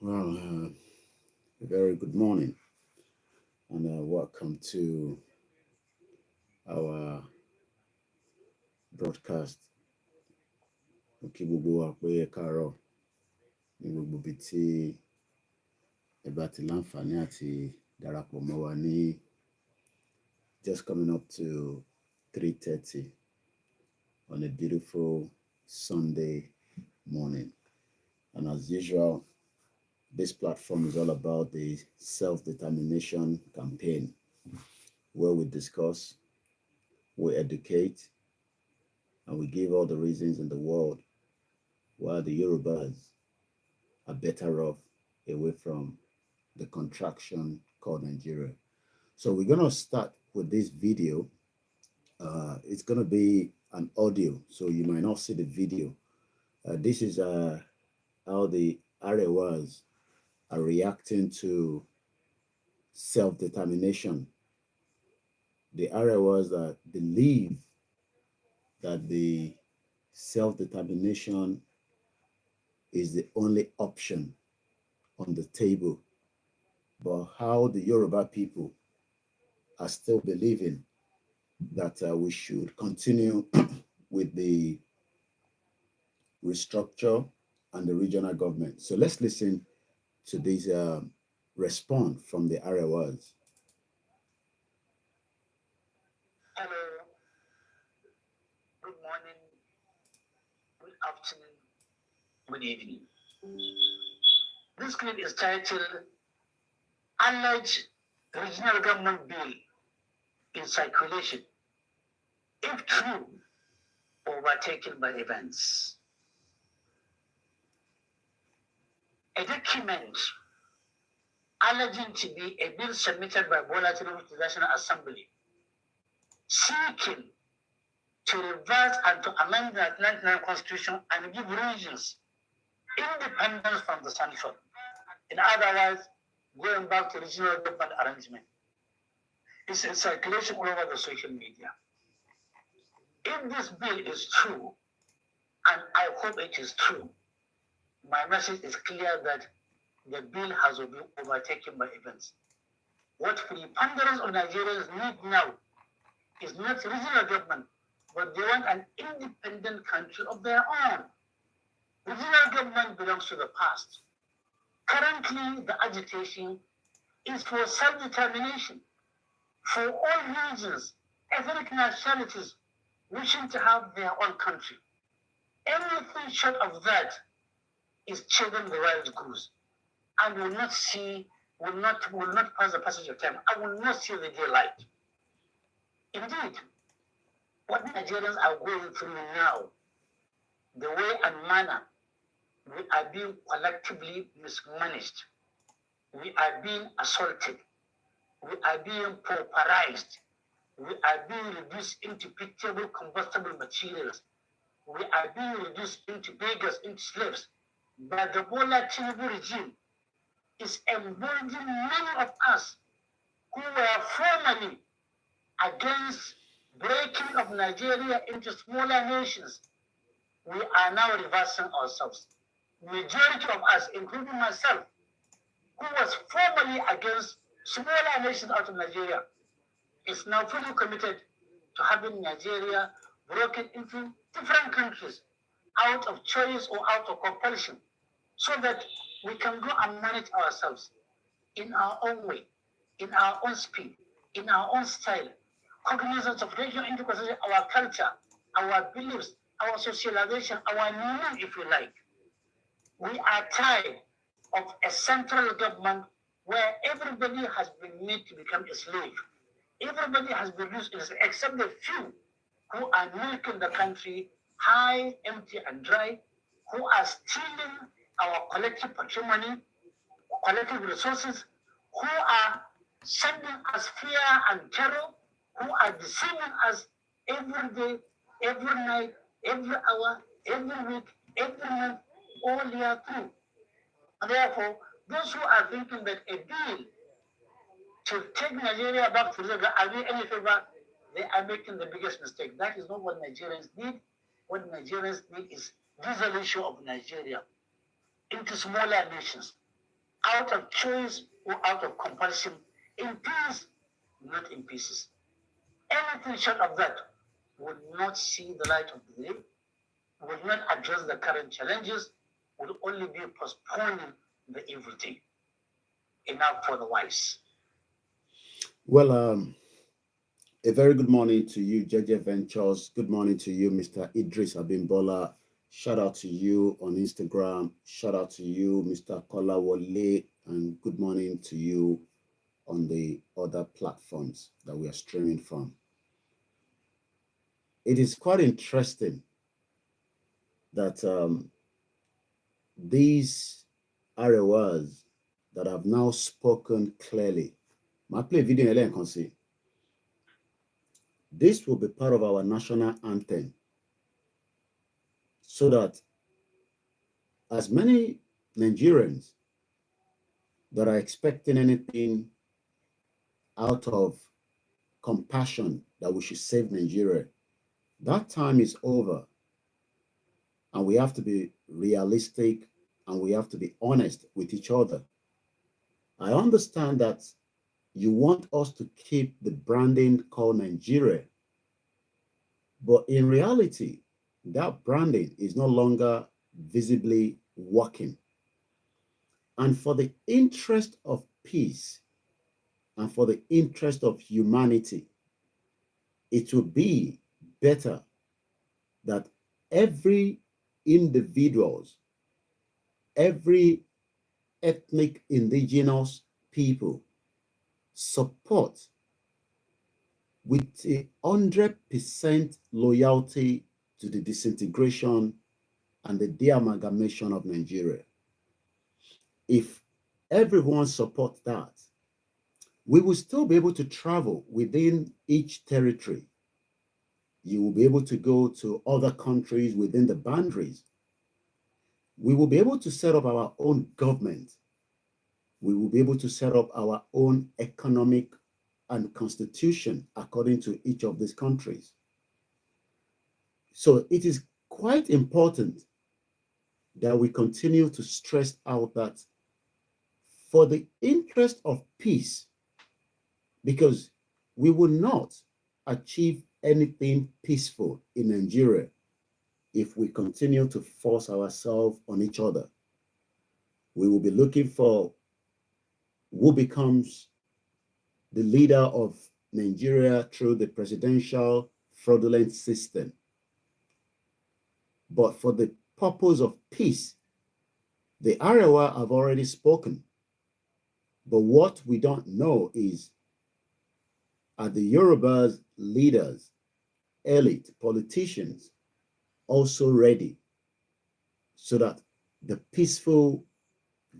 Well, a very good morning and welcome to our broadcast. Kí gbogbo wa pé ẹ káàárọ̀ ní gbogbo ibi tí ẹ bá ti láǹfààní àti darapọ̀ mọ́ wa ní just coming up to 3:30 on a beautiful Sunday morning. And as usual, this platform is all about the self-determination campaign, where we discuss, we educate, and we give all the reasons in the world why the Yorubas are better off away from the contraction called Nigeria. So we're going to start with this video. It's going to be an audio, so you might not see the video. This is how the Arewas are reacting to self-determination. The Arewas that believe that the self-determination is the only option on the table, but how the Yoruba people are still believing that we should continue with the restructure and the regional government. So let's listen to this response from the Arewas. Hello, good morning, good afternoon, good evening. This clip is titled Alleged Regional Government Bill in Circulation, if true, overtaken by events. A document alleging to be a bill submitted by Bola Tinubu to the National Assembly seeking to reverse and to amend the 1999 Constitution and give regions independence from the central. In other words, going back to regional government arrangement. It's in circulation all over the social media. If this bill is true, and I hope it is true, my message is clear that the bill has been overtaken by events. What preponderance of Nigerians need now is not regional government, but they want an independent country of their own. Regional government belongs to the past. Currently, the agitation is for self-determination for all regions, ethnic nationalities wishing to have their own country. Anything short of that is chasing the wild goose and will not pass the passage of time. I will not see the daylight. Indeed, what Nigerians are going through now, the way and manner we are being collectively mismanaged, we are being assaulted, we are being pauperized, we are being reduced into pitiable combustible materials, we are being reduced into beggars, into slaves, by the Bola Tinubu regime is emboldening many of us who were formerly against breaking of Nigeria into smaller nations. We are now reversing ourselves. Majority of us, including myself, who was formerly against smaller nations out of Nigeria, is now fully committed to having Nigeria broken into different countries out of choice or out of compulsion, so that we can go and manage ourselves in our own way, in our own speed, in our own style, cognizance of regional intricacies, our culture, our beliefs, our socialization, our meaning, if you like. We are tired of a central government where everybody has been made to become a slave. Everybody has been used, except the few who are milking the country high, empty, and dry, who are stealing our collective patrimony, collective resources, who are sending us fear and terror, who are deceiving us every day, every night, every hour, every week, every month, all year through. And therefore, those who are thinking that a bill to take Nigeria back to the are doing any favor, they are making the biggest mistake. That is not what Nigerians need. What Nigerians need is dissolution of Nigeria into smaller nations. out of choice or out of compulsion, in peace, not in pieces. Anything short of that would not see the light of the day, would not address the current challenges, would only be postponing the evil day. Enough for the wise. Well, a very good morning to you, JJ Ventures. Good morning to you, Mr. Idris Abimbola. Shout out to you on Instagram. Shout out to you, Mr. Kolawole. And good morning to you on the other platforms that we are streaming from. It is quite interesting that these Arewas that have now spoken clearly. I play a video and can see. This will be part of our national anthem, so that as many Nigerians that are expecting anything out of compassion that we should save Nigeria, that time is over. And we have to be realistic and we have to be honest with each other. I understand that you want us to keep the branding called Nigeria, but in reality, that branding is no longer visibly working. And for the interest of peace and for the interest of humanity, it will be better that every individuals, every ethnic indigenous people support with 100% loyalty to the disintegration and the de-amalgamation of Nigeria. If everyone supports that, we will still be able to travel within each territory. You will be able to go to other countries within the boundaries. We will be able to set up our own government. We will be able to set up our own economic and constitution according to each of these countries. So it is quite important that we continue to stress out that for the interest of peace, because we will not achieve anything peaceful in Nigeria if we continue to force ourselves on each other. We will be looking for who becomes the leader of Nigeria through the presidential fraudulent system. But for the purpose of peace, the Arewa have already spoken. But what we don't know is, are the Yoruba's leaders, elite, politicians also ready so that the peaceful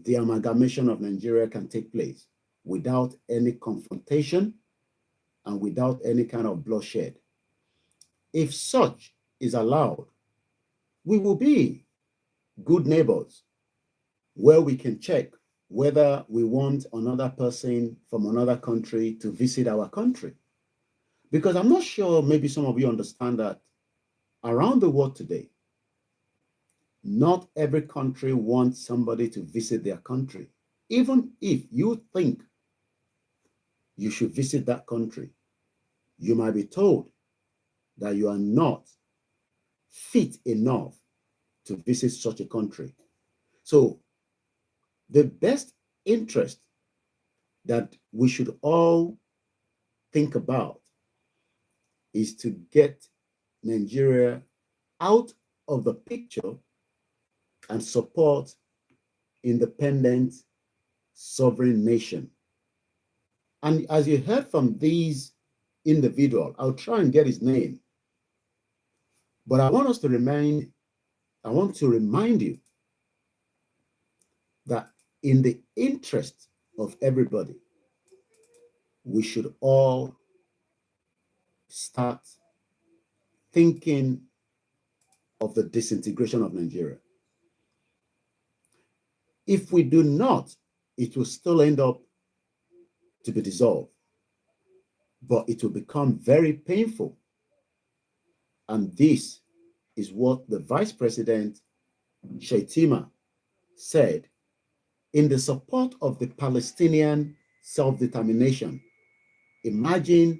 de-amalgamation of Nigeria can take place without any confrontation and without any kind of bloodshed? If such is allowed, we will be good neighbors where we can check whether we want another person from another country to visit our country. Because I'm not sure, maybe some of you understand that around the world today, not every country wants somebody to visit their country. Even if you think you should visit that country, you might be told that you are not fit enough to visit such a country. So the best interest that we should all think about is to get Nigeria out of the picture and support independent sovereign nation. And as you heard from these individuals, I'll try and get his name, but I want to remind you that in the interest of everybody, we should all start thinking of the disintegration of Nigeria. If we do not, it will still end up to be dissolved, but it will become very painful. And this is what the Vice President Shettima said in the support of the Palestinian self-determination. Imagine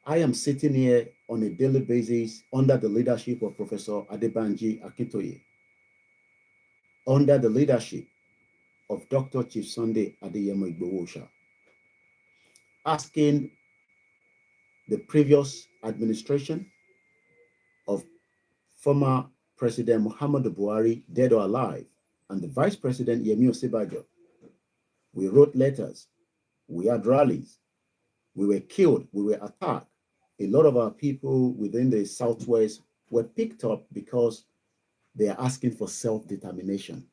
I am sitting here on a daily basis under the leadership of Professor Adebanji Akintoye, under the leadership of Dr. Chief Sunday Adeyemo Igboho, asking the previous administration of former President Muhammadu Buhari, dead or alive, and the Vice President Yemi Osinbajo. We wrote letters, we had rallies, we were killed, we were attacked. A lot of our people within the Southwest were picked up because they are asking for self-determination.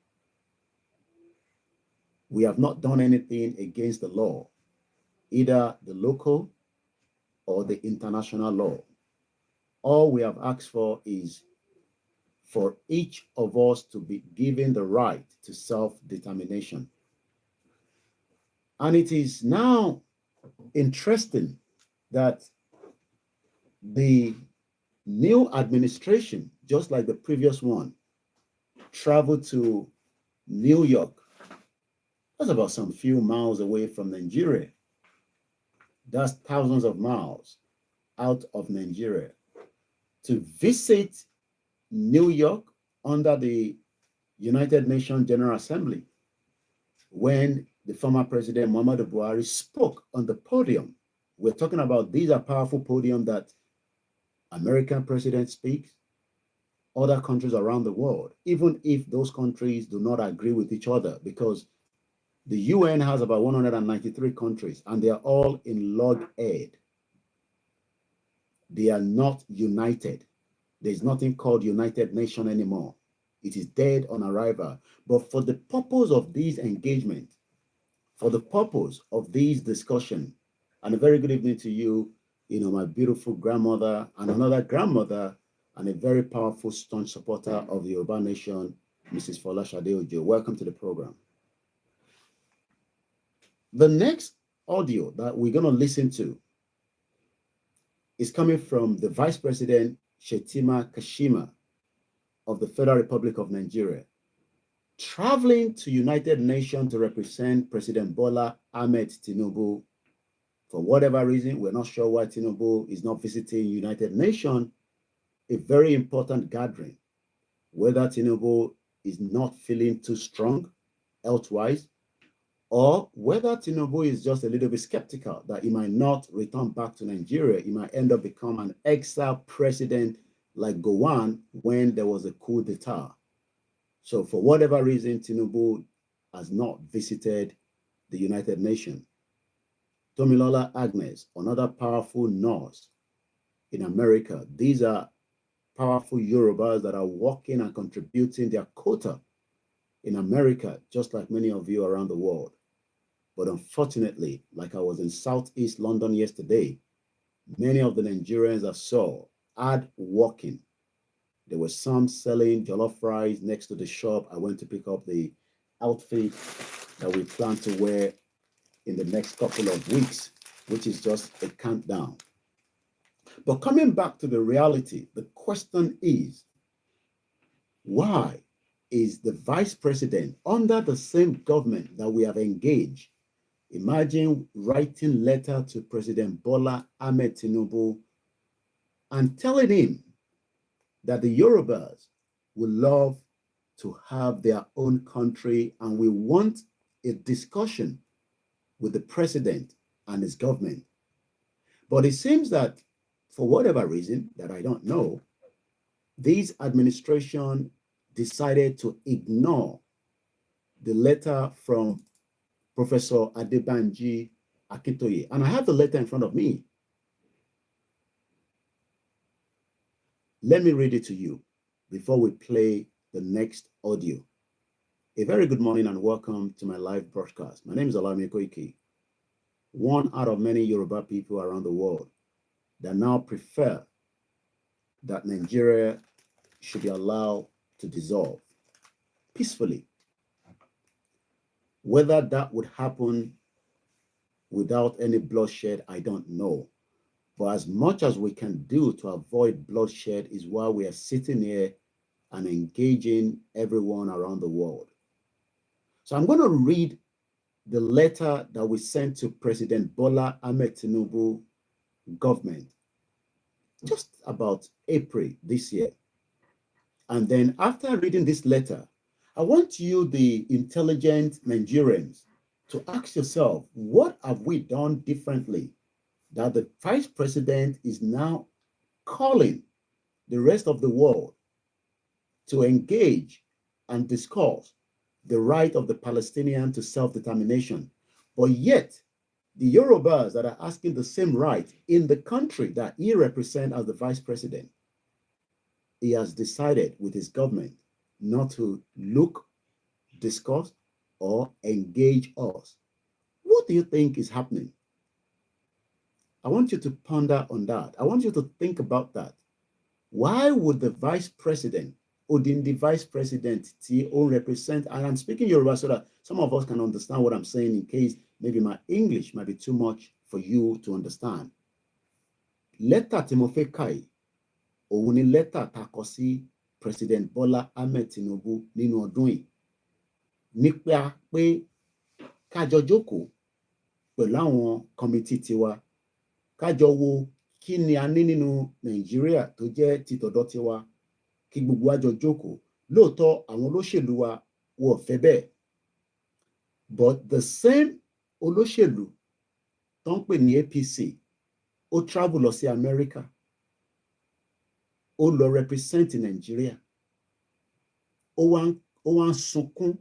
We have not done anything against the law, either the local or the international law. All we have asked for is for each of us to be given the right to self-determination. And it is now interesting that the new administration, just like the previous one, traveled to New York. That's about some few miles away from Nigeria. That's thousands of miles out of Nigeria, to visit New York under the United Nations General Assembly when the former President Muhammadu Buhari spoke on the podium. We're talking about these are powerful podiums that American president speaks, other countries around the world, even if those countries do not agree with each other, because the UN has about 193 countries and they are all in loghead. They are not united. There's nothing called United Nations anymore. It is dead on arrival. But for the purpose of these engagement, for the purpose of these discussion, and a very good evening to you, my beautiful grandmother and another grandmother and a very powerful, staunch supporter of the Yoruba nation, Mrs. Folashade Ojo. Welcome to the program. The next audio that we're going to listen to is coming from the Vice President Shetima Kashima of the Federal Republic of Nigeria, traveling to United Nations to represent President Bola Ahmed Tinubu. For whatever reason, we're not sure why Tinubu is not visiting United Nations, a very important gathering, whether Tinubu is not feeling too strong health-wise, or whether Tinubu is just a little bit skeptical that he might not return back to Nigeria. He might end up become an exile president like Gowon when there was a coup d'etat. So for whatever reason, Tinubu has not visited the United Nations. Tomilola Agnes, another powerful nurse in America. These are powerful Yorubas that are working and contributing their quota in America, just like many of you around the world. But unfortunately, like I was in Southeast London yesterday, many of the Nigerians I saw hard working. There were some selling jollof fries next to the shop. I went to pick up the outfit that we plan to wear in the next couple of weeks, which is just a countdown. But coming back to the reality, the question is, why is the vice president under the same government that we have engaged? Imagine writing letter to President Bola Ahmed Tinubu and telling him that the Yorubas would love to have their own country and we want a discussion with the president and his government. But it seems that for whatever reason that I don't know, this administration decided to ignore the letter from Professor Adebanji Akintoye. And I have the letter in front of me. Let me read it to you before we play the next audio. A very good morning and welcome to my live broadcast. My name is OLAYOMI KOIKI, one out of many Yoruba people around the world that now prefer that Nigeria should be allowed to dissolve peacefully. Whether that would happen without any bloodshed, I don't know. But as much as we can do to avoid bloodshed is why we are sitting here and engaging everyone around the world. So I'm going to read the letter that we sent to President Bola Ahmed Tinubu government just about April this year. And then after reading this letter, I want you, the intelligent Nigerians, to ask yourself, what have we done differently that the vice president is now calling the rest of the world to engage and discuss the right of the Palestinian to self-determination, but yet the Yorubas that are asking the same right in the country that he represents as the vice president, he has decided with his government not to look, discuss, or engage us. What do you think is happening? I want you to ponder on that. I want you to think about that. Why would the vice president, or the vice president, represent, and I'm speaking Yoruba so that some of us can understand what I'm saying in case maybe my English might be too much for you to understand. Letter Timothy Kai, òun ni letter tá kọ sí President Bola Ahmed Tinubu nínú ọdún yìí nípa pé kájọ jókòó pẹ̀lú àwọn committee tiwa, kájọ wo kí ni a ní nínú Nàìjíríà tó jẹ́ títọ̀dọ̀ tiwa, kí gbogbo wa jọ jókòó. Lóòótọ́ àwọn olóṣèlú wa wọ́n fẹ́ bẹ́ẹ̀, but the same olóṣèlú tó ń pè ní APC ó travel lọ sí America, ó lọ represent Nàìjíríà, ó wá ń sunkún,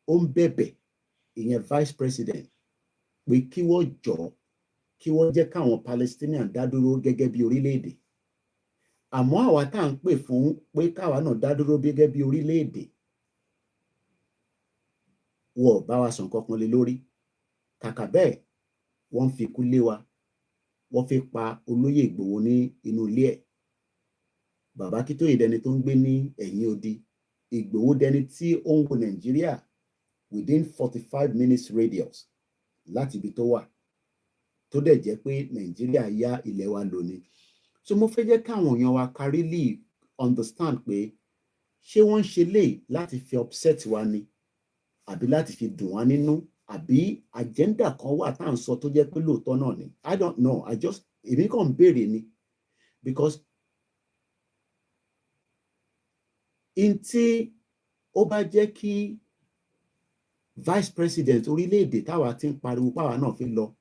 ó ń bẹ̀bẹ̀ ìyẹn vice president pé kí wọ́n jọ, kí wọ́n jẹ́ káwọn Palestinian dá dúró gẹ́gẹ́ bí orílẹ̀-èdè. Àmọ́ àwa tá à ń pè fún pé káwa náà dá dúró gẹ́gẹ́ bí orílẹ̀-èdè, wọ́n bá wa sọ nǹkan kan lé lórí. Kàkà bẹ́ẹ̀, wọ́n fi ikú lé wa, wọ́n fi pa olóyè Ìgbòho ní inú ilé ẹ̀. Bàbá Akíntóyè dẹni tó ń gbé ní ẹ̀yìn odi, Ìgbòho dẹni tí ó ń wo Nàìjíríà within 45 minutes radius láti ibi tó wà, tó dẹ̀ jẹ́ pé Nàìjíríà yá ilẹ̀ wa lónìí. So mo fẹ́ jẹ́ káwọn èèyàn wa ká really understand pé ṣé wọ́n ń ṣe lè láti fi upset wa ni, àbí láti fi dùn wá nínú, àbí agenda kan wà tá à ń sọ tó jẹ́ pé lóòótọ́ náà ni. I don't know. Èmi kàn ń béèrè ni, because in tí ó bá jẹ́ kí vice president orílẹ̀-èdè táwa ti ń pariwo páwa náà fi lọ,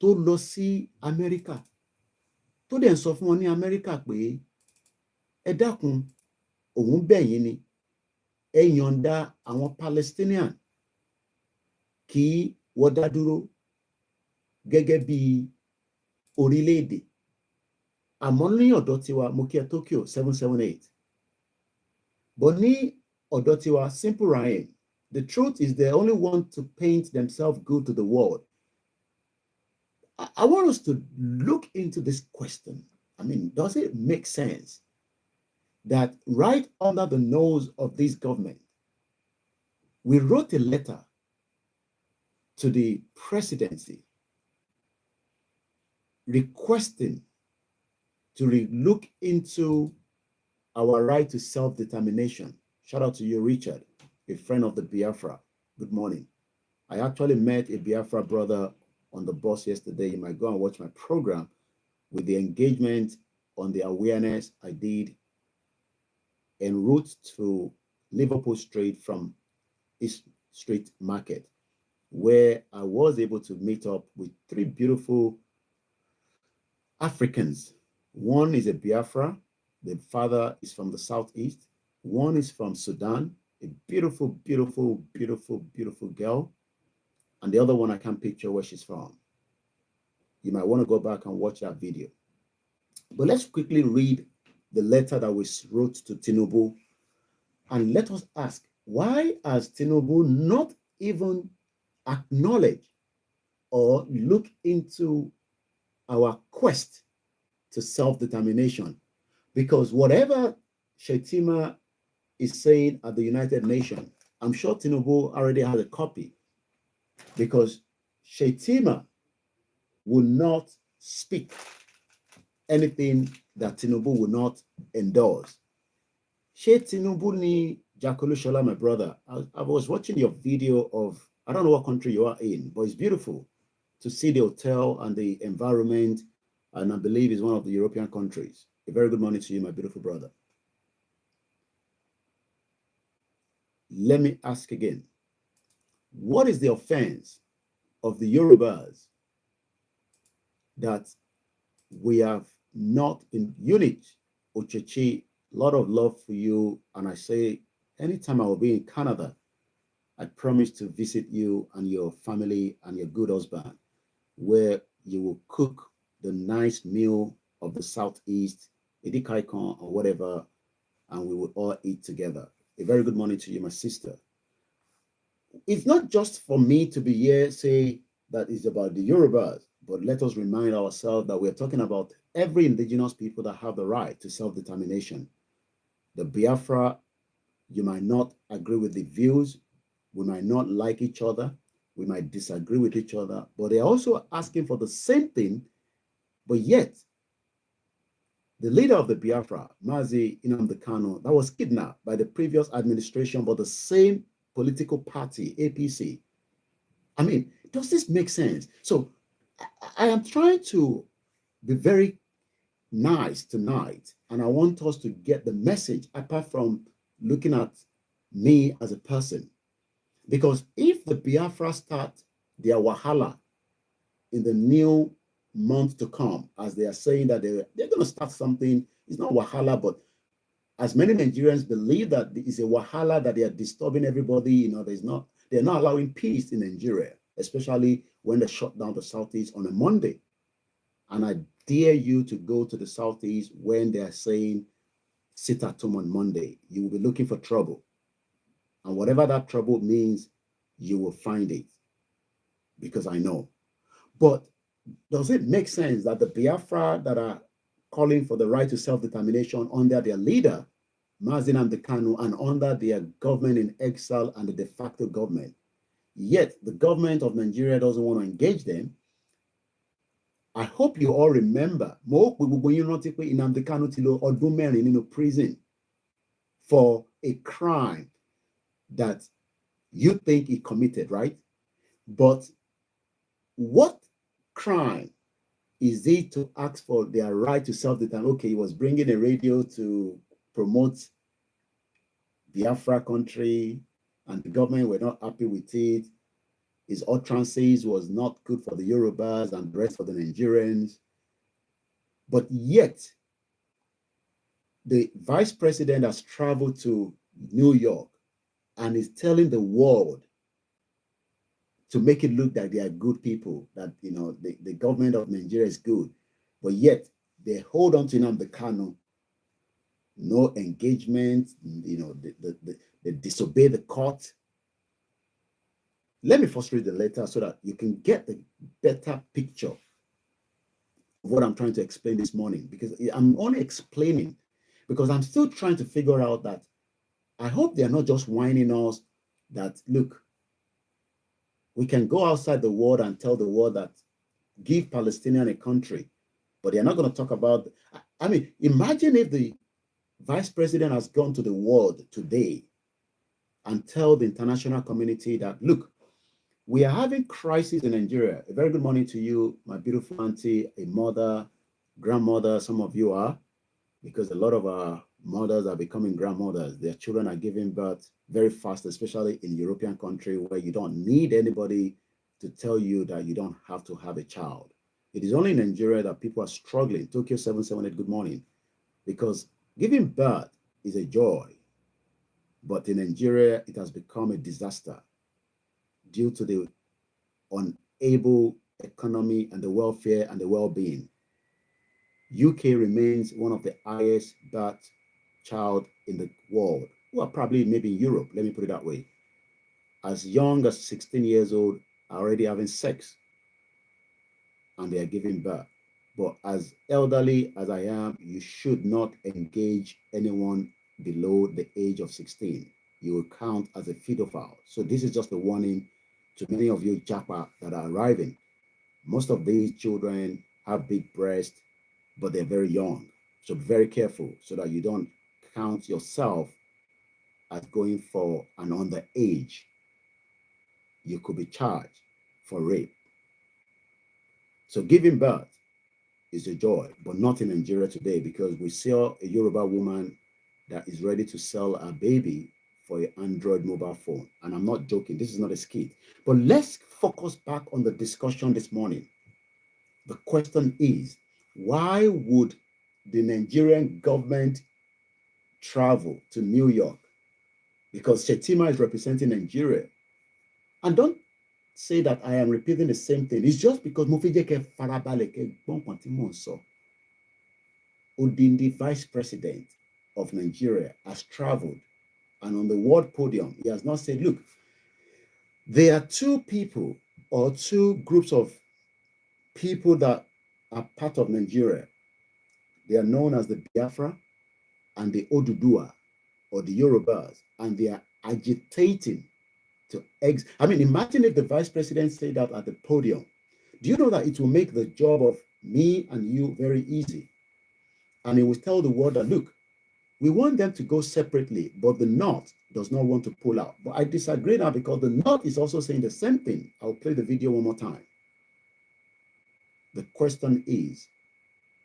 tó lọ sí Amẹ́ríkà, tó dẹ̀ ń sọ fún wọn ní Amẹ́ríkà pé ẹ dákun, òun bẹ̀ yín ni, ẹ yọ̀ǹda àwọn Palestinian kí wọ́n dá dúró gẹ́gẹ́ bí orílẹ̀-èdè. Àmọ́ ní ọ̀dọ̀ tiwa, mo kí ẹ Tokyo 778. But ní ọ̀dọ̀ tiwa, Simple Ryan, the truth is they only want to paint themselves good to the world. I want us to look into this question. I mean, does it make sense that right under the nose of this government, we wrote a letter to the presidency requesting to look into our right to self-determination. Shout out to you, Richard, a friend of the Biafra. Good morning. I actually met a Biafra brother on the bus yesterday. You might go and watch my program with the engagement on the awareness I did en route to Liverpool Street from East Street Market, where I was able to meet up with 3 beautiful Africans. One is a Biafra. The father is from the Southeast. One is from Sudan, a beautiful, beautiful, beautiful, beautiful girl. And the other one, I can't picture where she's from. You might want to go back and watch that video. But let's quickly read the letter that we wrote to Tinubu. And let us ask, why has Tinubu not even acknowledged or look into our quest to self-determination? Because whatever Shetima is saying at the United Nations, I'm sure Tinubu already has a copy, because Shetima will not speak anything that Tinubu will not endorse. Ṣé Tinubu ni Jakulu Shola, my brother, I was watching your video of, I don't know what country you are in, but it's beautiful to see the hotel and the environment, and I believe it's one of the European countries. A very good morning to you, my beautiful brother. Let me ask again, what is the offense of the Yorubas that we have not in unit? Ochechi, a lot of love for you, and I say, anytime I will be in Canada, I promise to visit you and your family and your good husband, where you will cook the nice meal of the Southeast, Edikaikon or whatever, and we will all eat together. A very good morning to you, my sister. It's not just for me to be here, say that it's about the Yorubas, but let us remind ourselves that we're talking about every indigenous people that have the right to self-determination. The Biafra, you might not agree with the views, we might not like each other, we might disagree with each other, but they're also asking for the same thing, but yet the leader of the Biafra, Mazi Nnamdi Kanu, that was kidnapped by the previous administration, but the same political party, APC. I mean, does this make sense? So I am trying to be very nice tonight, and I want us to get the message apart from looking at me as a person. Because if the Biafra start their wahala in the new month to come, as they are saying that they're going to start something, it's not wahala, but as many Nigerians believe that it's a wahala, that they are disturbing everybody, you know, they're not allowing peace in Nigeria, especially when they shut down the Southeast on a Monday. And I dare you to go to the Southeast when they are saying sit at home on Monday. You will be looking for trouble. And whatever that trouble means, you will find it, because I know. But does it make sense that the Biafra that are calling for the right to self-determination under their leader, Mazi Nnamdi Kanu, and under their government in exile and the de facto government, yet the government of Nigeria doesn't want to engage them? I hope you all remember, Nnamdi Kanu ti lò ọdún mẹ́rin nínú prison for a crime that you think he committed, right? But what crime is it to ask for their right to self-determination? Okay, he was bringing a radio to promote Biafra country, and the government were not happy with it. His utterances was not good for the Yorubas and the rest of the Nigerians. But yet, the vice president has traveled to New York and is telling the world to make it look like they are good people, that, you know, the government of Nigeria is good. But yet, they hold on to Nnamdi Kanu, no engagement, you know, they disobey the court. Let me first read the letter so that you can get a better picture of what I'm trying to explain this morning, because I'm only explaining because I'm still trying to figure out that I hope they're not just whining us that, look, we can go outside the world and tell the world that give Palestinian a country, but they're not going to talk about, I mean, imagine if the vice president has gone to the world today and tell the international community that, look, we are having crisis in Nigeria. A very good morning to you, my beautiful auntie, a mother, grandmother, some of you are, because a lot of our mothers are becoming grandmothers. Their children are giving birth very fast, especially in European country where you don't need anybody to tell you that you don't have to have a child. It is only in Nigeria that people are struggling. Tokyo 778, good morning. Because giving birth is a joy. But in Nigeria, it has become a disaster due to the unable economy and the welfare and the well-being. UK remains one of the highest birth child in the world. Well, probably maybe in Europe, let me put it that way. As young as 16 years old are already having sex and they are giving birth. But as elderly as I am, you should not engage anyone below the age of 16. You will count as a pedophile. So this is just a warning to many of you Japa that are arriving. Most of these children have big breasts, but they're very young. So be very careful so that you don't count yourself as going for an underage, you could be charged for rape. So giving birth is a joy, but not in Nigeria today, because we saw a Yoruba woman that is ready to sell a baby for an Android mobile phone. And I'm not joking, this is not a skit. But let's focus back on the discussion this morning. The question is, why would the Nigerian government travel to New York? Because Shetima is representing Nigeria. And don't say that I am repeating the same thing. It's just because Mofijeke Farabaleke Bonkontimonso, Odindi Vice President of Nigeria, has traveled, and on the world podium, he has not said, look, there are two people or two groups of people that are part of Nigeria. They are known as the Biafra and the Odudua, or the Yorubas, and they are agitating to I mean, imagine if the vice president said that at the podium. Do you know that it will make the job of me and you very easy? And he will tell the world that, look, we want them to go separately, but the North does not want to pull out. But I disagree now, because the North is also saying the same thing. I'll play the video one more time. The question is,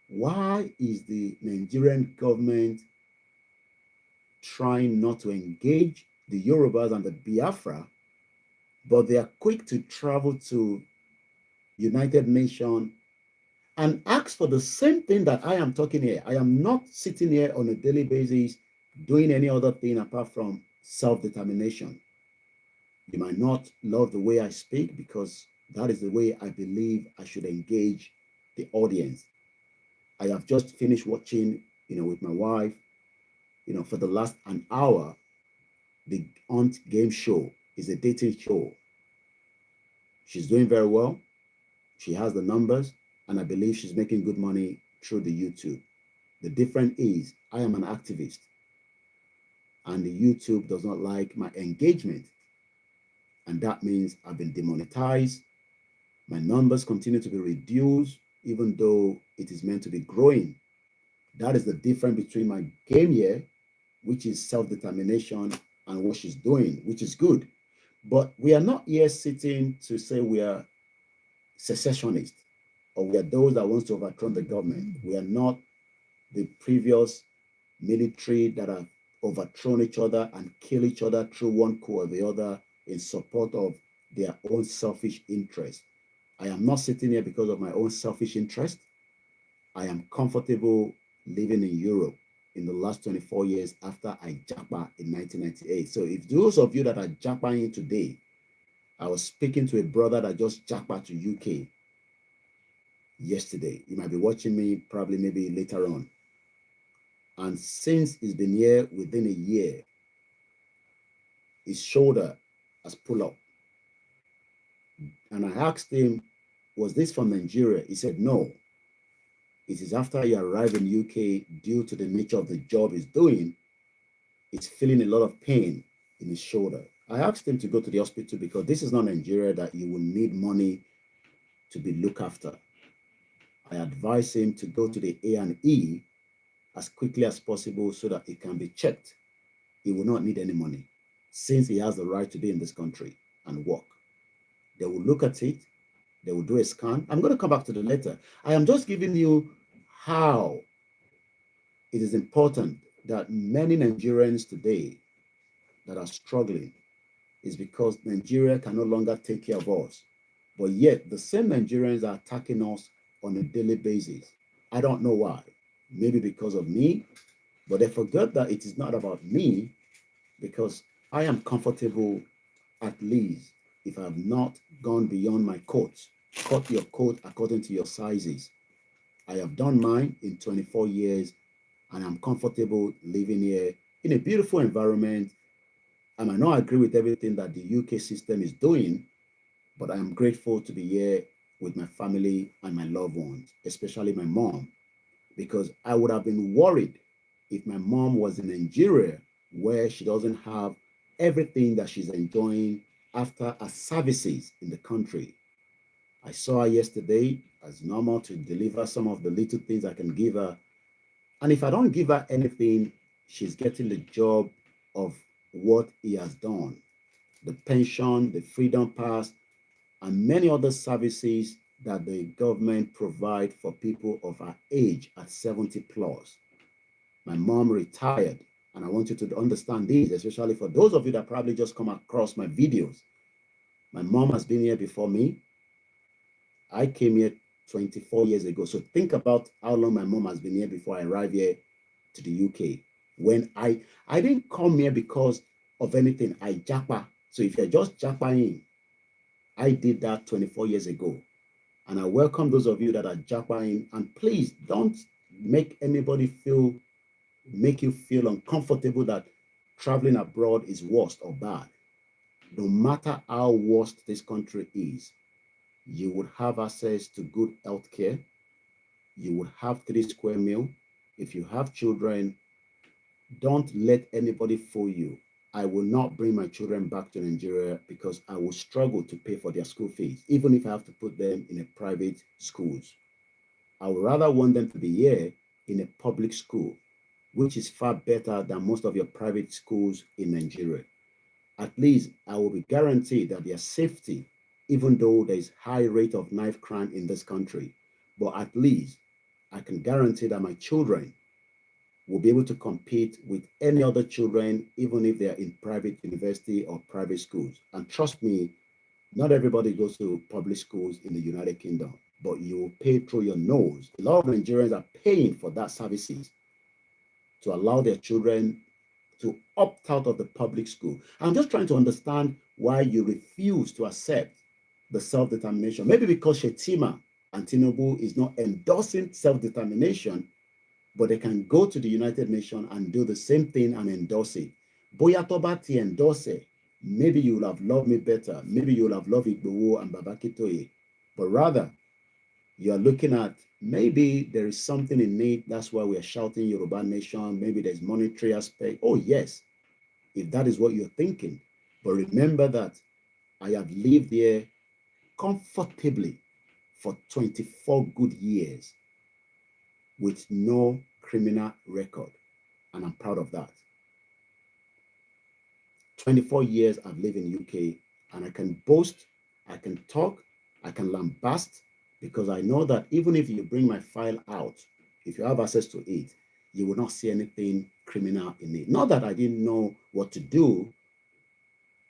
why is the Nigerian government trying not to engage the Yorubas and the Biafra, but they are quick to travel to United Nations and ask for the same thing that I am talking here? I am not sitting here on a daily basis doing any other thing apart from self-determination. You might not love the way I speak, because that is the way I believe I should engage the audience. I have just finished watching, with my wife, for the last an hour, the Aunt Game Show. Is a dating show. She's doing very well. She has the numbers, and I believe she's making good money through the YouTube. The difference is I am an activist, and the YouTube does not like my engagement. And that means I've been demonetized. My numbers continue to be reduced, even though it is meant to be growing. That is the difference between my game here, which is self-determination, and what she's doing, which is good. But we are not here sitting to say we are secessionists, or we are those that want to overthrow the government. We are not the previous military that have overthrown each other and kill each other through one coup or the other in support of their own selfish interest. I am not sitting here because of my own selfish interest. I am comfortable living in Europe in the last 24 years after I japa in 1998. So if those of you that are japaing today, I was speaking to a brother that just japa to UK yesterday. You might be watching me probably maybe later on. And since he's been here within a year, his shoulder has pulled up. And I asked him, was this from Nigeria? He said, no. It is after he arrived in UK, due to the nature of the job he's doing, he's feeling a lot of pain in his shoulder. I asked him to go to the hospital, because this is not Nigeria that you will need money to be looked after. I advised him to go to the A&E as quickly as possible so that it can be checked. He will not need any money, since he has the right to be in this country and work. They will look at it. They will do a scan. I'm going to come back to the letter. I am just giving you how it is important that many Nigerians today that are struggling is because Nigeria can no longer take care of us. But yet the same Nigerians are attacking us on a daily basis. I don't know why. Maybe because of me, but they forgot that it is not about me, because I am comfortable, at least if I have not gone beyond my coat. Cut your coat according to your sizes. I have done mine in 24 years, and I'm comfortable living here in a beautiful environment. I might not agree with everything that the UK system is doing, but I am grateful to be here with my family and my loved ones, especially my mom, because I would have been worried if my mom was in Nigeria, where she doesn't have everything that she's enjoying after her services in the country. I saw her yesterday, as normal, to deliver some of the little things I can give her. And if I don't give her anything, she's getting the job of what he has done. The pension, the freedom pass, and many other services that the government provide for people of our age at 70 plus. My mom retired, and I want you to understand this, especially for those of you that probably just come across my videos. My mom has been here before me. I came here 24 years ago. So think about how long my mom has been here before I arrived here to the UK. When I didn't come here because of anything. I japa. So if you're just japaing, I did that 24 years ago. And I welcome those of you that are japaing. And please don't make anybody make you feel uncomfortable that traveling abroad is worst or bad. No matter how worst this country is, you would have access to good health care. You would have 3 square meal. If you have children, don't let anybody fool you. I will not bring my children back to Nigeria because I will struggle to pay for their school fees, even if I have to put them in a private schools. I would rather want them to be here in a public school, which is far better than most of your private schools in Nigeria. At least I will be guaranteed that their safety, even though there is high rate of knife crime in this country, but at least I can guarantee that my children will be able to compete with any other children, even if they are in private university or private schools. And trust me, not everybody goes to public schools in the United Kingdom, but you will pay through your nose. A lot of Nigerians are paying for that services to allow their children to opt out of the public school. I'm just trying to understand why you refuse to accept the self-determination. Maybe because Shetima and Tinubu is not endorsing self-determination, but they can go to the United Nations and do the same thing and endorse it. Boya toba ti endorse it, maybe you would have loved me better. Maybe you would have loved Igboho and Babakitoye. But rather, you are looking at maybe there is something in it. That's why we are shouting Yoruba Nation. Maybe there's monetary aspect. Oh, yes, if that is what you're thinking. But remember that I have lived here comfortably for 24 good years with no criminal record. And I'm proud of that. 24 years I've lived in the UK, and I can boast, I can talk, I can lambast, because I know that even if you bring my file out, if you have access to it, you will not see anything criminal in it. Not that I didn't know what to do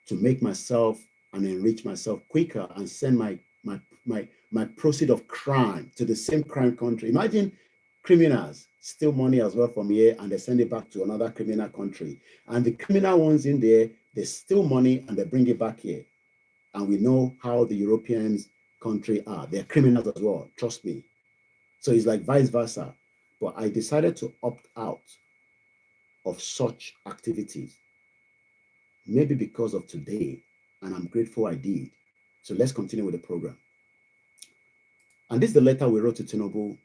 to make myself and enrich myself quicker and send my proceed of crime to the same crime country. Imagine criminals steal money as well from here and they send it back to another criminal country. And the criminal ones in there, they steal money and they bring it back here. And we know how the Europeans country are. They're criminals as well, trust me. So it's like vice versa. But I decided to opt out of such activities. Maybe because of today, and I'm grateful I did. So let's continue with the program. And this is the letter we wrote to Tinubu.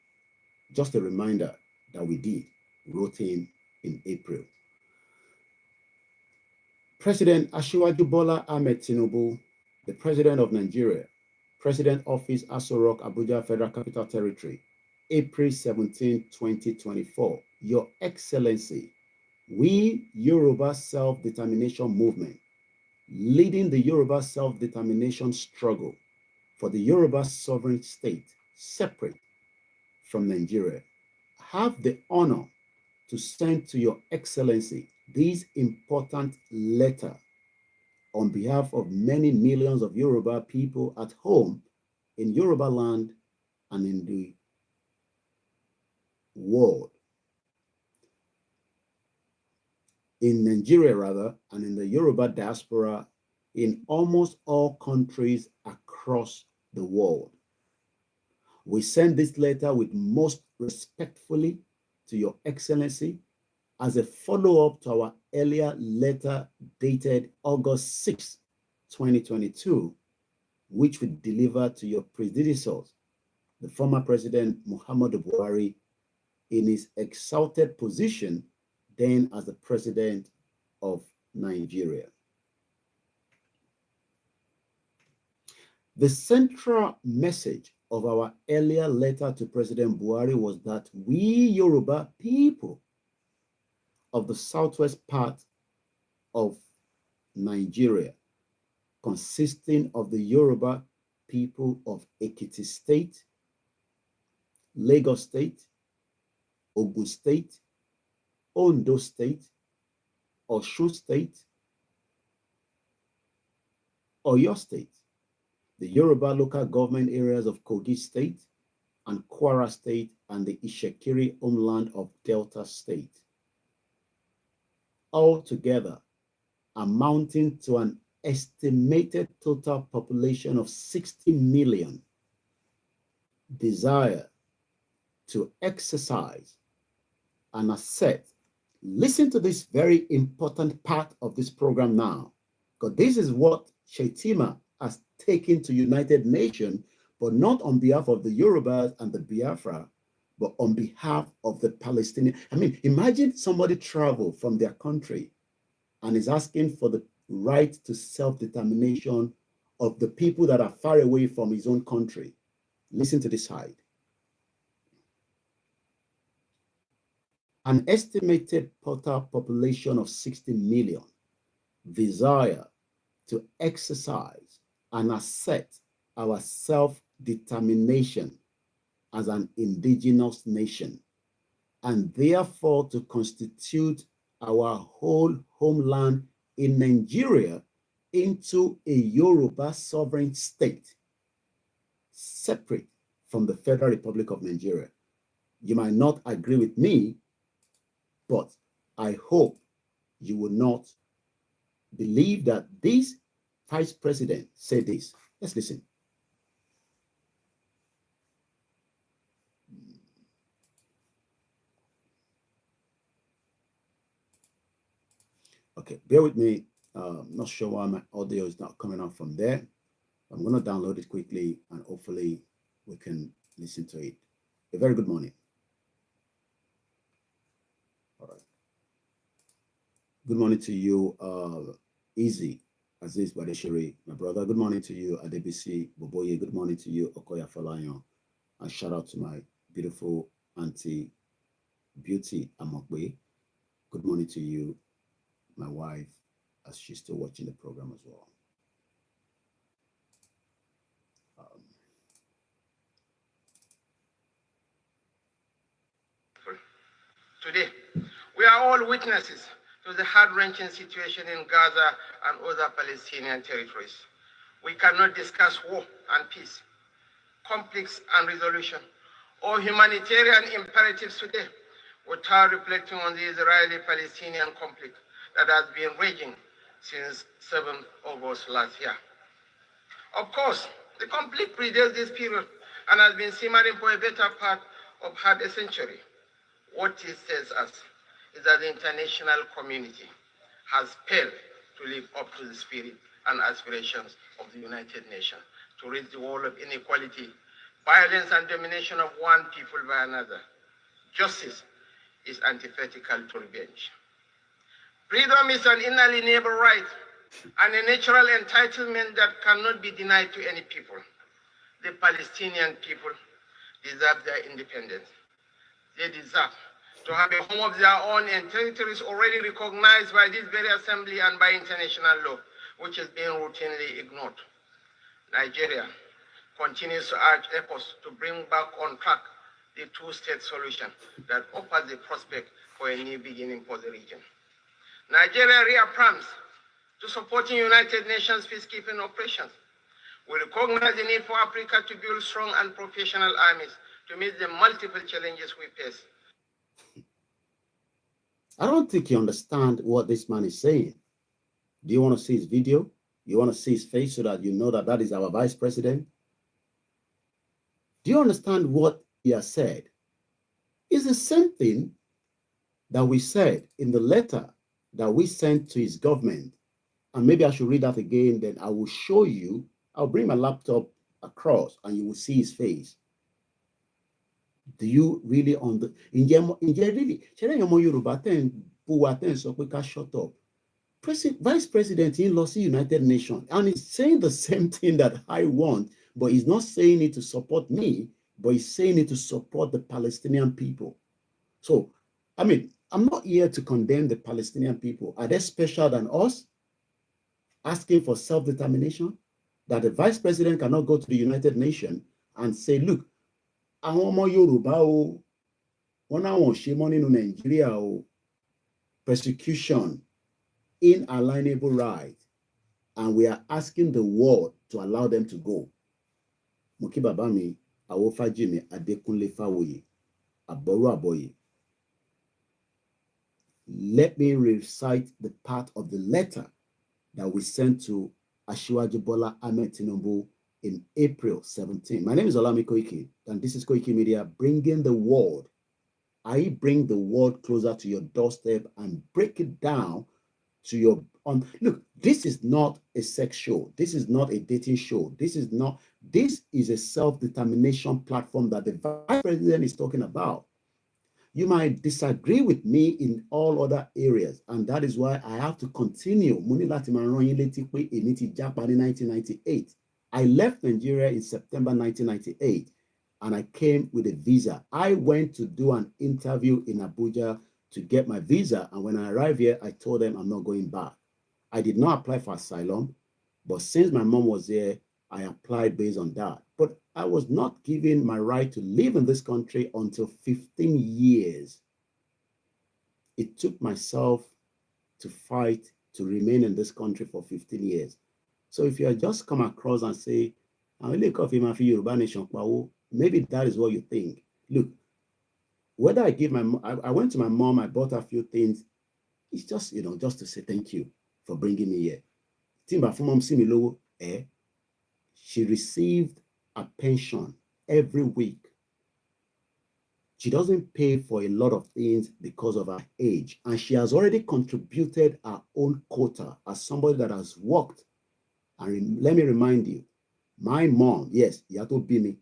Just a reminder that we wrote him in April. President Asiwaju Bola Ahmed Tinubu, the President of Nigeria, President Office, Aso Rock, Abuja, Federal Capital Territory, April 17, 2024. Your Excellency, we Yoruba Self-Determination Movement, leading the Yoruba self-determination struggle for the Yoruba sovereign state, separate from Nigeria, have the honor to send to Your Excellency this important letter on behalf of many millions of Yoruba people at home in Yoruba land and in the world. In Nigeria, rather, and in the Yoruba diaspora in almost all countries across the world. We send this letter with most respectfully to Your Excellency as a follow-up to our earlier letter dated August 6, 2022, which we delivered to your predecessors, the former President Muhammadu Buhari, in his exalted position then as the President of Nigeria. The central message of our earlier letter to President Buhari was that we Yoruba people of the southwest part of Nigeria, consisting of the Yoruba people of Ekiti State, Lagos State, Ogun State, Ondo State, Osun State, Oyo State, the Yoruba local government areas of Kogi State and Kwara State, and the Ishekiri homeland of Delta State, altogether amounting to an estimated total population of 60 million, desire to exercise and assert. Listen to this very important part of this program now, because this is what Shetima has taken to United Nations, but not on behalf of the Yorubas and the Biafra, but on behalf of the Palestinian. I mean, imagine somebody travel from their country and is asking for the right to self-determination of the people that are far away from his own country. Listen to this side. An estimated total population of 60 million desire to exercise and assert our self-determination as an indigenous nation, and therefore to constitute our whole homeland in Nigeria into a Yoruba sovereign state, separate from the Federal Republic of Nigeria. You might not agree with me, but I hope you will not believe that this vice president said this. Let's listen. Okay, bear with me. Not sure why my audio is not coming out from there. I'm going to download it quickly and hopefully we can listen to it. A very good morning. All right. Good morning to you, Easy Aziz Badeshiri, my brother. Good morning to you, Adebisi Boboye. Good morning to you, Okoya Falayon. And shout out to my beautiful auntie, Beauty Amokwe. Good morning to you, my wife, as she's still watching the program as well. Today, we are all witnesses to the heart-wrenching situation in Gaza and other Palestinian territories. We cannot discuss war and peace, conflicts and resolution, or humanitarian imperatives today without reflecting on the Israeli-Palestinian conflict that has been raging since 7th August last year. Of course, the conflict predates this period and has been simmering for a better part of half a century. What it tells us is that the international community has failed to live up to the spirit and aspirations of the United Nations to rid the world of inequality, violence, and domination of one people by another. Justice is antithetical to revenge. Freedom is an inalienable right and a natural entitlement that cannot be denied to any people. The Palestinian people deserve their independence. They deserve to have a home of their own in territories already recognized by this very assembly and by international law, which is being routinely ignored. Nigeria continues to urge efforts to bring back on track the two-state solution that offers the prospect for a new beginning for the region. Nigeria reaffirms to supporting United Nations peacekeeping operations. We recognize the need for Africa to build strong and professional armies to meet the multiple challenges we face. I don't think you understand what this man is saying. Do you want to see his video? You want to see his face so that you know that that is our vice president? Do you understand what he has said? It's the same thing that we said in the letter that we sent to his government. And maybe I should read that again, then I will show you. I'll bring my laptop across and you will see his face. Do you really really shut up? Vice President in Los United Nations, and he's saying the same thing that I want, but he's not saying it to support me, but he's saying it to support the Palestinian people. So, I mean, I'm not here to condemn the Palestinian people. Are they special than us? asking for self-determination, that the vice president cannot go to the United Nations and say, look, àwọn ọmọ Yorùbá o, wọ́n náwọn ṣe mọ́ nínú Nàìjíríà o, persecution, inalienable right, and we are asking the world to allow them to go. Mo kí bàbá mi, Awofajimi Adekunle Fawoye, Aboru Aboye. Let me recite the part of the letter that we sent to Asiwaju Bola Ahmed Tinubu in April 17. My name is OLAYOMI KOIKI, and this is Koikimedia, bringing the world. I bring the world closer to your doorstep and break it down to your look, this is not a sex show. This is not a dating show. This is a self-determination platform that the vice president is talking about. You might disagree with me in all other areas, and that is why I have to continue. 1998. I left Nigeria in September 1998, and I came with a visa. I went to do an interview in Abuja to get my visa, and when I arrived here, I told them I'm not going back. I did not apply for asylum, but since my mom was there, I applied based on that. But I was not given my right to live in this country until 15 years. It took myself to fight to remain in this country for 15 years. So if you just come across and say, maybe that is what you think. Look, whether I went to my mom, I bought her a few things. It's just, just to say thank you for bringing me here. She received a pension every week. She doesn't pay for a lot of things because of her age. And she has already contributed her own quota as somebody that has worked. And let me remind you, my mom, yes, Yato Bimi,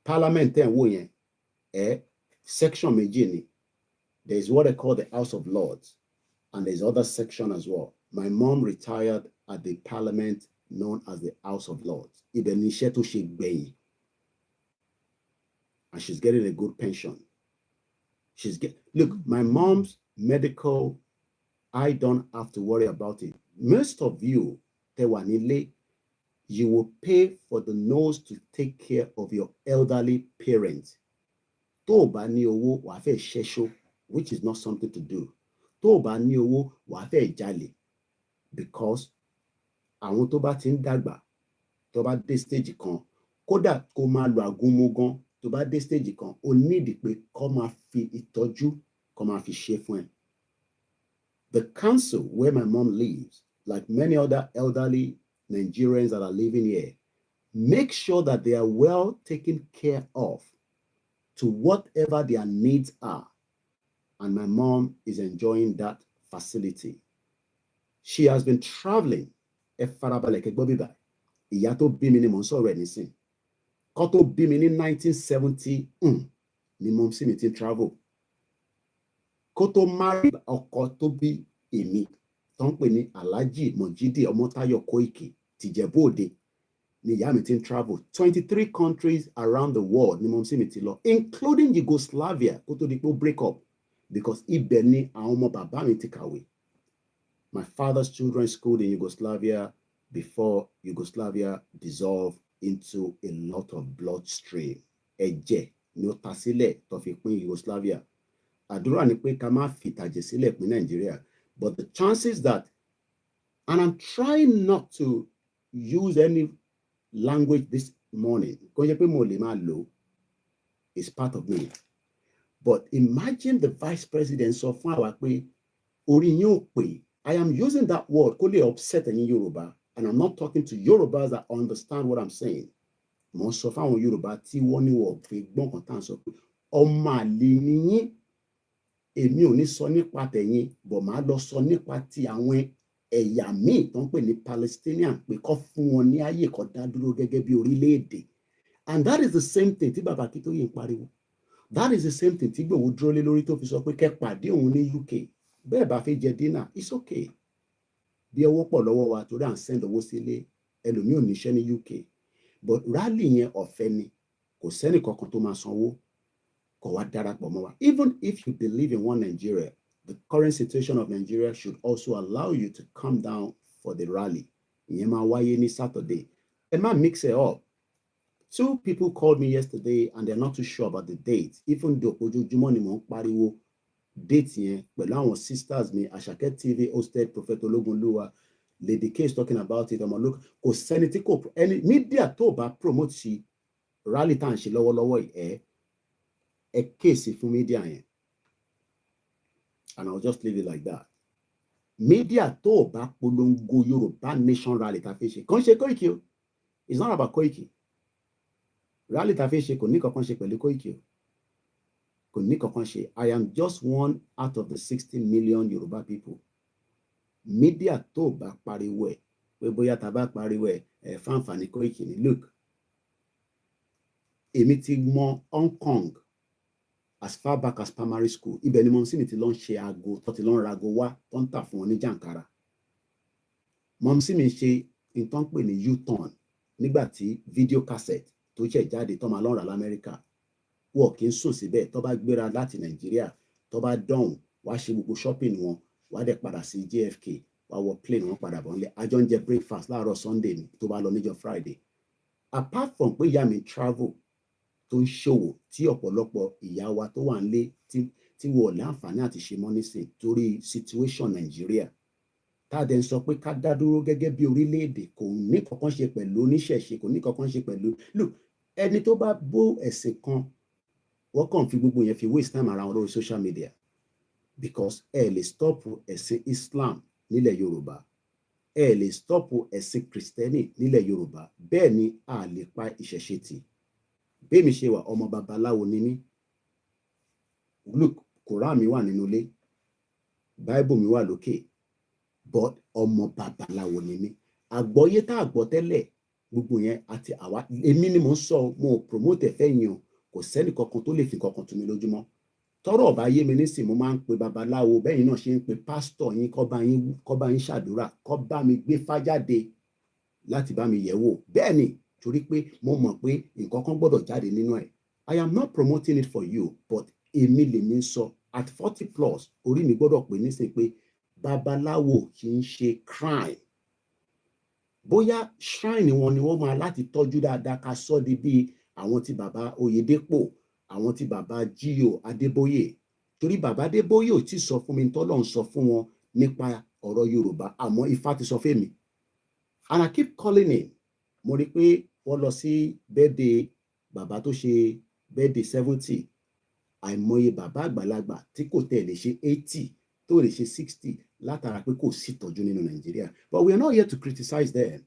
Parliament, section Mejini, there's what they call the House of Lords. And there's other section as well. My mom retired at the Parliament known as the House of Lords. And she's getting a good pension. Look, my mom's medical, I don't have to worry about it. Most of you, you will pay for the nurse to take care of your elderly parents. Which is not something to do. Because àwọn tó bá ti ń dàgbà tó bá dé stage kan kódà kó máa lo àgúnmu gan tó bá dé stage kan ó nídìí pé kó máa fi ìtọ́jú kó máa fi ṣe fún ẹ. The council where my mom lives, like many other elderly Nigerians that are living here, make sure that they are well taken care of to whatever their needs are. And my mom is enjoying that facility. She has been traveling. Ìyá tó bí mi ni mò ń sọ̀rọ̀ ẹ̀ nísìn. Kó tó bí mi ní 1970 ni mom sí mi ti travel. Kó tó marry ọkọ tó bí èmi tó ń pè ní Alhaji Mojide Ọmọ́táyọ̀ Koiki tìjẹ̀bú Òde ni ìyá mi ti travel. 23 countries around the world ni mom sí mi ti lọ, including Yugoslavia kó tó di pé ó break up, because ibẹ̀ ni àwọn ọmọ bàbá mi ti kàwé. My father's children schooled in Yugoslavia before Yugoslavia dissolved into a lot of bloodstream. Ẹ̀jẹ̀ ni ó ta sílẹ̀ tó fi pín Yugoslavia. Àdúrà ni pé ká má fi ìtàjẹ̀ sílẹ̀ pín Nigeria. But the chances that, and I'm trying not to use any language this morning, kó jẹ́ pé mo lè máa lò, is part of me. But imagine the vice president sọ fún àwa pé orí yín ò pé. I am using that word kó lè upset ẹ̀yin Yorùbá, and I'm not talking to Yorùbás that understand what I'm saying. Mo sọ fáwọn Yorùbá tí wọ́n ní wọ́n fi gbọ́n kan tán sọ pé ọmọ àlè ni yín, èmi ò ní sọ nípa tẹ̀yin, bọ̀ máa lọ sọ nípa ti àwọn ẹ̀yà míì tó ń pè ní Palestinian pé kó fún wọn ní ààyè kó dá dúró gẹ́gẹ́ bí orílẹ̀-èdè. And that is the same thing tí bàbá Akíntóyè ń pariwo. That is the same thing tí Igboho dúró lé lórí tó fi sọ pé kẹ́ pàdé òun ní UK. Bẹ́ẹ̀ bá fẹ́ jẹ dinner, it's okay. Bí owó pọ̀ lọ́wọ́ wa torí à ń send owó sílé, ẹlòmíì ò níṣẹ́ ní UK. But rally yẹn ọ̀fẹ́ ni, kò sẹ́ni kankan tó máa sanwó, kó wá darapọ̀ mọ́ wa. Even if you believe in one Nigeria, the current situation of Nigeria should also allow you to come down for the rally. Ìyẹn máa wáyé ní Saturday. Ẹ má mix it up. 2 people called me yesterday and they're not too sure about the date. Even though ojoojúmọ́ ni mò ń pariwo date yẹn pẹ̀lú àwọn sisters mi, Àṣàkẹ́ TV hosted Prophet Ológunlúwa, Lady K is talking about it. Ọmọ look, kò sẹ́ni tí kò any media tó bá promote sí rally tá à ń ṣe lọ́wọ́lọ́wọ́ yìí ẹ kéèsì fún media yẹn. And I'll just leave it like that. Media tó bá polongo Yorùbá Nation rally tá a fi ṣe kàn ṣe Koiki o. It's not about Koiki. Rally tá a fi ṣe kò ní kankan ṣe pẹ̀lú Koiki o. Kò ní kankan ṣe. I am just one out of the 60 million Yoruba people. Media tó bá pariwo ẹ̀ pé bóyá tá bá pariwo ẹ̀ fáǹfààní Koiki ni. Look, èmi ti mọ Hong Kong as far back as primary school. Ibẹ̀ ni mọ̀mísí mi ti lọ ń ṣe aago tó ti lọ ń ra aago wá tó ń tà fún wọn ní jàǹkàrà. Mọ̀mísí mi ṣe nǹkan pè ní U-turn nígbà tí video cassette tó ṣẹ̀ jáde tó máa lọ rà l'Amẹ́ríkà. Wọ́n kì í sùn síbẹ̀ tó bá gbéra láti Nàìjíríà tó bá dọ̀hùn wá ṣe gbogbo shopping wọn wá dẹ̀ padà sí JFK wá wọ plane wọn padà bọ̀ nílé. Àjọ ń jẹ breakfast láàárọ̀ Sunday ni tó bá lọ níjọ́ Friday. Apart from pé ìyá mi travel tó ń ṣòwò tí ọ̀pọ̀lọpọ̀ ìyá wa tó wà nílé tí wọ́n láǹfààní àti ṣe mọ́ nísìn torí situation Nàìjíríà. Táàdẹ̀ ń sọ pé ká dá dúró gẹ́gẹ́ bí orílẹ̀-èdè kò ní kankan ṣe pẹ̀lú oníṣẹ̀ṣe, kò ní kankan ṣe pẹ̀lú. Look, ẹni tó bá bó ẹ̀sìn kan wọ́n kàn fi gbogbo yẹn fi waste time ara wọn lórí social media because ẹ lè stop ẹ̀sìn Islam nílẹ̀ Yorùbá, ẹ lè stop ẹ̀sìn Kristẹni nílẹ̀ Yorùbá, bẹ́ẹ̀ ni a lè pa ìṣẹ̀ṣe tì. Bẹ́ẹ̀ mi ṣe wà ọmọ babaláwo ni mí. Look, Quran mi wà nínú ilé, Bible mi wà lókè, but ọmọ babaláwo ni mí. Àgbọ́yé tá àgbọ́ tẹ́lẹ̀ gbogbo yẹn àti àwa èmi ni mò ń sọ mo promote ẹ̀fẹ́ yẹn o. Kò sẹ́ni kankan tó lè fi kankan tún mi lójúmọ́. Tọ́rọ̀ ọba yé mi nísìn mo máa ń pe babaláwo bẹ́yìn náà ṣe ń pe pásítọ̀ yín kó bá yín ṣàdúrà kó bá mi gbé fájáde láti bá mi yẹ̀ wò. Bẹ́ẹ̀ ni torí pé mo mọ̀ pé nǹkan kan gbọ́dọ̀ jáde nínú ẹ̀. I am not promoting it for you, but èmi lèmi ń sọ at 40 plus orí mi gbọ́dọ̀ pè nísìn pé babaláwo kì í ṣe crime. Bóyá shrine wọn ni wọ́n máa láti tọ́jú dáadáa ká sọ́ di bíi àwọn tí bàbá Oyèdépò, àwọn tí bàbá Jíyò Adébóyè. Torí bàbá Adébóyè ò tí sọ fún mi tọ́lọ́run sọ fún wọn nípa ọ̀rọ̀ Yorùbá, àmọ́ Ifá ti sọ fún mi. And I keep calling him. Mo rí pé wọ́n lọ sí birthday bàbá tó ṣe birthday 70. Àìmọye bàbá àgbàlagbà tí kò tẹ̀ lè ṣe 80 tó lè ṣe 60 látara pé kò sí ìtọ́jú nínú Nàìjíríà. But we are not here to criticize them.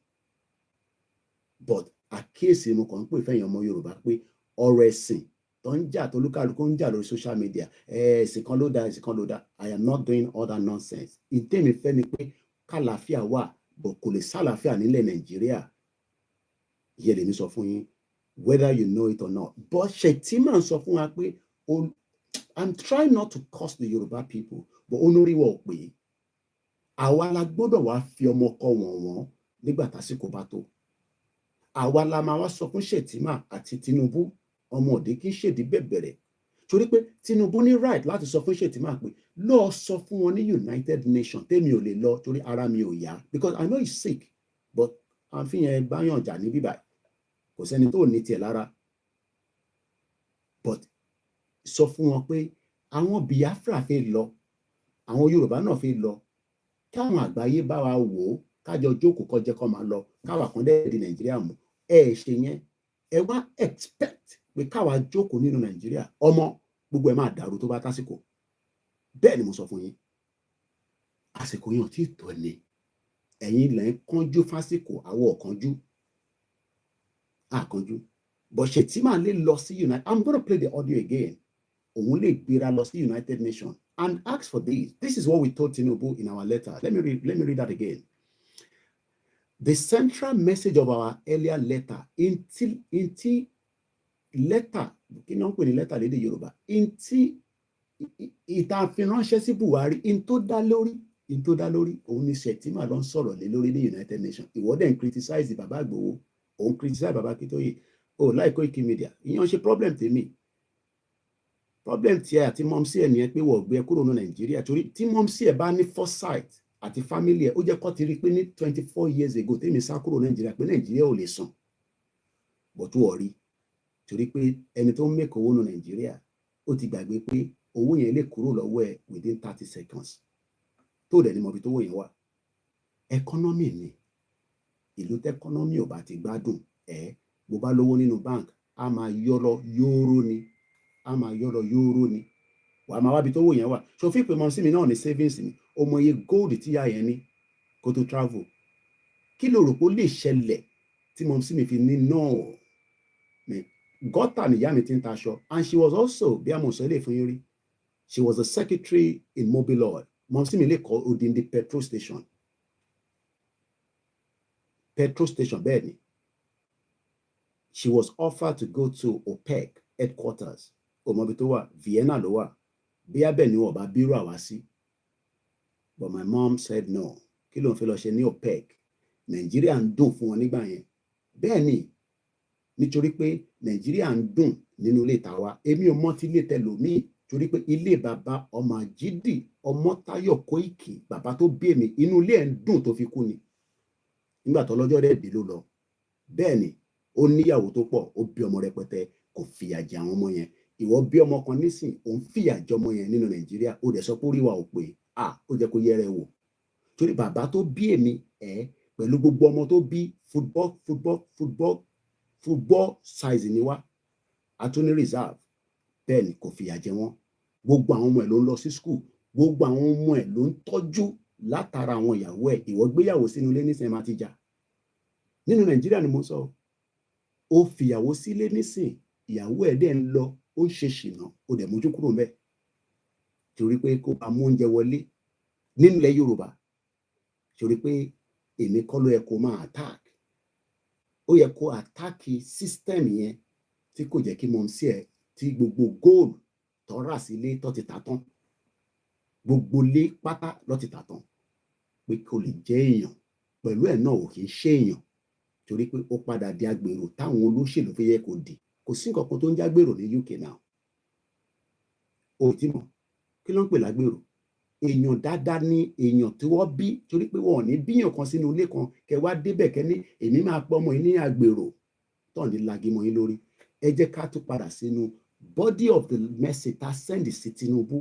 But àkíyèsí mo kàn ń pè fẹ́yìn ọmọ Yorùbá pé ọ̀rọ̀ ẹ̀sìn tó ń jà tó lúkàlùkù ń jà lórí social media ẹ̀sìn kan ló dá ẹ̀sìn kan ló dá. I am not doing all that nonsense. Ìtẹ́mi fẹ́ ni pé kàlàáfíà wà but kò lè sálàáfíà nílẹ̀ Nàìjíríà. Ìyẹn lèmi sọ fún yín whether you know it or not. But Shettima sọ fún wa pé I'm trying not to curse the Yoruba people but olórí wa ò pé àwa la gbọ́dọ̀ wá fi ọmọ kọ wọ̀n nígbà tásìkò bá tó. Àwa la máa wá sọ fún Shettima àti Tinubu ọmọ òde kí ṣèdí bẹ̀bẹ̀rẹ̀ torí pé Tinubu ní right láti sọ fún Shettima pé lọ sọ fún wọn ní United Nations tèmi ò lè lọ torí ara mi ò yá because I know he's sick but àfihàn báyọ̀ jà ní bíbáyìí kò sẹ́ni tó ní tiẹ̀ lára but sọ fún wọn pé àwọn Biafra fẹ́ lọ àwọn Yorùbá náà fẹ́ lọ káwọn àgbáyé bá wa wò ó kájọ jókòó kọjẹ kó máa lọ káwa kan dẹ́ di Nàìjíríà mú ṣe yẹn ẹ wá expect pé káwa jókòó nínú Nàìjíríà ọmọ gbogbo ẹ máa dàrú tó bá tásìkò. Bẹ́ẹ̀ ni mo sọ fún yín àsìkò yẹn ò tí ì tó ni ẹ̀yin lẹ́ ń kánjú fásìkò àwọn ọ̀kánjú àkánjú but Shettima lè lọ sí I'm gonna play the audio again. Òun lè gbéra lọ sí United Nations and ask for this. This is what we told Tinubu in our letter. Let me read that again. The central message of our earlier letter, inti letter, kí ni wọ́n pè ní letter lédè Yorùbá, inti ìtàfiránṣẹ́ sí Buhari, in tó dá lórí, òun ni Shettima ló ń sọ̀rọ̀ lé lórí ní United Nations. Ìwọ dẹ̀ ń criticize bàbá Igboho, òun criticize bàbá Akíntóyè, like Koikimedia. Ìyẹn ṣe problem tèmi. Problem tí ẹ àti mọ́mísí ẹ̀ nìyẹn pé wọ́n gbé kúrò ní Nàìjíríà torí tí mọ́mísí ẹ̀ bá ní foresight àti family ẹ̀ ó jẹ́ kó ti rí pé ní 24 years ago tèmi sá kúrò Nàìjíríà pé Nàìjíríà ò lè sàn but wọ́n rí torí pé ẹni tó ń make owó ní Nàìjíríà ó ti gbàgbé pé owó yẹn lè kúrò lọ́wọ́ ẹ̀ within 30 seconds tó dẹ̀ ní mọ̀ bí tó owó yẹn wà. Economy ni ìlú tẹ́kọ́nọ́mì ò bá ti gbádùn bó bá lówó nínú bank a máa yọ́rọ̀ yóró ni wàá máa wábi tó owó yẹn wà. So fi pé mọ̀ sí mi náà ní savings ni ó mọ iye gold tí ìyá yẹn ní kó tó travel. Kí ló rò pé ó lè ṣẹlẹ̀ tí mọ̀ sí mi fi ní náà gọ́tà nìyá mi ti ń taṣọ and she was also bí a mọ̀ sọ ilé fún yín rí she was a secretary in Mobile Oil. Mọ̀ sí mi lè kọ́ odindi petrol station bẹ́ẹ̀ ni. She was offered to go to OPEC headquarters ọmọbi tó wà Vienna ló wà bí abẹ́ ni wọ́n bá bírò àwá sí but my mom said no. Kí ló ń fẹ́ lọ ṣe ní OPEC? Nàìjíríà ń dùn fún wọn nígbà yẹn bẹ́ẹ̀ ni nítorí pé Nàìjíríà ń dùn nínú ilé tàwa. Èmi ò mọ̀ tí ilé tẹlòmíì torí pé ilé bàbá ọmọ Àjídì Ọmọ́táyọ̀ Kóìkì bàbá tó bí èmi inú ilé ẹ̀ ń dùn tó fi kú ni nígbà tó lọ́jọ́ rẹ̀ dé ló lọ. Bẹ́ẹ̀ ni ó níyàwó tó pọ̀ ó bí ọmọ rẹpẹtẹ kò fìyà jẹ àwọn ọmọ yẹn. Ìwọ bí ọmọ kan nísìn òun fìyà jẹ ọmọ yẹn nínú Nàìjíríà ó dẹ̀ sọ pé orí wa ò pé ó jẹ́ kó yẹrẹ wò torí bàbá tó bí èmi pẹ̀lú gbogbo ọmọ tó bí football size ni wá atúní reserve. Bẹ́ẹ̀ ni kò fìyà jẹ wọ́n. Gbogbo àwọn ọmọ ẹ̀ ló ń lọ sí school gbogbo àwọn ọmọ ẹ̀ ló ń tọ́jú látara àwọn ìyàwó ẹ̀. Ìwọ gbéyàwó sínú ilé nísìn máa ti jà nínú Nàìjíríà ni mo sọ. Ó fìyàwó sílé nísìn ìyàwó ẹ̀ dẹ̀ ń lọ ó ń ṣe ṣìnà ó dẹ̀ mójú kúrò ńbẹ̀ torí pé kó bá mú oúnjẹ wọlé nílẹ̀ Yorùbá torí pé èmi kọ́ ló yẹ kó máa attack. Ó yẹ kó attack system yẹn tí kò jẹ́ kí mọ̀ sí ẹ̀ tí gbogbo gold tó rà sílé tó ti tà tán gbogbo lé pátá ló ti tà tán pé kò lè jẹ́ èèyàn pẹ̀lú ẹ̀ náà ò kì í ṣe èèyàn torí pé ó padà di agbèrò táwọn olóṣèlú fẹ́ yẹ kó di. Kò sí nǹkan kan tó ń jágbèrò ní UK now. O ti mọ̀ kí ló ń pè lágbèrò? Èèyàn dáadáa ní èèyàn tí wọ́n bí torí pé wọn ò ní bíyàn kan sínú ilé kan kẹ wá débẹ̀ kẹ ní èmi máa pọ́ ọmọ yìí ní agbèrò tó ní lagimọ̀ yín lórí. Ẹ jẹ́ ká tún padà sínú body of the message tá send sí Tinubu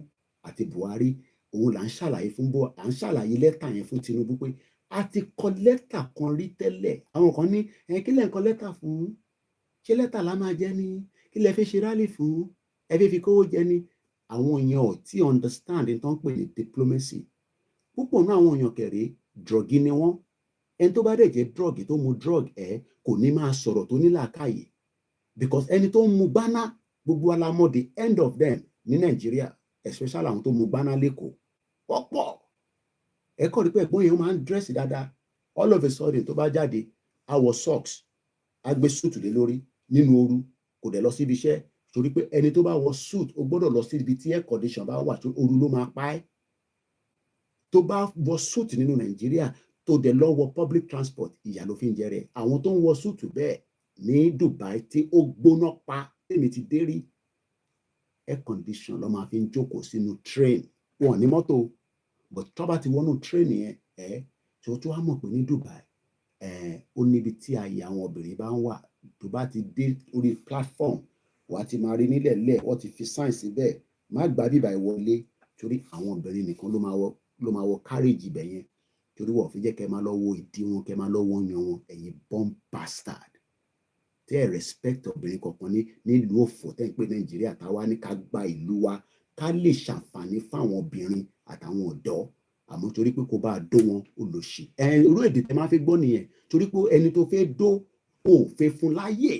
àti Buhari. Òun là ń ṣàlàyé fún à ń ṣàlàyé lẹ́tà yẹn fún Tinubu pé a ti kọ lẹ́tà kan rí tẹ́lẹ̀. Àwọn kan ní kí lẹ̀ ń kọ lẹ́tà fún? Ṣé lẹ́tà la máa jẹ́ ní? Kí lẹ fẹ́ ṣe rálì fún? Ẹ fẹ́ fi kówó jẹ ní? Àwọn èèyàn ò tí understand ní tán pè ní diplomacy. Púpọ̀ náà àwọn èèyàn kẹ̀rẹ́ druggy ni wọ́n. Ẹni tó bá dẹ̀ jẹ́ drug tó mu drug kò ní máa sọ̀rọ̀ tó ní làákàyè because ẹni tó ń mu gbáná gbogbo alamọ the end of them ní Nàìjíríà especially àwọn tó mu gbáná lẹ́kọ̀ọ́ pọ̀pọ̀. Ẹ kọ́ rí pé ẹ̀gbọ́n yẹn máa ń dress dáadáa all of a sudden tó bá jáde á wọ socks á gbé suit lé lórí nínú ooru kò dẹ̀ lọ síbi iṣẹ́ torí pé ẹni tó bá wọ suit ó gbọ́dọ̀ lọ sí ibi tí air condition bá wà tó ooru ló máa pa ẹ́. Tó bá wọ suit nínú Nàìjíríà tó dẹ̀ lọ wọ public transport ìyà ló fi ń jẹ rẹ̀. Àwọn tó ń wọ suit bẹ́ẹ̀ ní Dubai tí ó gbóná pa tèmi ti dé rí air condition ló máa fi ń jókòó sínú train wọn ní mọ́tò but tó bá ti wọnú train yẹn tó wá mọ̀ pé ní Dubai ó níbi tí ààyè àwọn obìnrin bá ń wà. Tó bá ti dé orí platform wàá ti máa rí nílẹ̀ lẹ̀ wọ́n ti fi sign síbẹ̀ má gbà bíbà ìwọlé torí àwọn obìnrin nìkan ló máa wọ carriage ibẹ̀ yẹn torí wọ́n fi jẹ́ kẹ́ máa lọ wo ìdí wọn kẹ́ máa lọ wọ́n yan wọn ẹ̀yin bomb bastard tẹ́ ẹ̀ respect obìnrin kankan nílùú òfò tẹ́ ń pè Nàìjíríà táwa ní ká gba ìlú wa ká lè ṣàǹfààní fáwọn obìnrin àtàwọn ọ̀dọ́ àmọ́ torí pé kò bá dó wọn olòṣì. Irú èdè tẹ́ máa fi gbọ́ nìyẹn torí pé ẹni tó fẹ́ dó ò fẹ́ fún láyè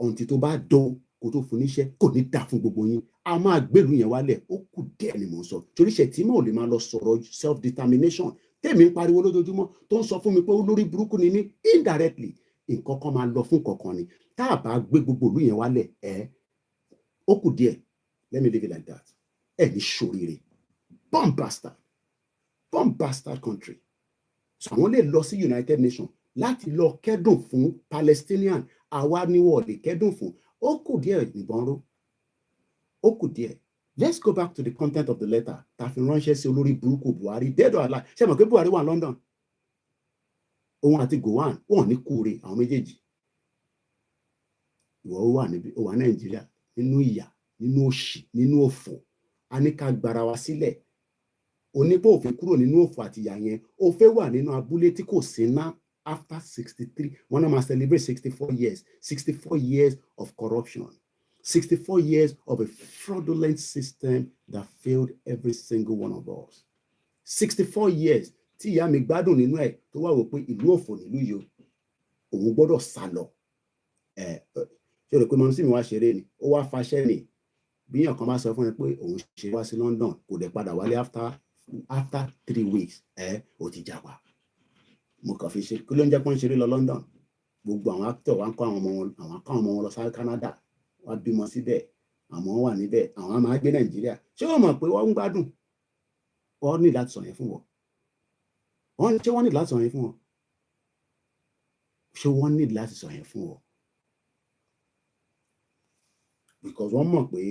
ọ̀ǹtí tó bá dó kó tó fún níṣẹ́ kò ní dà fún gbogbo yín. A máa gbèrú yẹn wálẹ̀ ó kù díẹ̀ ni mò ń sọ torí Shettima ò lè máa lọ sọ̀rọ̀ self determination tèmi ń pariwo lójoojúmọ́ tó ń sọ fún mi pé olórí burúkú ni ní indirectly nǹkan kan máa lọ fún kankan ni tá a bá gbé gbogbo ìlú yẹn wálẹ̀ ó kù díẹ̀. Let me leave it like that. Ní ṣoríire bomb bastard country. So àwọn lè lọ sí United Nations láti lọ kẹ́dùn fún Palestinian àwa ni wọ́n lè kẹ́dùn fún. Ó kù díẹ̀ nìbọn ró ó kù díẹ̀ Let's go back to the content of the letter. Tàfi ránṣẹ́ sí olórí burúkú Buhari, dead or alive. Ṣé mọ̀ pé Buhari wà London? Òun àti Gowon, wọ́n ní kúre àwọn méjèèjì. Ìwọ wà níbi, ó wà Nàìjíríà, nínú ìyà, nínú òṣì, nínú òfò. A ní ká gbara wa sílẹ̀. Onípò òfin kúrò nínú òfò àti ìyà yẹn. Ó fẹ́ wà nínú abúlé tí kò sí ná after 63. Wọ́n náà máa celebrate 64 years. 64 years of corruption. 64 years of a fraudulent system that failed every single one of us. 64 years tí ìyá mi gbádùn nínú ẹ̀ tó wá wò pé ìlú òfò nílùú yìí òun gbọ́dọ̀ sá lọ. Ṣé o rò pé mọ́mísí mi wá ṣeré ni? Ó wá faṣẹ́ ni. Bí èèyàn kan bá sọ fún ẹ pé òun ṣe wá sí London kò dẹ̀ padà wálé after 3 weeks ó ti jàpá. Mo kàn fi ṣe kí ló ń jẹ́ pọ́n ṣeré lọ London. Gbogbo àwọn actor wa ń kọ́ àwọn ọmọ wọn lọ sí Canada. Wọ́n bímọ síbẹ̀, àwọn wà níbẹ̀, àwọn máa gbé Nàìjíríà. Ṣé wọ́n mọ̀ pé wọ́n ń gbádùn? Wọ́n ní láti sọ yẹn fún wọn. Ṣé wọ́n ní láti sọ yẹn fún wọn? Ṣé wọ́n ní láti sọ yẹn fún wọn? Because wọ́n mọ̀ pé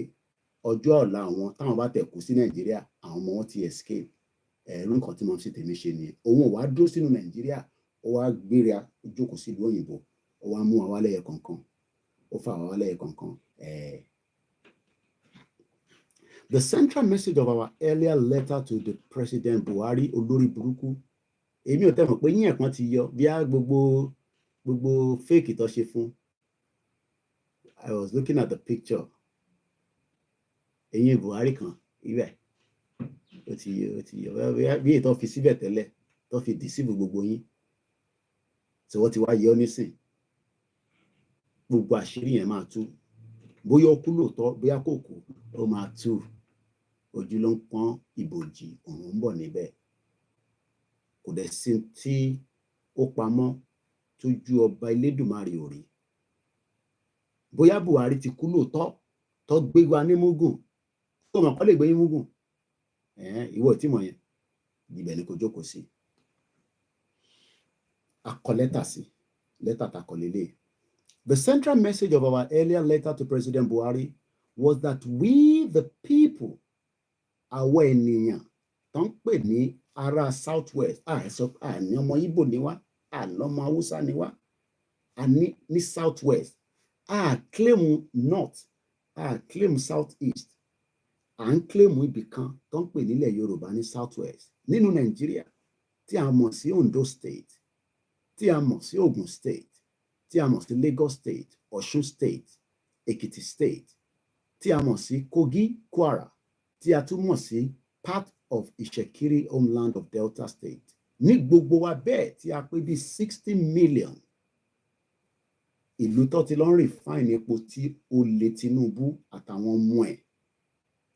ọjọ́ ọ̀la àwọn táwọn bá tẹ̀kú sí Nàìjíríà, àwọn ọmọ wọn ti escape. Ẹ̀rú nǹkan tí mo sì tèmi ṣe nìyẹn. Òun ò wá dúró sínú Nàìjíríà, ó wá gbéra jókòó sí ìlú òyìnbó, ó wá mú àwa lẹ́yẹ kọ̀ọ̀kan. Ó fà àwa lẹ́yẹ kọ̀ọ̀kan. The central message of our earlier letter to the President Buhari, olórí burúkú, èmi ò tẹ̀mọ̀ pé yín ẹ̀kan ti yọ bí á gbogbo fake tó ṣe fún. I was looking at the picture. Ẹ̀yin Buhari kan ibẹ̀ ó ti yọ bí ètò fi síbẹ̀ tẹ́lẹ̀ tó fi deceive gbogbo yín. Tí wọ́n ti wá yọ nísìn. Gbogbo àṣírí yẹn máa tú. Bóyá ó kú lóòótọ́, bóyá kò kú, ó máa tú. Ojú ló ń pọ́n ìbòjì, òun ń bọ̀ níbẹ̀. Kò dẹ̀ sí tí ó pamọ́ tójú ọba Elédùmarè ò rí. Bóyá Buhari ti kú lóòótọ́, tó gbé wa ní múgùn, tó mọ̀ kọ́ lè gbé yín múgùn. Ìwọ tí mọ̀ yẹn, ibẹ̀ ni kò jókòó sí. A kọ lẹ́tà sí, lẹ́tà ta kọ lélẹ̀. The central message of our earlier letter to President Buhari was that we, the people, àwọn ènìyàn tó ń pè ní ará Southwest, àní ọmọ Igbo ni wá, àlọ́mọ Haúsá ni wá, àní ní Southwest, claim North, claim Southeast, claim ibì kan tó ń pè nílẹ̀ Yorùbá ní Southwest nínú Nàìjíríà tí a mọ̀ sí Ondo State, tí a mọ̀ sí Ogun State, tí a mọ̀ sí Lagos State, Ọ̀ṣun State, Èkìtì State, tí a mọ̀ sí Kogi, Kwara, tí a tún mọ̀ sí part of Ìṣẹ̀kírí homeland of Delta State. Ní gbogbo wa bẹ́ẹ̀ tí a pé bí 60 million. Ìlú tó ti lọ ń refine epo tí olè Tinubu àtàwọn ọmọ ẹ̀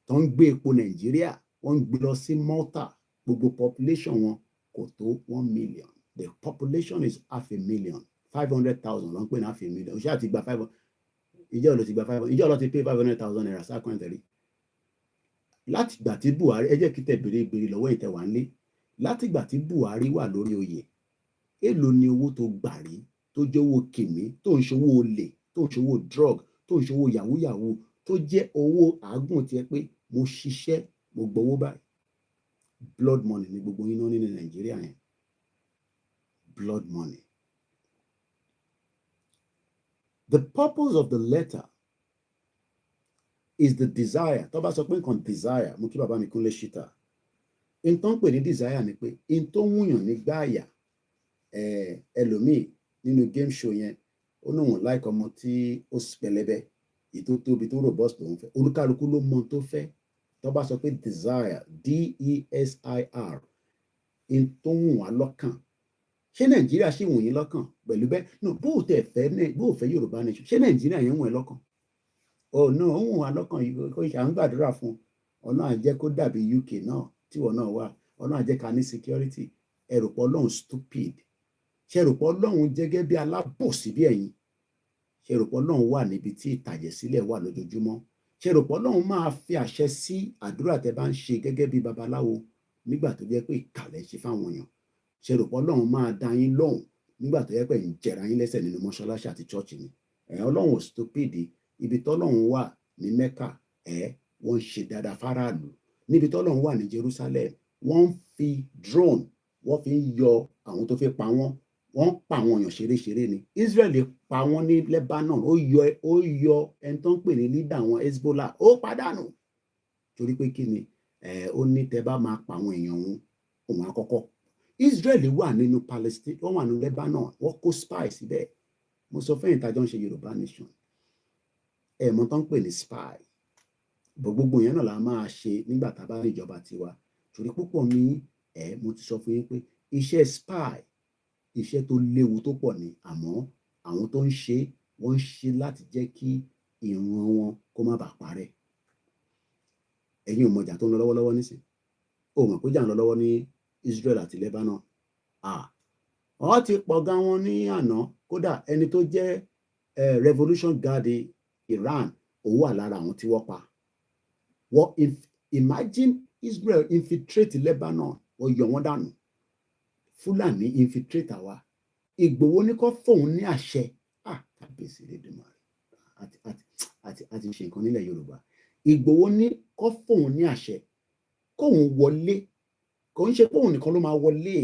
tó ń gbé epo Nàìjíríà, wọ́n ń gbé lọ sí Malta. Gbogbo population wọn kò tó 1 million. The population is 500,000. 500,000 ló ń pè ní 500,000. Ó ṣáà ti gba 500. Ìjọ́ ló ti gba 500. Ìjọ́ ló ti pay 500,000 naira sákọ̀ǹtẹ̀rì. Láti ìgbà tí Buhari, ẹ jẹ́ kí tẹ béèrè lọ́wọ́ ìtẹ̀wá ńlé. Láti ìgbà tí Buhari wà lórí oyè, èló ni owó tó gbà rí tó jẹ́ owó kìmí, tó ń ṣòwò olè, tó ń ṣòwò drug, tó ń ṣòwò yahoo, tó jẹ́ owó àágùn tiẹ̀ pé mo ṣiṣẹ́, mo gbowó báyìí. Blood money ni gbogbo yín náà ní Nàìjíríà yẹn. Blood money. The purpose of the letter is the desire. Tó bá sọ pé nǹkan desire, mo kí bàbá mi Kúnlé Ṣítà. In tó ń pè ní desire ni pé in tó wúyàn ní gbáàyà. Ẹlòmíì nínú game show yẹn, ó náà wọ́n like ọmọ tí ó pẹlẹbẹ, ètò tóbi tó robust lòun fẹ́. Olúkálukú ló mọ tó fẹ́. Tó bá sọ pé desire, DESIR, in tó wù wá lọ́kàn. Ṣé Nàìjíríà ṣì wù yín lọ́kàn pẹ̀lú bẹ́ẹ̀? No, bó o fẹ́ Yorùbá nation, ṣé Nàìjíríà yẹn wù ẹ́ lọ́kàn? Oh no, ó wù wá lọ́kàn yìí kó ṣe à ń gbàdúrà fún Ọlọ́run á jẹ́ kó dàbí UK náà tí wọ́n náà wà. Ọlọ́run á jẹ́ ká ní security. Ẹ rò pé Ọlọ́run stupid? Ṣé rò pé Ọlọ́run jẹ́ gẹ́gẹ́ bí alábòsí bí ẹ̀yin? Ṣé rò pé Ọlọ́run wà níbi tí ìtàjẹ̀sílẹ̀ wà lójoojúmọ́? Ṣé rò pé Ọlọ́run máa fi àṣẹ sí àdúrà tẹ́ bá ń ṣe gẹ́gẹ́ bí babaláwo nígbà tó jẹ́ pé ìkàlẹ̀ ṣe fáwọn èèyàn? Ṣé rò pé Ọlọ́run máa dá yín lóhùn nígbà tó jẹ́ pé ń jẹra yín lẹ́sẹ̀ nínú mọ́ṣáláṣí àti chọ́ọ̀chì ni? Ọlọ́run ò stupid. Ibi tọ́lọ́run wà ní Mẹ́kà, wọ́n ń ṣe dáadáa fáráàlú níbi tọ́lọ́run wà ní Jerusalem wọ́n ń fi drone wọ́n fi ń yọ àwọn tó fẹ́ pa wọ́n wọ́n pa àwọn èèyàn ṣeréṣeré ni Israel pa wọ́n ní Lebanon ó yọ ẹni tó ń pè ní leader àwọn Hezbollah ó pàdánù torí pé kí ni ó ní tẹ́ bá máa pa àwọn èèyàn òun àkọ́kọ́ Israel wà nínú Palestine wọ́n wà nínú Lebanon wọ́n kó spy síbẹ̀ mo sọ fẹ́yìn tájọ́ ń ṣe Yorùbá nation mọ̀ tó ń pè ní spy gbogbo yẹn náà la máa ṣe nígbà tá a bá ní ìjọba tiwa torí púpọ̀ ní mo ti sọ fún yín pé iṣẹ́ spy iṣẹ́ tó léwu tó pọ̀ ni àmọ́ àwọn tó ń ṣe wọ́n ń ṣe láti jẹ́ kí ìran wọn kó má bàa parẹ́ ẹ̀yin ò mọ̀jà tó ń lọ lọ́wọ́lọ́wọ́ nísìn ó mọ̀ pé jà ń lọ lọ́wọ́ ní Israel àti Lebanon wọ́n ti pọ̀ gan wọn ní àná kódà ẹni tó jẹ́ revolution guard Iran ó wà lára àwọn tí wọ́n pa wọ́n imagine Israel infiltrate Lebanon wọ́n yọ wọ́n dànù Fúlàní infiltrate àwa Ìgbòho ní kó fóun ní àṣẹ kábíyèsí lédùmarè àti ṣe nǹkan nílẹ̀ Yorùbá Ìgbòho ní kó fóun ní àṣẹ kóun wọlé kò ń ṣe kóun nìkan ló máa wọlé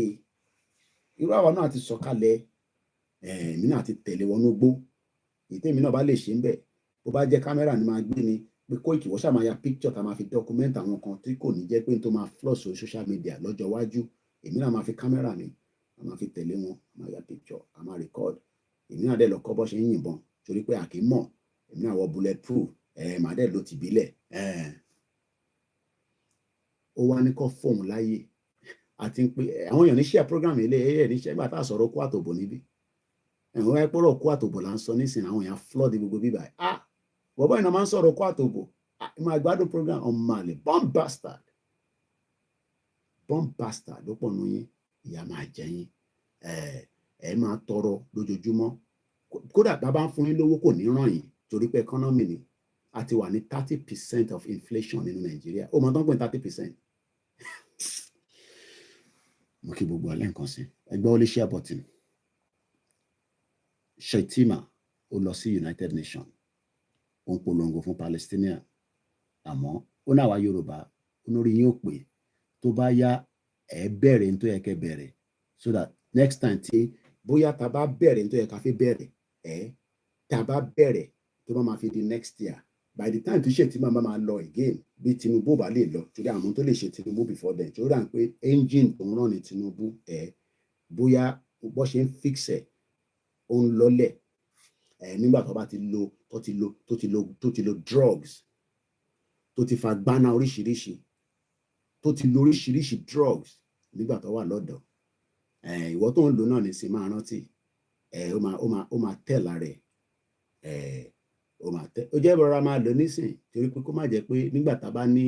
irú àwa náà ti sọ̀kalẹ̀ èmi náà ti tẹ̀lé wọnú gbó ìtẹ́mi náà bá lè ṣe ń bẹ̀ bó bá jẹ́ kámẹ́rà ni máa gbé ni pé Koiki wọ́n ṣàmáyà picture tá máa fi document àwọn kan tí kò ní jẹ́ pé n tó máa flood sórí social media lọ́jọ́ iwájú èmi náà máa fi kámẹ́rà mi máa fi tẹ̀lé wọn máa ya picture a máa record èmi náà dẹ̀ lọ kọ́ bọ́ ṣe ń yìnbọn torí pé àkì mọ̀ èmi náà wọ bullet proof màá dẹ̀ lo tìbílẹ̀ ó wá ní kọ́ fóun láyé àti pé àwọn èèyàn ní share program ilé níṣẹ́ ìgbà tá a sọ̀rọ̀ kó àtòbò níbí ẹ̀wọ̀n wáyé pọ́rọ̀ kó àtòbò là ń sọ nísìnyí àwọn èèyàn flood gbogbo bíbá bọ̀bọ́ ìnáwó máa ń sọ̀rọ̀ kó àtòbò máa gbádùn program ọmọ àlè bomb bastard ló pọ̀ nù yín ìyá máa jẹ yín máa tọrọ lójoojúmọ́ kódà bàbá ń fún yín lówó kò ní ràn yín torí pé economy ni a ti wà ní 30% of inflation nínú Nàìjíríà ó mọ tó ń pè 30%. mo kí gbogbo alẹ́ nǹkan sí ẹgbẹ́ ó lè share button Shetima ó lọ sí United Nations ó ń polongo fún Palestinian àmọ́ ó náà wá Yorùbá olórí yín ó pè tó bá yá bẹ̀rẹ̀ ní tó yẹ kẹ́ bẹ̀rẹ̀ so that next time tí bóyá tá bá bẹ̀rẹ̀ ní tó yẹ ká fi bẹ̀rẹ̀ tá bá bẹ̀rẹ̀ tó bá máa fi di next year by the time tó Shetima máa lọ again bí Tinubu bá lè lọ torí àwọn tó lè ṣe Tinubu before then torí à ń pé engine tó ń rán ní Tinubu bóyá bó ṣe ń fix ó ń lọ́lẹ̀ nígbà tó bá ti lo drugs tó ti fa gbaná oríṣiríṣi tó ti lo oríṣiríṣi drugs nígbà tó wà lọ́dọ̀ ìwọ tó ń lò náà ní sí máa rántí ó máa tẹ̀ lára ó jẹ́ ìrora máa lò nísìn torí pé kó má jẹ́ pé nígbà tá a bá ní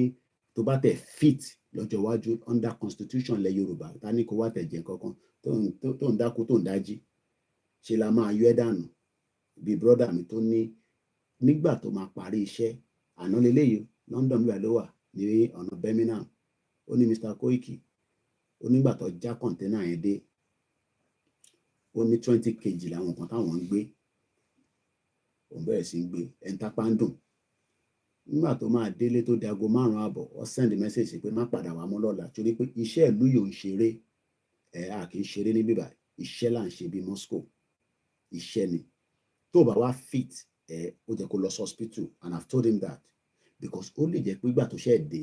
tó bá tẹ̀ fit lọ́jọ́ iwájú under constitution lẹ̀ Yorùbá ta ní kó wá tẹ̀ jẹ́ kankan tó ń dákú tó ń dájí ṣe la máa yọ ẹ́ dànù bí brother mi tó ní nígbà tó máa parí iṣẹ́ àná leléyìí London nígbà ló wà ní ọ̀nà Birmingham ó ní Mr. Koiki ó nígbà tó já kọ̀ǹténà yẹn dé ó ní 20 kg làwọn kan táwọn ń gbé òun bẹ̀rẹ̀ sí ń gbé ẹ̀ńtápá ń dùn nígbà tó máa délé tó di aago 5 àbọ̀ ó send message pé má padà wá mọ́ lọ́la torí pé iṣẹ́ ìlú yòó ń ṣeré kì í ṣeré ní bíbá iṣẹ́ là ń ṣe bí Moscow iṣẹ́ ni tó bá wá fit ó jẹ́ kó lọ sí hospital and I've told him that because ó lè jẹ́ pé ìgbà tó ṣe dé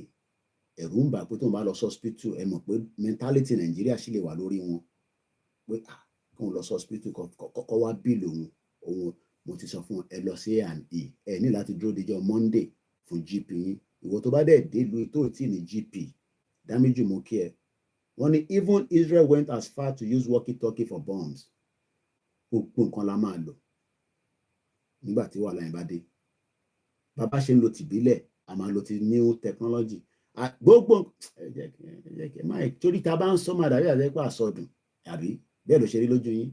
ẹ̀rù ń bà pé tó ń bá lọ sí hospital mọ̀ pé mentality Nàìjíríà sì lè wà lórí wọn pé kóun lọ sí hospital kọ́kọ́ wá bíìlì òun mo ti sọ fún ẹ lọ sí A&E ní láti dúró díjọ́ Monday fún GP yín ìwọ tó bá dẹ̀ dé lu tó tí ní GP dáméjì mo kí ẹ wọ́n ní even Israel went as far to use walkie-talkie for bombs gbogbo nǹkan la máa lò nígbà tí wàhálà yẹn bá dé bàbá ṣe ń lo tìbílẹ̀ a máa lo ti new technology gbogbo torí ta bá ń sọ máa dàbí àti pé àsọdùn àbí bẹ́ẹ̀ ló ṣe rí lójú yín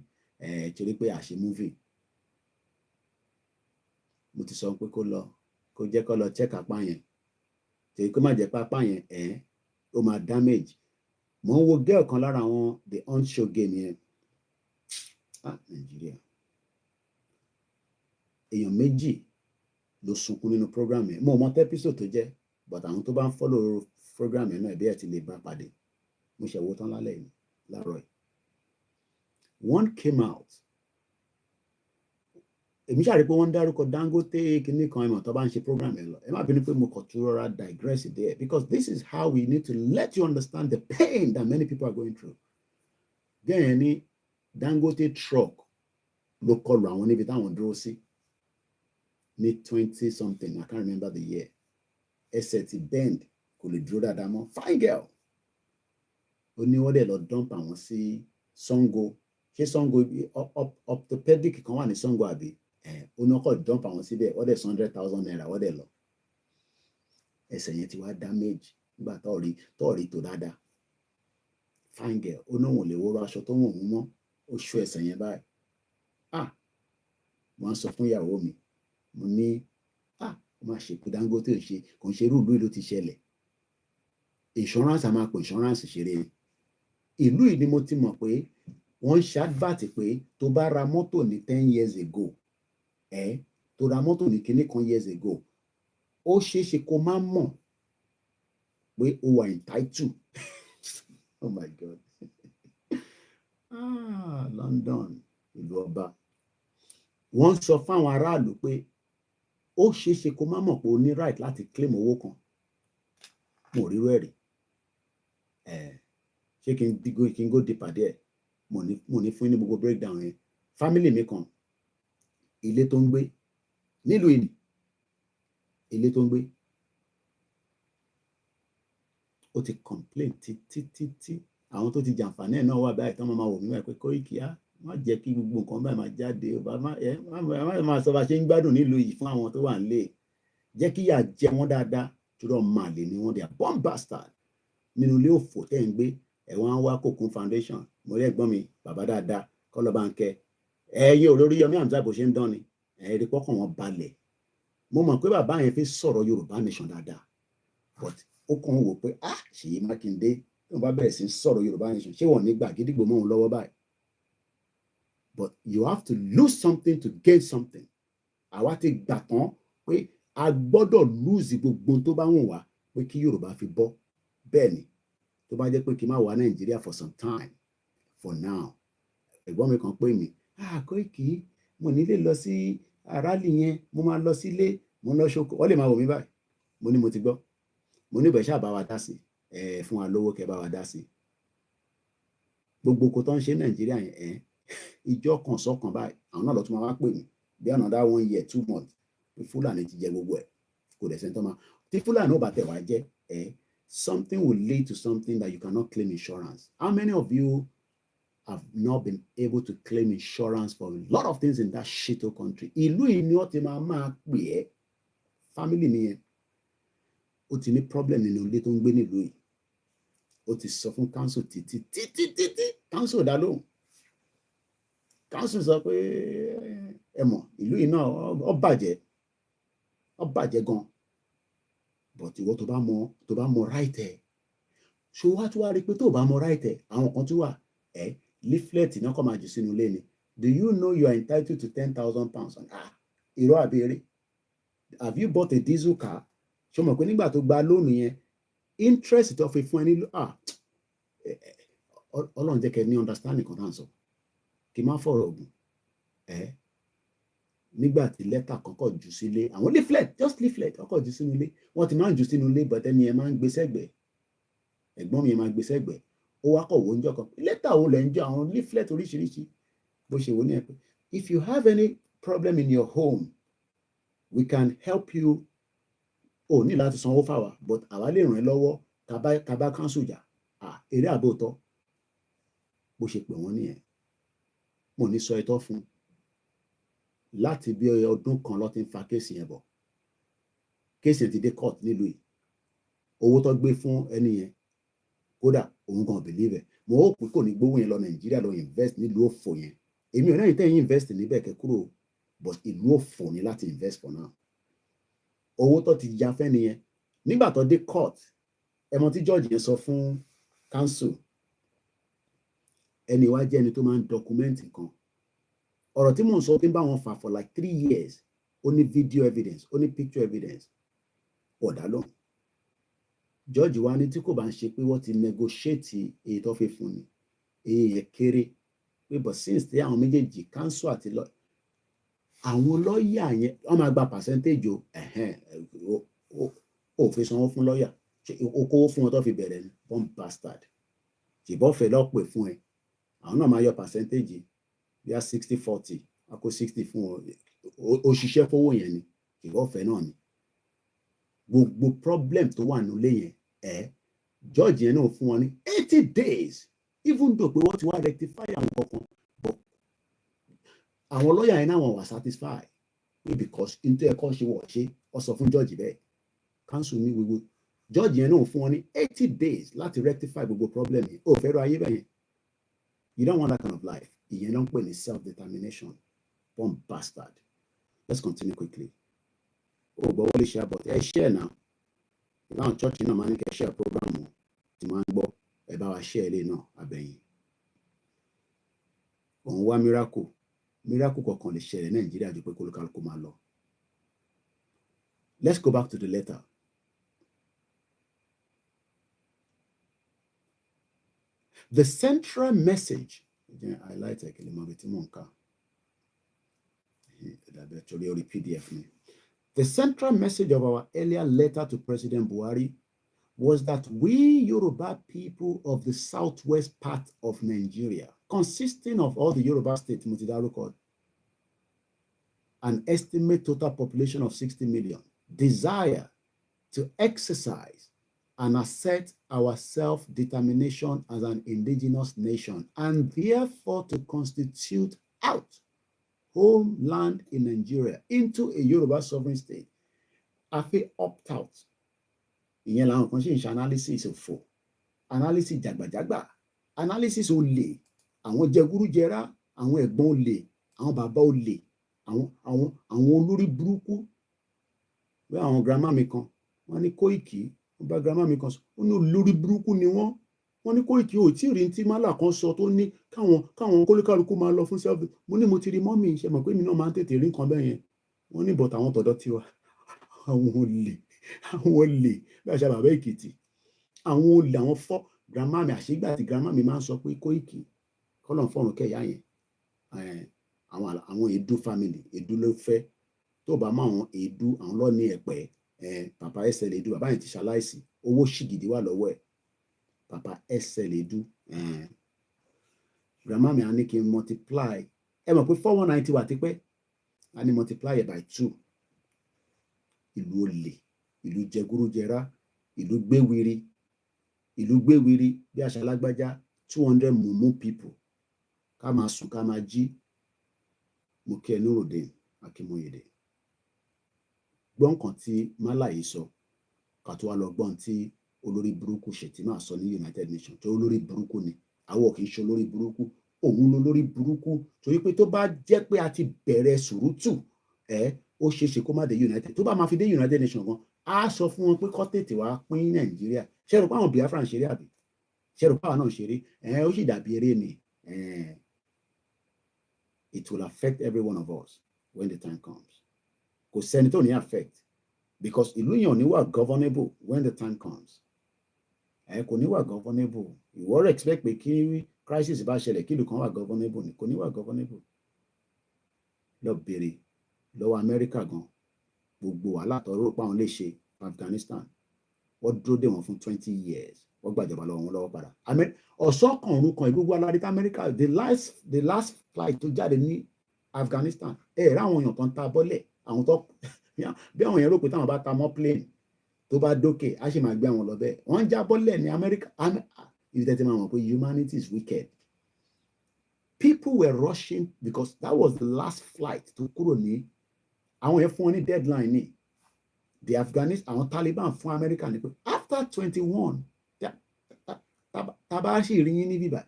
torí pé àṣẹ movie mo ti sọ pé kó jẹ́ kó lọ check apá yẹn torí kó má jẹ́ pé apá yẹn ó máa damage mo ń wo girl kan lára àwọn the on-show game yẹn Nàìjíríà èèyàn méjì ló sunkún nínú program yẹn mo mọ tẹ́písò tó jẹ́ but àwọn tó bá ń follow program yẹn náà ẹbí ẹ ti lè bá pàdé mo ṣe wo tán lálẹ́ yìí láàárọ̀ yìí one came out èmi ṣàrí pé wọ́n ń dárúkọ Dangote kìíní kan ẹ̀mọ̀ tó bá ń ṣe program yẹn lọ ẹ má bínú pé mo kàn tún rọra digress there because this is how we need to let you understand the pain that many people are going through gẹ́yìn ní Dangote truck ló kọlù àwọn níbi táwọn dúró sí ní 20 something I can't remember the year ẹsẹ̀ ti bend kò lè dúró dáadáa mọ́ fine girl ó ní wọ́n dẹ̀ lọ dump àwọn sí Sango ṣé Sango orthopedic kan wà ní Sango àbí ó ní ọkọ̀ dump àwọn síbẹ̀ wọ́n dẹ̀ 100,000 naira wọ́n dẹ̀ lọ ẹsẹ̀ yẹn ti wá damage nígbà tọ́ọ̀rí tó dáadáa fine girl ó náà wọ́n lè wọ́rọ̀ aṣọ tó wọ̀n mọ́ ó ṣú ẹsẹ̀ yẹn báyìí wọ́n sọ fún ìyàwó mi mo ní ó máa ṣe pé Dangote ò ṣe kò ń ṣe irú ìlú ti ṣẹlẹ̀ insurance a máa pè insurance ṣeré ìlú yìí ni mo ti mọ̀ pé wọ́n ń ṣàdvàtì pé tó bá ra mọ́tò ní 10 years ago tó ra mọ́tò ní kinní kan years ago ó ṣeéṣe kó má mọ̀ pé ó wà entitled oh my God London ìlú ọba wọ́n sọ fáwọn aráàlú pé ó ṣeéṣe kó má mọ̀ pé ó ní right láti claim owó kan mo rí rẹ́ẹ̀rì ṣé kí n go deeper there mo ní fún ní gbogbo breakdown yẹn family mi kan ilé tó ń gbé nílùú ìní ilé tó ń gbé ó ti complain títí àwọn tó ti jàǹfààní ẹ̀ náà wà báyìí tán máa wò mí wá pé Koiki má jẹ́ kí gbogbo nǹkan báyìí máa jáde má sọ bá ṣe ń gbádùn nílùú yìí fún àwọn tó wà nílé jẹ́ kí yà jẹ wọ́n dáadáa tó rọ̀ máa lè ní wọ́n dẹ̀ bomb bastard nínú ilé òfò tẹ́ ń gbé ẹ̀wọ̀n wá Kokun foundation mo rí ẹ̀gbọ́n mi bàbá dáadáa kọ́ lọ́ba ń kẹ́ ẹ̀yin olórí Yomi Amzat bó ṣe ń dán ni ẹ̀rí pọ́kàn wọn balẹ̀ mo mọ̀ pé bàbá yẹn fi sọ̀rọ̀ Yorùbá nation dáadáa but ó kàn wò pé Ṣèyí Mákindé tí wọ́n bá bẹ̀rẹ̀ sí sọ̀rọ̀ Yorùbá nation ṣé wọ́n ní gbà gídígbò mọ́ òun lọ́wọ́ báyìí but you have to lose something to gain something àwa ti gbà tán pé a gbọ́dọ̀ lose gbogbo tó bá wùn wá pé kí Yorùbá fi bọ́ bẹ́ẹ̀ ni tó bá jẹ́ pé kí n má wà Nàìjíríà for some time for now ẹ̀gbọ́n mi kan pè mí Koiki mo nílé lọ sí rally yẹn mo máa lọ sílé mo lọ ṣoko wọ́n lè máa wò mí báyìí mo ní mo ti gbọ́ mo ní bẹ̀ ṣáà bá wa dá sí fún wa lówó kẹ́ bá wa dá sí gbogbo kò tó ń ṣe Nàìjíríà yẹn ìjọ kan sọ́kan báyìí àwọn náà lọ tún máa wá pè mí bí another 1 year 2 months pé Fúlàní ti jẹ gbogbo ẹ̀ kò dẹ̀ sẹ́ńtọ́ máa tí Fúlàní ò bá tẹ̀ wá jẹ́ something will lead to something that you cannot claim insurance. How many of you have not been able to claim insurance for a lot of things in that shitty country? Ìlú yìí ni ó ti máa pè ẹ́ family mi yẹn ó ti ní problem nínú ilé tó ń gbé nílùú yìí ó ti sọ fún council títí council dá lóhùn council sọ pé ẹ mọ̀ ìlú yìí náà ó bàjẹ́ gan but ìwọ tó bá mọ right ẹ ṣó wá tó wá rí pé tó bá mọ right ẹ àwọn kan tó wà leaflet náà kọ́ máa jù sínú ilé ni do you know you are entitled to 10,000 pounds irọ́ àbẹ̀rẹ̀ have you bought a diesel car ṣó mọ̀ pé nígbà tó gba lónìí yẹn interest tó fi fún ẹ nílò Ọlọ́run jẹ́ kẹ́ ní understanding kan tá à ń sọ kí n má fọ̀rọ̀ ògùn nígbà tí lẹ́tà kọ́kọ́ jù sílé àwọn leaflet kọ́kọ́ jù sínú ilé wọ́n ti máa ń jù sínú ilé bọ̀tẹ́ ni ẹ máa ń gbé sẹ́gbẹ̀ẹ́ ẹ̀gbọ́n mi ẹ máa gbé sẹ́gbẹ̀ẹ́ ó wá kọ̀ wọ́n jọ kan lẹ́tà wo lẹ̀ ń jọ àwọn leaflet oríṣiríṣi bó ṣe wò ní ẹ pé if you have any problem in your home we can help you o ní láti sanwó fáwa but àwa lè ràn ẹ́ lọ́wọ́ tàbá council jà eré àbòtọ́ bó ṣe pè wọ́n nìyẹn mo ní sọ ẹ̀tọ́ fún láti bí ọdún kan ló ti ń fa kéèsì yẹn bọ̀ kéèsì yẹn ti dé court nílùú yìí owó tó gbé fún ẹni yẹn kódà òun kan believe ẹ̀ mo ó pé kò ní gbówó yẹn lọ Nàìjíríà lọ invest nílùú òfò yẹn èmi ò náà tẹ́yìn invest níbẹ̀ kẹ́ kúrò but ìlú òfò ni láti invest for now owó tó ti ya fẹ́ nìyẹn nígbà tó dé court ẹmọ tí George yẹn sọ fún council ẹni wá jẹ́ ẹni tó máa ń document kan ọ̀rọ̀ tí mò ń sọ pé ń bá wọn fà for like 3 years ó ní video evidence ó ní picture evidence ọ̀dà lóhùn George wa ní tí kò bá ń ṣe pé wọ́n ti negotiate èyí tó fi fún ni èyí yẹn kéré pé but since tí àwọn méjèèjì council àti àwọn lọ́ọ̀yà yẹn wọ́n máa gba percentage o fi sanwó fún lọ́ọ̀yà o kówó fún wọn tó fi bẹ̀rẹ̀ ni bomb bastard ṣùgbọ́n fẹ́ lọ́pẹ̀ fún ẹ àwọn náà máa yọ percentage bí i 60-40 a kó 60 fún ọ òṣìṣẹ́ fowó yẹn ni ṣùgbọ́n fẹ́ náà ni gbogbo problem tó wà nílé yẹn George yẹn náà fún wọn ní 80 days even though pé wọ́n ti wá rectify àwọn kankan but àwọn lọ́ọ̀yà yẹn náà wọ́n wà satisfied because into ẹ̀kọ́ ṣe wọ̀ ṣe ọ sọ fún George bẹ́ẹ̀ council ní gbogbo George yẹn náà fún wọn ní 80 days láti rectify gbogbo problem yẹn ó fẹ́ rọ ayé bẹ́ẹ̀ yẹn you don't want that kind of life ìyẹn ló ń pè ní self-determination bomb bastard. Let's continue quickly. Oh, but what is share about share now? Now church náà máa ní kẹ́ share program tí máa ń gbọ́ ẹ bá wa share ilé náà abẹ́yìn. Òun wá miracle kọ̀ọ̀kan lè ṣẹlẹ̀ Nàìjíríà ju pé kólúkálùkù máa lọ. Let's go back to the letter. The central message, I like it, the central message of our earlier letter to President Buhari was that we Yoruba people of the southwest part of Nigeria, consisting of all the Yoruba states, an estimate total population of 60 million, desire to exercise and assert our self-determination as an indigenous nation, and therefore to constitute out homeland in Nigeria into a Yoruba sovereign state. I feel opt out. Ìyẹn làwọn kan ṣe ń ṣe analysis òfò, analysis jàgbàjàgbà, analysis olè, àwọn jẹgúrújẹrá, àwọn ẹ̀gbọ́n olè, àwọn bàbá olè, àwọn olórí burúkú. Bí àwọn grandma mi kan, wọ́n ní Koiki, wọ́n bá grandma mi kan sọ, ó ní olórí burúkú ni wọ́n. Wọ́n ní Koiki ò tí ì rí tí málà kan sọ tó ní káwọn kólúkálukú máa lọ fún self. Mo ní mo ti rí mọ́mì ṣe mọ̀ pé mi náà máa ń tètè rí nǹkan bẹ́ẹ̀ yẹn. Wọ́n ní bọ̀tà àwọn tọ̀dọ̀ tiwa, àwọn olè bí àṣà bàbá Èkìtì, àwọn olè, àwọn fọ́ grandma mi àṣegbà tí grandma mi máa ń sọ pé Koiki kọ́lọ̀ fọ́run kẹ́yà yẹn. Àwọn Èdú family, Èdú ló fẹ́. Tó bá mọ àwọn Èdú, àwọn lọ́ọ̀ni ẹ̀pẹ́, papa SL Èdú, bàbá yẹn ti ṣaláìsí, owó ṣìgìdì wà lọ́wọ́ ẹ̀. Papa SL Èdú, grandma mi á ní kí n multiply. Ẹ mọ̀ pé 419 wà tipẹ́, a ní multiply it by 2. Ìlú olè, ìlú jẹgúrújẹrá, ìlú gbéwiri bí àṣà lágbájá, 200 mumu people. Ká máa sùn, ká máa jí. Mo kí ẹ Nurudeen Akínmóyèdè. Gbọ́n kan tí Málà yìí sọ, ká tó wá lọ gbọ́n tí olórí burúkú Shettima sọ ní United Nations, tó olórí burúkú ni. Àwọn kì í ṣe olórí burúkú, òun ló lórí burúkú. Torí pé tó bá jẹ́ pé a ti bẹ̀rẹ̀ sùúrùtù, ó ṣeé ṣe kó má dé United. Tó bá máa fi dé United Nations gan, á sọ fún wọn pé kó tètè wá pín Nàìjíríà. Ṣé rò pé àwọn Biafra ń ṣeré àbí? Ṣé rò pé àwọn náà ń ṣeré? Ó sì dàbí eré ni. It will affect every one of us when the time comes. Kò sẹ́ni tó ní affect, because ìlú yẹn ò ní wà governable when the time comes. Kò ní wà governable. Ìwọ rẹ̀ expect pé kí crisis bá ṣẹlẹ̀ kí ìlú kan wà governable ni, kò ní wà governable. Lọ bèrè lọ́wọ́ Amẹ́ríkà gan, gbogbo wàhálà tọrọ pa àwọn lè ṣe Afghanistan, wọ́n dúró dè wọ́n fún 20 years, wọ́n gbàjọba lọ́wọ́ wọn lọ́wọ́ padà. Ọ̀sán kan òru kan ìgbógun aládé Amẹ́ríkà, the last flight tó jáde ní Afghanistan, rá àwọn èèyàn kan ta bọ́lẹ̀, àwọn tó bí àwọn èèyàn rò pé táwọn bá ta mọ́ plane tó bá dókè á sì máa gbé àwọn lọ bẹ́ẹ̀. Wọ́n ń já bọ́lẹ̀ ní Amẹ́ríkà. Ibi tẹ́tí máa mọ̀ pé humanity is wicked. People were rushing because that was the last flight to kúrò ní. Àwọn yẹn fún wọn ní deadline ní. The Afghanistan, àwọn Taliban fún Amẹ́ríkà ní pé after 21, tábà sì rí yín ní bíbá,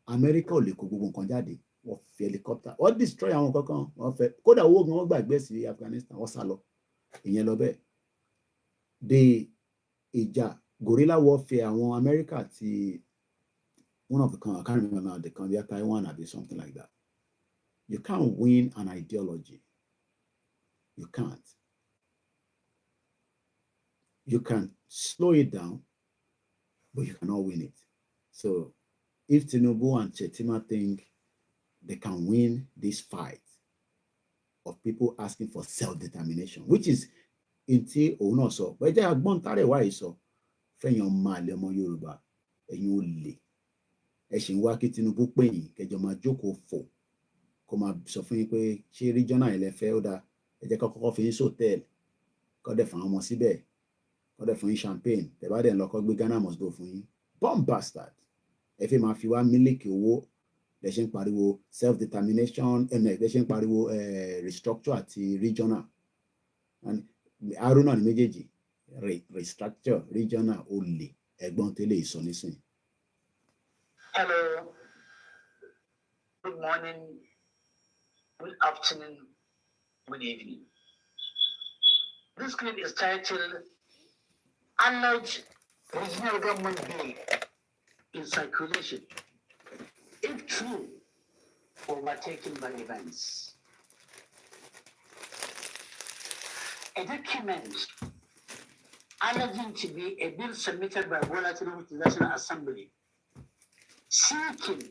Amẹ́ríkà ò lè kó gbogbo nǹkan jáde. Wọ́n fi helicopter, wọ́n destroy àwọn kankan, wọ́n fẹ́ kódà owó gan wọ́n gbàgbé sí Afghanistan, wọ́n sá lọ. Ìyẹn lọ bẹ́ẹ̀. Ìjà guerrilla warfare àwọn Amẹ́ríkà ti one of the I can't remember now, the country Taiwan or something like that. You can't win an ideology. You can't. You can slow it down, but you cannot win it. So if Tinubu and Chetima think they can win this fight of people asking for self-determination, which is inti òun náà sọ, pé jẹ́ agbọ́ntàrẹ̀wá yìí sọ, fẹ́yàn máa lé ọmọ Yorùbá, ẹ̀yin ò lè, ẹ ṣì ń wá kí Tinubu pè yín kẹjọ máa jókòó fò kó máa sọ fún yín pé ṣé regional ilẹ̀ fẹ́ ó dáa, ẹ jẹ́ kọ́kọ́ fi yín sọ́tẹ́ẹ̀lì kọ́ dẹ̀ fún àwọn ọmọ síbẹ̀, kọ́ dẹ̀ fún yín champagne, tẹ̀ bá dẹ̀ ń lọ kọ́ gbé Ghana must go fún yín. Bomb bastard, ẹ fi máa fi wá mílíkì owó lẹ ṣe ń pariwo self-determination, lẹ ṣe ń pariwo restructure àti regional. Haruna ní méjèèjì, restructure, regional, ó lè ẹ̀gbọ́n tẹ́lẹ̀ ìsọ nísìn. Hello, good morning, good afternoon, good evening. This clip is titled Alleged Regional Government Bill in Circulation, if true, overtaken by events. A document alleging to be a bill submitted by OLAKUNLE to the National Assembly seeking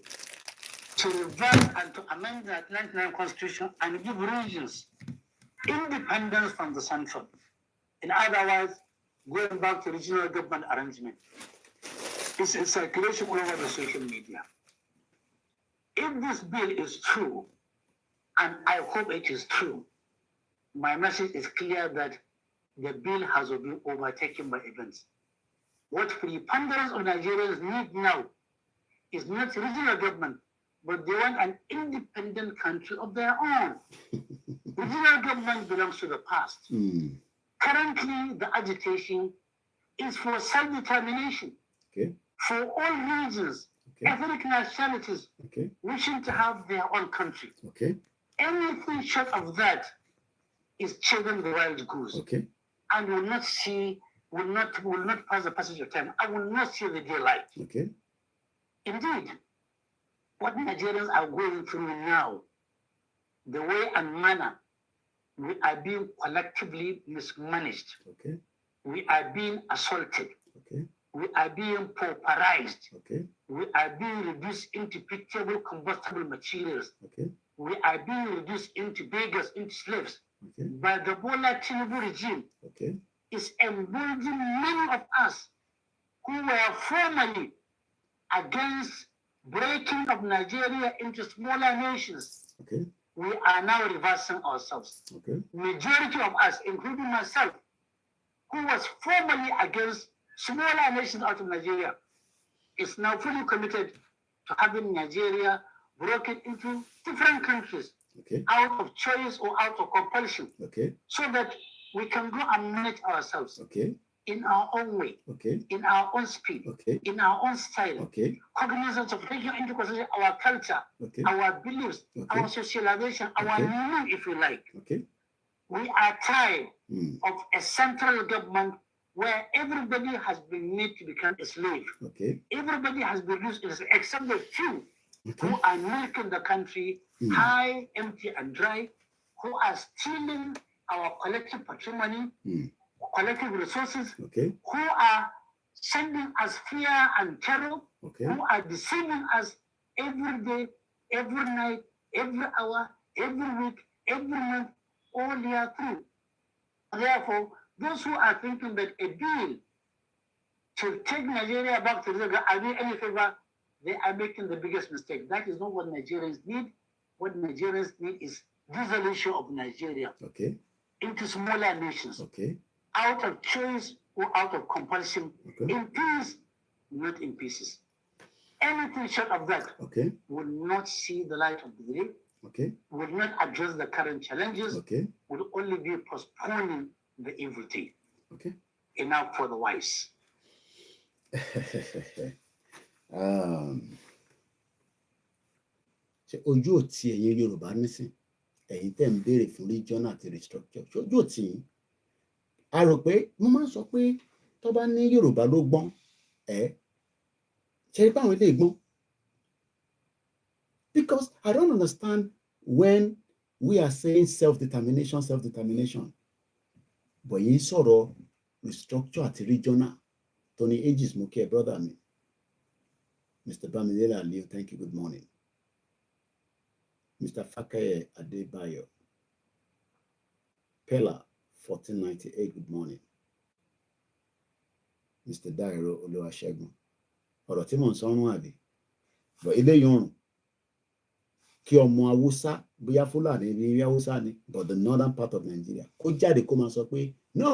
to revise and to amend the 1999 Constitution and give regions independence from the central. In other words, going back to regional government arrangement. It's in circulation all over the social media. If this bill is true, and I hope it is true, my message is clear that the bill has been overtaken by events. What preponderance of Nigerians need now is not regional government, but they want an independent country of their own. Regional government belongs to the past. Currently, the agitation is for self-determination. Okay. For all regions, ethnic nationalities wishing to have their own country. Anything short of that is children the wild goose. And will not pass the passage of time. I will not see the daylight. Indeed, what Nigerians are going through now, the way and manner we are being collectively mismanaged. We are being assaulted. We are being pauperized. We are being reduced into pitiable combustible materials. We are being reduced into beggars, into slaves. By the Bola Tinubu regime is emboldening many of us who were formerly against breaking of Nigeria into smaller nations. We are now reversing ourselves. Majority of us, including myself, who was formerly against smaller nations out of Nigeria, is now fully committed to having Nigeria broken into different countries out of choice or out of compulsion, so that we can go and manage ourselves in our own way, in our own speed, in our own style, cognizance of taking into consideration our culture, our beliefs, our socialization, our meaning, if you like. We are tired of a central government where everybody has been made to become a slave. Everybody has been reduced, except the few who are milking the country high, empty, and dry, who are stealing our collective patrimony, collective resources, who are sending us fear and terror, who are deceiving us every day, every night, every hour, every week, every month, all year through. Therefore, those who are thinking that a bill to take Nigeria back to the are doing any favor, they are making the biggest mistake. That is not what Nigerians need. What Nigerians need is dissolution of Nigeria into smaller nations, out of choice or out of compulsion, in peace, not in pieces. Anything short of that will not see the light of the day, will not address the current challenges, will only be postponing the evil day. Enough for the wise. Ojú òtí ẹ̀yin Yorùbá nísìn, ẹ̀yin tẹ́ ń béèrè fún regional àti restructure, ojú òtí yín. A rò pé mo máa ń sọ pé tó bá ní Yorùbá ló gbọ́n ṣe báwọn ilé gbọ́n, because I don't understand when we are saying self-determination, but yín sọ̀rọ̀ restructure àti regional, Tony Aegis Muke, brother me. Mr. Bamidele Leo, thank you, good morning. Mr. Fakaye Adebayo. Pella, 1498, good morning. Mr. Dairo Oluwasegun. Ọ̀rọ̀ tí mò ń sọ ọ̀run àbí. But ilé yọrùn. Kí ọmọ Haúsá, bóyá Fúlàní ní Haúsá ni, but the northern part of Nigeria. Kó jáde kó máa sọ pé, no,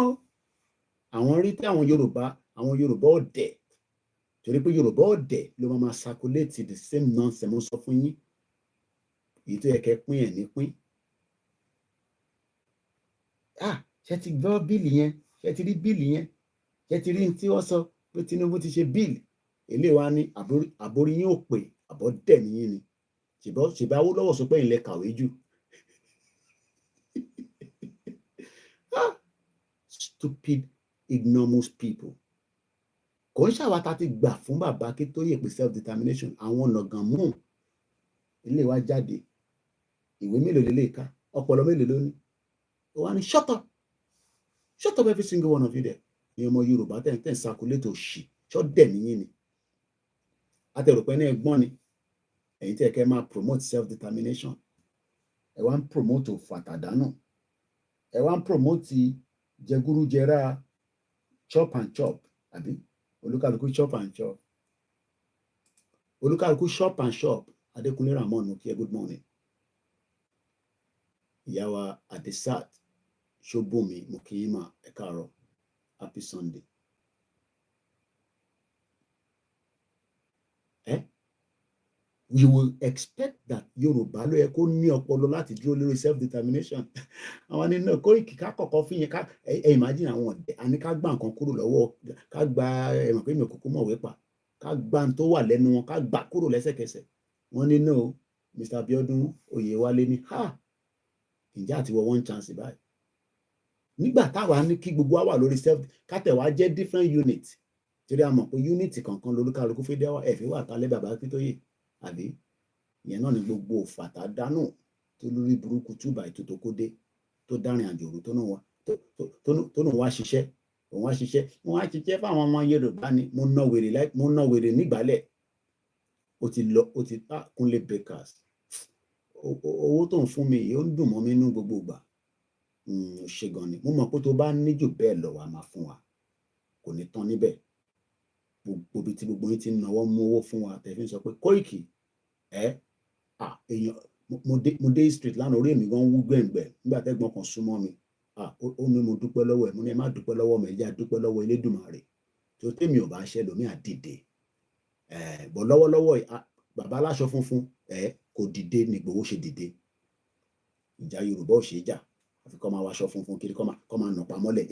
àwọn rí tí àwọn Yorùbá ọ̀dẹ̀. Torí pé Yorùbá ọ̀dẹ̀ ló máa circulate the same nonsense mo sọ fún yín. Èyí tó yẹ kẹ́ pín ẹ̀ ní pín. Ṣé ti gbọ́ bíìlì yẹn? Ṣé ti rí bíìlì yẹn? Ṣé ti rí tí wọ́n sọ pé Tinubu ti ṣe bíìlì? Èlé wa ní àbórí yín ò pé àbọ̀ dẹ̀ níyìn ni. Ṣèbá Awólọ́wọ̀ sọ pé ilẹ̀ kàwé jù. Stupid, ignomous people. Kò ń ṣàwátà ti gbà fún bàbá Akíntóyè pé self-determination. Àwọn ọ̀nàgàn mú ilé wa jáde. Ìwé mélòó lè ká? Ọpọlọ mélòó ló ní? Ó wá ní shut up every single one of you there. Ní ọmọ Yorùbá tẹ̀ ń circulate òṣì ṣọ́ dẹ̀ níyìn ni. Àtẹ̀rọ̀pẹ́ ní ẹgbọ́n ni. Ẹ̀yin tí ẹ kẹ́ máa promote self-determination. Ẹ wá ń promote òfàtàdánù. Ẹ wá ń promote jẹgúrújẹrá chop and chop. Àbí olúkàlùkù chop and chop. Olúkàlùkù shop and shop. Adékúnlé Ramon Mukie, good morning. Ìyá wa Adesat Ṣóbùnmi Mukiyima, ẹ káàárọ̀. Happy Sunday. You will expect that Yorùbá ló yẹ kó ní ọpọlọ láti dúró lórí self-determination. Àwọn nínú Koiki ká kọ̀kọ́ fi yẹn ká imagine àwọn ọ̀dẹ̀ àní ká gbà nǹkan kúrò lọ́wọ́ ká gba ẹ̀mọ̀ pé mi ò kúkú mọ̀wé pa ká gba tó wà lẹ́nu wọn ká gbà kúrò lẹ́sẹ̀kẹsẹ̀. Wọ́n ní no, Mr. Abiodun Oyewale ní ǹjẹ́ àti wọ one chance báyìí. Nígbà táwa ní kí gbogbo wa wà lórí kátẹ̀wá jẹ́ different unit. Torí a mọ̀ pé unit kankan lolúkálukú fi dẹ́wà ẹ̀fí wà tálẹ́ bàbá Akíntóyè. Àbí ìyẹn náà ni gbogbo òfàtà dánù tó lórí burúkú túbà ètò tó kó dé tó dárin àjòrò tó nù wá ṣiṣẹ́ òun wá ṣiṣẹ́ fáwọn ọmọ Yorùbá ni mo ná wèrè nígbàlẹ̀ ó ti Kúnlé Bakers owó tó ń fún mi yìí ó ń dùn mọ́ mi nínú gbogbo ìgbà ṣe gan ni mo mọ̀ pé tó bá ní jù bẹ́ẹ̀ lọ wà máa fún wa kò ní tán níbẹ̀ gbogbo ibi tí gbogbo yín ti ń náwó mú owó fún wa tẹ̀fí sọ pé Koiki èèyàn mo dé street lánàá orí èmi gan wú gbẹ̀ngbẹ̀ nígbà tẹ́gbọ́n kan súnmọ́ mi ó ní mo dúpẹ́ lọ́wọ́ ẹ̀ mo ní ẹ má dúpẹ́ lọ́wọ́ mi ẹ jẹ́ àdúpẹ́ lọ́wọ́ Elédùmarè tó tèmi ò bá ṣe lómi àdìde bọ̀ lọ́wọ́lọ́wọ́ bàbá aláṣọ funfun kò dìde ní Ìgbòho ṣe dìde ìjà Yorùbá ò ṣe é jà àfi kọ́ máa wáṣọ funfun kiri kọ́ máa nà pamọ́lẹ̀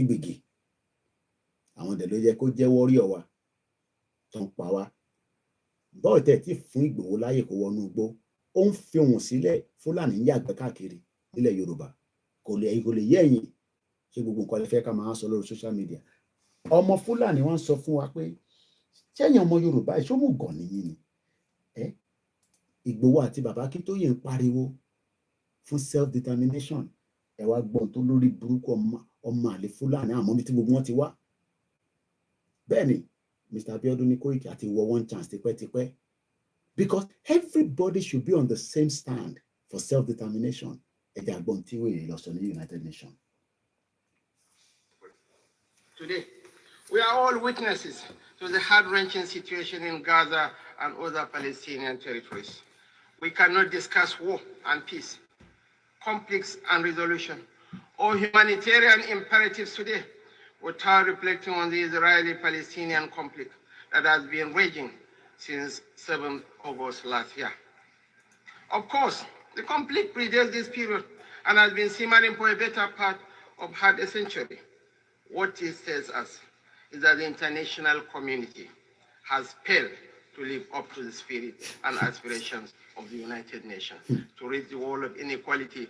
ìgbìgì àwọn dẹ̀ ló yẹ kó jẹ́ wọ́ríọ̀ wa tó ń pa wá bọ́ọ̀ tẹ̀ tí fún Ìgbòho láyè kó wọnú igbó ó ń fi ohùn sílẹ̀ Fúlàní ń yàgbẹ́ káàkiri nílẹ̀ Yorùbá kò lè yẹ ẹ̀yìn ṣé gbogbo nǹkan lè fẹ́ ká máa sọ lórí social media ọmọ Fúlàní wọ́n sọ fún wa pé ṣẹ́yìn ọmọ Yorùbá ìṣómùgàn nìyí ni Ìgbòho àti bàbá Akíntóyè ń pariwo fún self-determination ẹ wá gbọ́n tó lórí burúkú ọmọ àlè Fúlàní àmọ́ bí tí gbogbo wọn ti wá bẹ́ẹ̀ ni Mr. Abiodun ní Koiki àti wọ one chance tipẹ́tipẹ́ because everybody should be on the same stand for self-determination ẹ̀jẹ̀ àgbọ̀n tí wọ́n lọ sọ ní United Nations. Today, we are all witnesses to the heart-wrenching situation in Gaza and other Palestinian territories. We cannot discuss war and peace, conflicts and resolution, or humanitarian imperatives today without reflecting on the Israeli-Palestinian conflict that has been raging since 7th August last year. Of course, the conflict predates this period and has been simmering for a better part of half a century. What it tells us is that the international community has failed to live up to the spirit and aspirations of the United Nations to rid the world of inequality,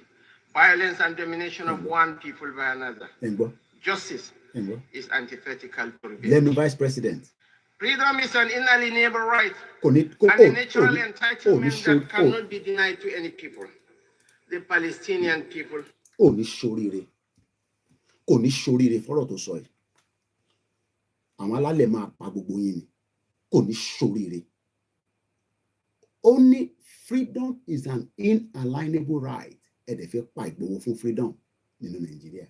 violence, and domination of one people by another. Justice is antithetical to rebellion. Vice President. Freedom is an inalienable right and a natural entitlement that cannot be denied to any people. The Palestinian people. Kò ní ṣoríire fọ́rọ̀ tó sọ yìí. àwọn alálẹ̀ máa pa gbogbo yín ni, kò ní ṣoríire. Ó ní freedom is an inalienable right. Ẹ dẹ̀ fẹ́ pa Ìgbòho fún freedom nínú Nàìjíríà.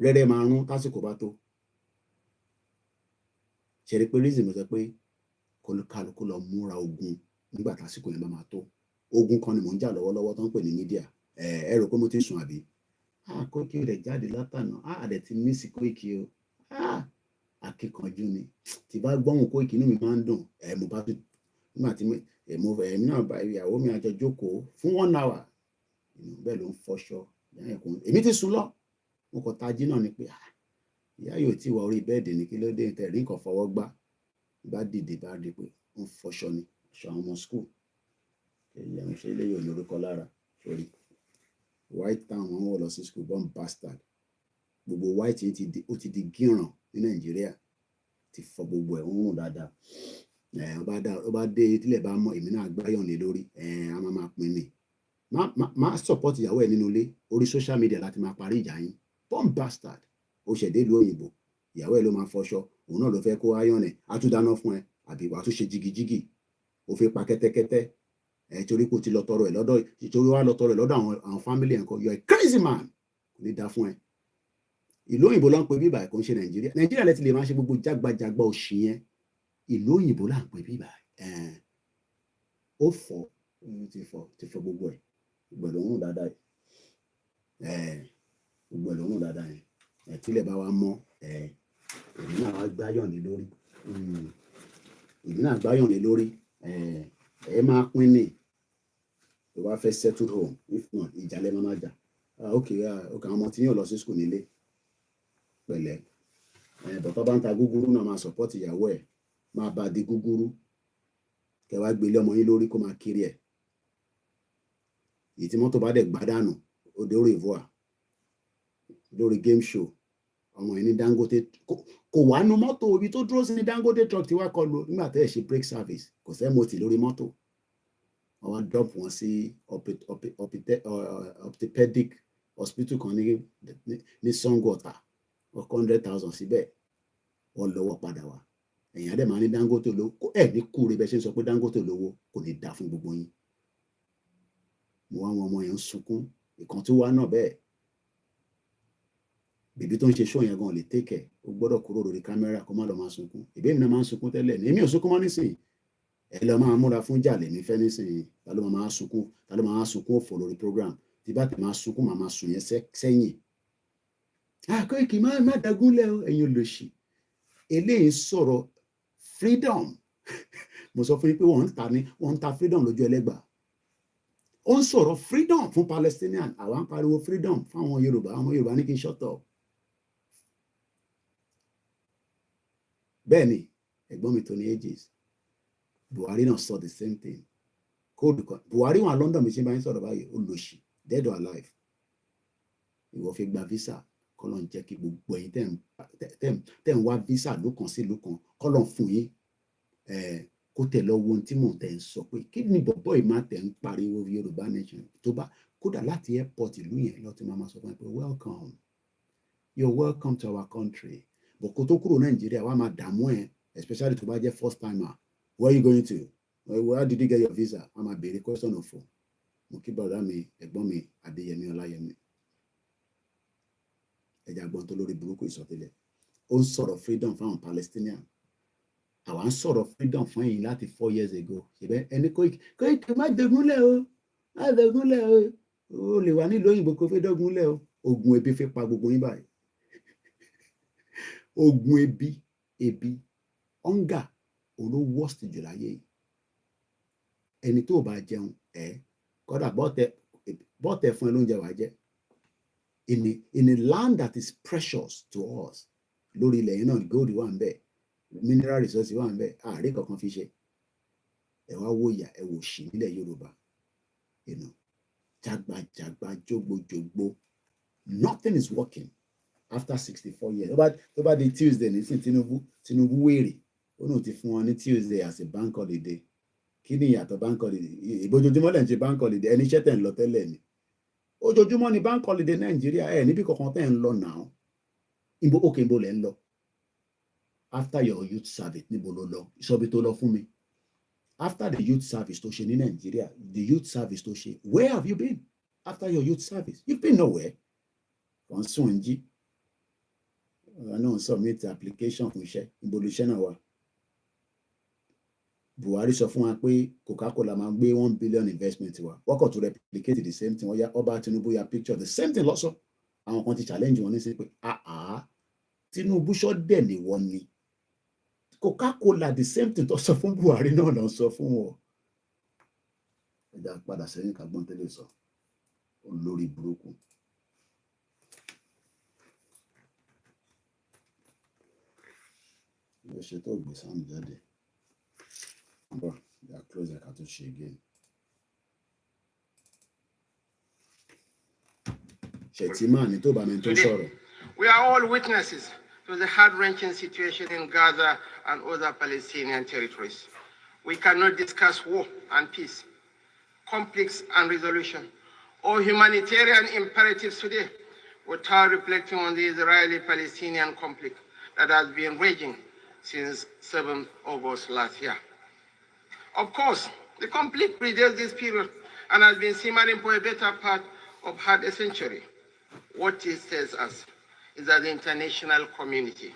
Rẹ́rẹ́ máa rún tásìkò bá tó. Ṣẹ̀rí pé reason mo sọ pé kálukú lọ múra ogun nígbà tásìkò yẹn bá máa tó. Ogun kan ni mò ń jà lọ́wọ́lọ́wọ́ tó ń pè ní mídíà. Ẹ rò pé mo ti sùn àbí? Koiki rẹ̀ jáde látànà. Àdẹ̀ ti mísì Koiki o. Akíkanjú ni. Tí bá gbọ́hùn Koiki inú mi máa ń dùn. Mo bá tún nígbà tí èmi náà bá ìyàwó mi àjọ jókòó fún 1 hour. Bẹ́ẹ̀ ló ń fọṣọ. Èmi ti sùn lọ. Mo kàn tají náà ni pé ìyá yóò tí wọ orí bẹ́ẹ̀dì ní kí ló dé tẹ̀rí nǹkan fọwọ́ gbá. Bá dìde bá rí pé ó ń fọṣọ ni, aṣọ àwọn ọmọ school. Èyí àwọn ṣe eléyìí ò ní orúkọ lára. Sorry. White town wọn wọ̀ lọ sí school, born bastard. Gbogbo white yìí ó ti di gíràn ní Nàìjíríà. Ti fọ gbogbo ẹ̀ ń rùn dáadáa. Ó bá dé tílẹ̀ bá mọ èmi náà gbáyàn lé lórí. A máa pín ni. Má support ìyàwó ẹ̀ nínú ilé. Orí social media láti máa parí ìjà yín. Born bastard. Ó ṣẹ̀dé ìlú òyìnbó. Ìyàwó ẹ̀ ló máa fọṣọ. Òun náà ló fẹ́ kó iron ẹ̀. A tún dáná fún ẹ. Àbí wàá tún ṣe jigijigi. Ó fi pa kẹ́tẹ́kẹ́tẹ́. Torí kò ti lọ tọrọ ẹ̀ lọ́dọ̀ ìtorí wá lọ tọrọ ẹ̀ lọ́dọ̀ àwọn family ẹ̀ kan. You are a crazy man. Kò ní dá fún ẹ. Ìlú òyìnbó ló ń pe bíbà ẹ̀ kò ń ṣe Nàìjíríà. Nàìjíríà lẹ ti lè máa ṣe gbogbo jágbajàgba òṣì yẹn. Ìlú òyìnbó là ń pe bíbà ẹ̀. Ó fọ ti fọ gbogbo ẹ̀. Gbogbo ẹ̀ ló ń rùn dáadáa yẹn. Gbogbo ẹ̀ ló ń rùn dáadáa yẹn. Tílẹ̀ bá wa mọ́ èmi náà wá gbáyàn lé lórí. Èmi náà gbáyàn lé lórí. Ẹ máa pín ní. Tó bá fẹ́ settle home, if not ìjàlẹ̀ máa jà. Okay, àwọn ọmọ tí yóò lọ sí school nílé pẹ̀lẹ́. Bọ̀tọ́ bá ń ta gúgúrú náà máa support ìyàwó ẹ̀. Máa bá di gúgúrú. Kẹ wá gbélé ọmọ yín lórí kó máa kiri ẹ̀. Èyí tí mọ́tò bá dẹ̀ gbádànù ó dé orí ìvọ́à lórí game show. Ọmọ yìí ní Dangote kò wá nu mọ́tò ibi tó dúró sí ní Dangote truck tí wá kọlu nígbà tẹ́ ẹ̀ ṣe brake service. Kò sẹ́ mọ́tì lórí mọ́tò. Wọ́n wá drop wọn sí orthopedic hospital kan ní Sangota. 100,000 síbẹ̀. Wọ́n lọ́wọ́ padà wá. Ẹ̀yìn adé máa ní Dangote lówó. Ẹ̀ ní kúre bẹ́ẹ̀ ṣe ń sọ pé Dangote lówó kò ní dá fún gbogbo yín. Mo wá wọn ọmọ yẹn ń sunkún. Ìkan tí wá náà bẹ́ẹ̀. Bèbí tó ń ṣe show yẹn gan lè take ẹ̀. Ó gbọ́dọ̀ kúrò lórí kámẹ́rà kó má lọ máa sunkún. Ìbí mi náà máa ń sunkún tẹ́lẹ̀ ní. Èmi ò sunkún mọ́ nísìnyí. Ẹ lọ máa múra fún jà lèmi fẹ́ nísìnyí. Ta ló máa sunkún òfò lórí program. Tí bá ti máa sunkún máa sùn yẹn sẹ́yìn. Koiki má dagúnlẹ̀ o ẹ̀yin olóṣì. Eléyìí sọ̀rọ̀ freedom. Mo sọ fún yín pé wọ́n ń ta freedom lójú ẹlẹ́gbà. Ó ń sọ̀rọ̀ freedom fún Palestinian. Àwa ń pariwo freedom fún àwọn Yorùbá. Àwọn Yorùbá ní kí n shut up. Bẹ́ẹ̀ni, ẹ̀gbọ́n mi tó ní ages. Buhari náà sọ the same thing. Buhari wà London mi ṣe bá yín sọ̀rọ̀ báyìí. Ó lòṣì. Dead or alive. Ìwọ fi gba visa. Kọ́lọ̀ ń jẹ́ kí gbogbo ẹ̀yin tẹ́ ń wá visa lókan sí lókan. Kọ́lọ̀ fún yín. Kó tẹ̀ lọ wo ohun tí mò ń tẹ̀ ń sọ pé kí ni bọ̀bọ̀ yìí máa tẹ̀ ń pariwo Yorùbá nation tó bá kódà láti airport ìlú yẹn lọ tí máa sọ fún ẹ pé welcome, you're welcome to our country. But kó tó kúrò Nàìjíríà wàá máa dààmú ẹ especially tó bá jẹ́ first timer. Where are you going to? Where did you get your visa? Wàá máa béèrè question òfò. Mo kí bàbá mi ẹ̀gbọ́n mi Adéyẹmí Ọláyẹmí. Ẹja gbọ́n tó lórí burúkú ìsọtẹ́lẹ̀. Ó ń sọ̀rọ̀ freedom fáwọn Palestinian. Àwa ń sọ̀rọ̀ freedom fún ẹ̀yin láti 4 years ago. Ṣèbẹ́ ẹni Koiki má dẹ̀gúnlẹ̀ o. Má dẹ̀gúnlẹ̀ o. O lè wà nílùú òyìnbó kó fẹ́ dẹ̀gúnlẹ̀ o. Ogun ebi fẹ́ pa gbogbo yín báyìí. Ogun ebi, hunger, òun ló worst jù láyé yìí. Ẹni tó bá jẹun kódà bọ́tẹ̀ fún ẹ lóúnjẹ wàá jẹ. In a land that is precious to us. Lórí ilẹ̀ yìí náà gold wà ń bẹ̀. Mineral resources wà ń bẹ̀. Ààrẹ kankan fi ṣe. Ẹ wá wò ìyà ẹ wò ṣì nílẹ̀ Yorùbá. Jagba jogbo. Nothing is working after 64 years. Tó bá di Tuesday nísìn Tinubu wèrè. Ó náà ti fún wọn ní Tuesday as a bank holiday. Kí ni ìyàtọ̀ bank holiday? Ìbójoojúmọ́ lẹ́ ń ṣe bank holiday. Ẹni iṣẹ́ tẹ̀ ń lọ tẹ́lẹ̀ ni. Ojoojúmọ́ ni bank holiday Nàìjíríà. Níbi kankan tẹ̀ ń lọ náà. Okay, níbo lẹ ń lọ. After your youth service, níbo ló lọ? Ìsọ̀bi tó lọ fún mi. After the youth service tó ṣe ní Nigeria, the youth service tó ṣe, where have you been after your youth service? You've been nowhere. Wọ́n sùn ń jí. Náà submit application fún iṣẹ́, níbo ló iṣẹ́ náà wà? Buhari sọ fún wa pé Coca-Cola máa gbé 1 billion investment wa. Wọ́n kàn to replicate the same thing. Wọ́n yá Ọba Tinubu ya picture the same thing lọ́sọ̀. Àwọn kan ti challenge wọn ní sí pé Tinubu ṣọ́ dẹ̀ ni wọ́n ni. Coca-Cola the same thing tó sọ fún Buhari náà ló ń sọ fún wọn. Ẹja padà sẹ́yìn kagbọ́n tẹ́lẹ̀ sọ. Olórí burúkú. Yóò ṣe tó gbé sáàmù jáde. But they are close like Atoshi again. Today, we are all witnesses to the heart-wrenching situation in Gaza and other Palestinian territories. We cannot discuss war and peace, conflicts and resolution, or humanitarian imperatives today without reflecting on the Israeli-Palestinian conflict that has been raging since 7th August last year. Of course, the conflict predates this period and has been simmering for a better part of half a century. What it tells us is that the international community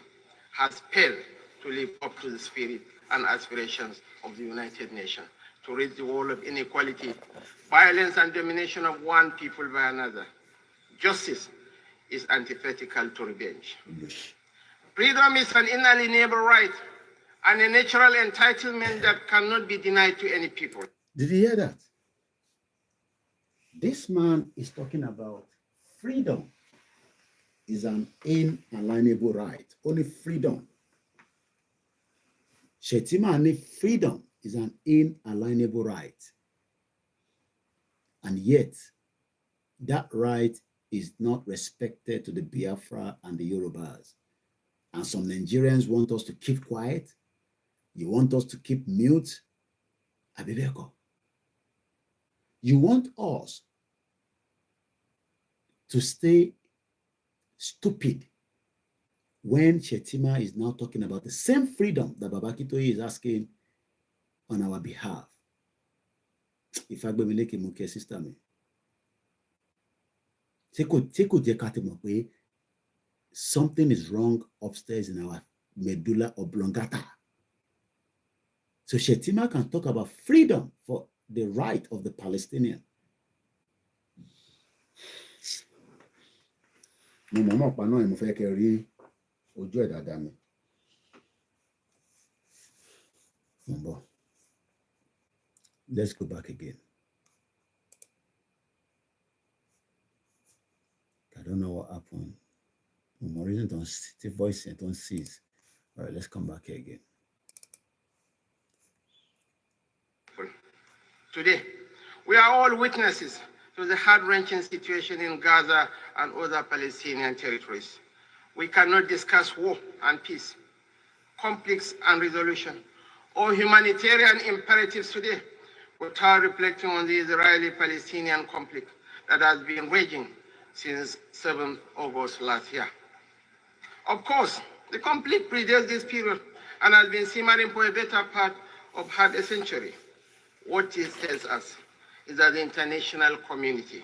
has failed to live up to the spirit and aspirations of the United Nations to rid the world of inequality, violence, and domination of one people by another. Justice is antithetical to revenge. Freedom is an inalienable right and a natural entitlement that cannot be denied to any people. Did you hear that? This man is talking about freedom is an inalienable right. Only freedom. Shetima ni freedom is an inalienable right. And yet, that right is not respected to the Biafra and the Yorubas. And some Nigerians want us to keep quiet. You want us to keep mute. Abibeko. You want us to stay stupid when Shetima is now talking about the same freedom that Babakitoye is asking on our behalf. If I go make a muke sister me. Something is wrong upstairs in our medulla oblongata. So Shetima can talk about freedom for the right of the Palestinian. Let's go back again. I don't know what happened. For reason don't see voice and don't cease. All right, let's come back here again. Today, we are all witnesses to the heart-wrenching situation in Gaza and other Palestinian territories. We cannot discuss war and peace, conflicts and resolution, or humanitarian imperatives today without reflecting on the Israeli-Palestinian conflict that has been raging since 7th August last year. Of course, the conflict predates this period and has been simmering for a better part of half a century. What it tells us is that the international community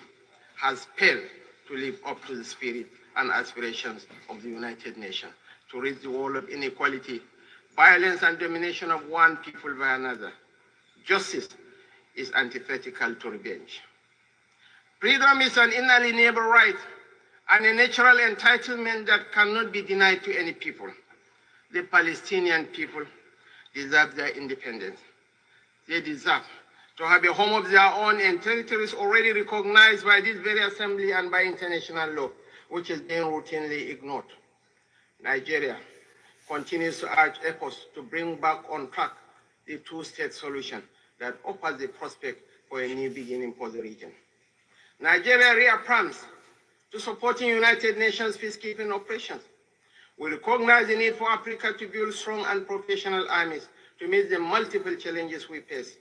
has failed to live up to the spirit and aspirations of the United Nations to rid the world of inequality, violence, and domination of one people by another. Justice is antithetical to revenge. Freedom is an inalienable right and a natural entitlement that cannot be denied to any people. The Palestinian people deserve their independence. They deserve to have a home of their own in territories already recognized by this very assembly and by international law, which is being routinely ignored. Nigeria continues to urge efforts to bring back on track the two-state solution that offers the prospect for a new beginning for the region. Nigeria reaffirms to supporting United Nations peacekeeping operations. We recognize the need for Africa to build strong and professional armies to meet the multiple challenges we face.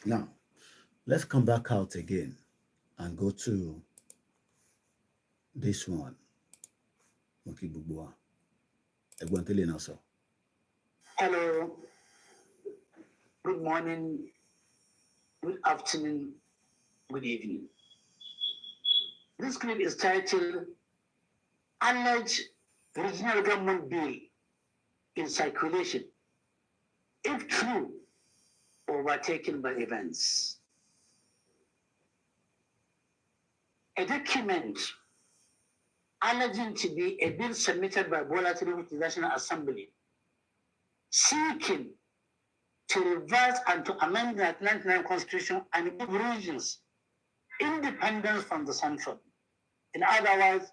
Now, let's come back out again and go to This one. Okay, Bubua. Hello. Good morning. Good afternoon. Good evening. This clip is titled Alleged Regional Government Bill in Circulation, if true, overtaken by events. A document alleging to be a bill submitted by Bola Tinubu to the National Assembly seeking to revise and to amend the 1999 Constitution and give regions independence from the central. In other words,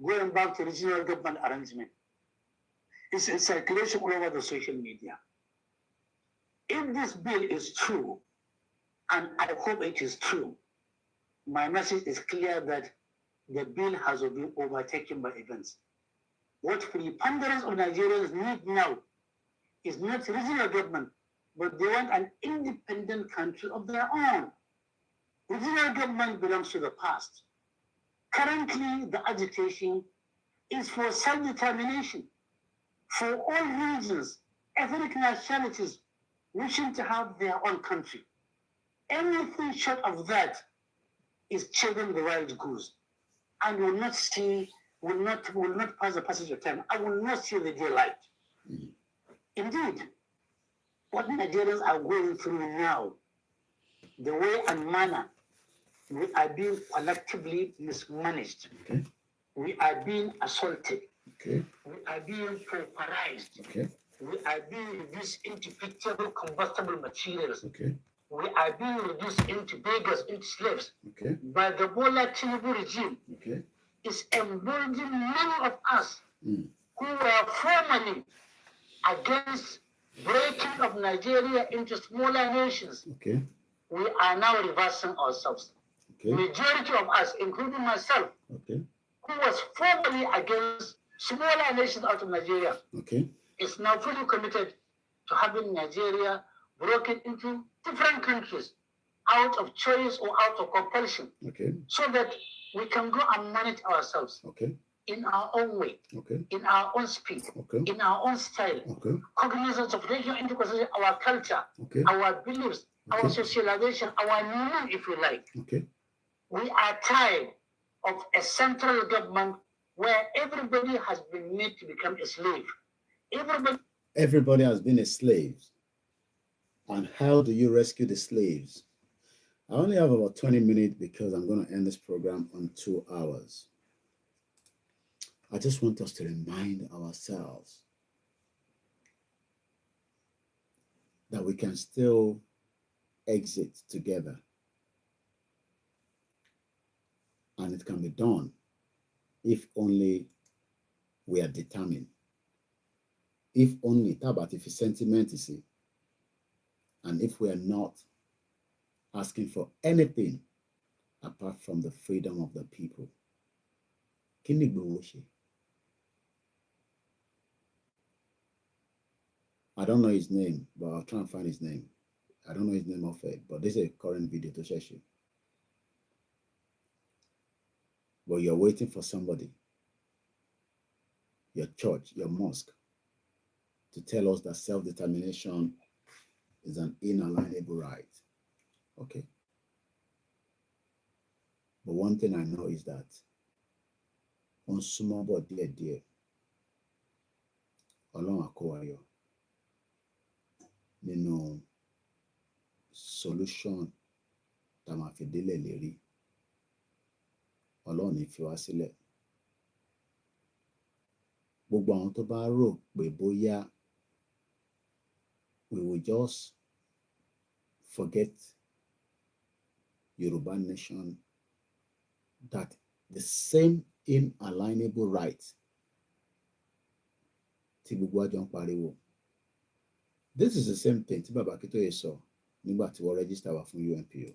going back to regional government arrangement. It's in circulation all over the social media. If this bill is true, and I hope it is true, my message is clear that the bill has been overtaken by events. What preponderance of Nigerians need now is not regional government, but they want an independent country of their own. Regional government belongs to the past. Currently, the agitation is for self-determination for all regions, ethnic nationalities wishing to have their own country. Anything short of that is chasing the wild goose and will not pass the passage of time. I will not see the daylight. Indeed, what Nigerians are going through now, the way and manner we are being collectively mismanaged. Okay. We are being assaulted. Okay. We are being pauperized. Okay. We are being reduced into pitiable combustible materials. Okay. We are being reduced into beggars, into slaves. Okay. By the Bola Tinubu regime. Okay. Is emboldening many of us who were formerly against breaking of Nigeria into smaller nations. Okay. We are now reversing ourselves. Okay. Majority of us, including myself, okay, who was formerly against smaller nations out of Nigeria, okay, is now fully committed to having Nigeria broken into different countries out of choice or out of compulsion. Okay. So that we can go and manage ourselves. Okay. In our own way. Okay. In our own speed. Okay. In our own style. Okay. Cognizance of regional integration, our culture, okay, our beliefs, okay, our socialization, our meaning, if you like. Okay. We are tired of a central government where everybody has been made to become a slave. Everybody has been a slave. And how do you rescue the slaves? I only have about 20 minutes because I'm going to end this program on 2 hours. I just want us to remind ourselves that we can still exit together. And it can be done if only we are determined. If only, about if it's sentiment, you see, and if we are not asking for anything apart from the freedom of the people. I don't know his name, but I'll try and find his name. I don't know his name off it, but this is a current video to share you. But you're waiting for somebody, your church, your mosque, to tell us that self-determination is an inalienable right. Okay. But one thing I know is that on small but dear, Ọlọ́run á kó wa yọ nínú solution tá máa fi délẹ̀ lérí. Ọlọ́run ní fi wá sílẹ̀. Gbogbo àwọn tó bá rò pé bóyá we will just forget Yoruba nation, that the same inalienable rights tí gbogbo wa jọ ń pariwo. This is the same thing tí Bàbá Akíntóyè sọ nígbà tí wọ́n register wá fún UNPO.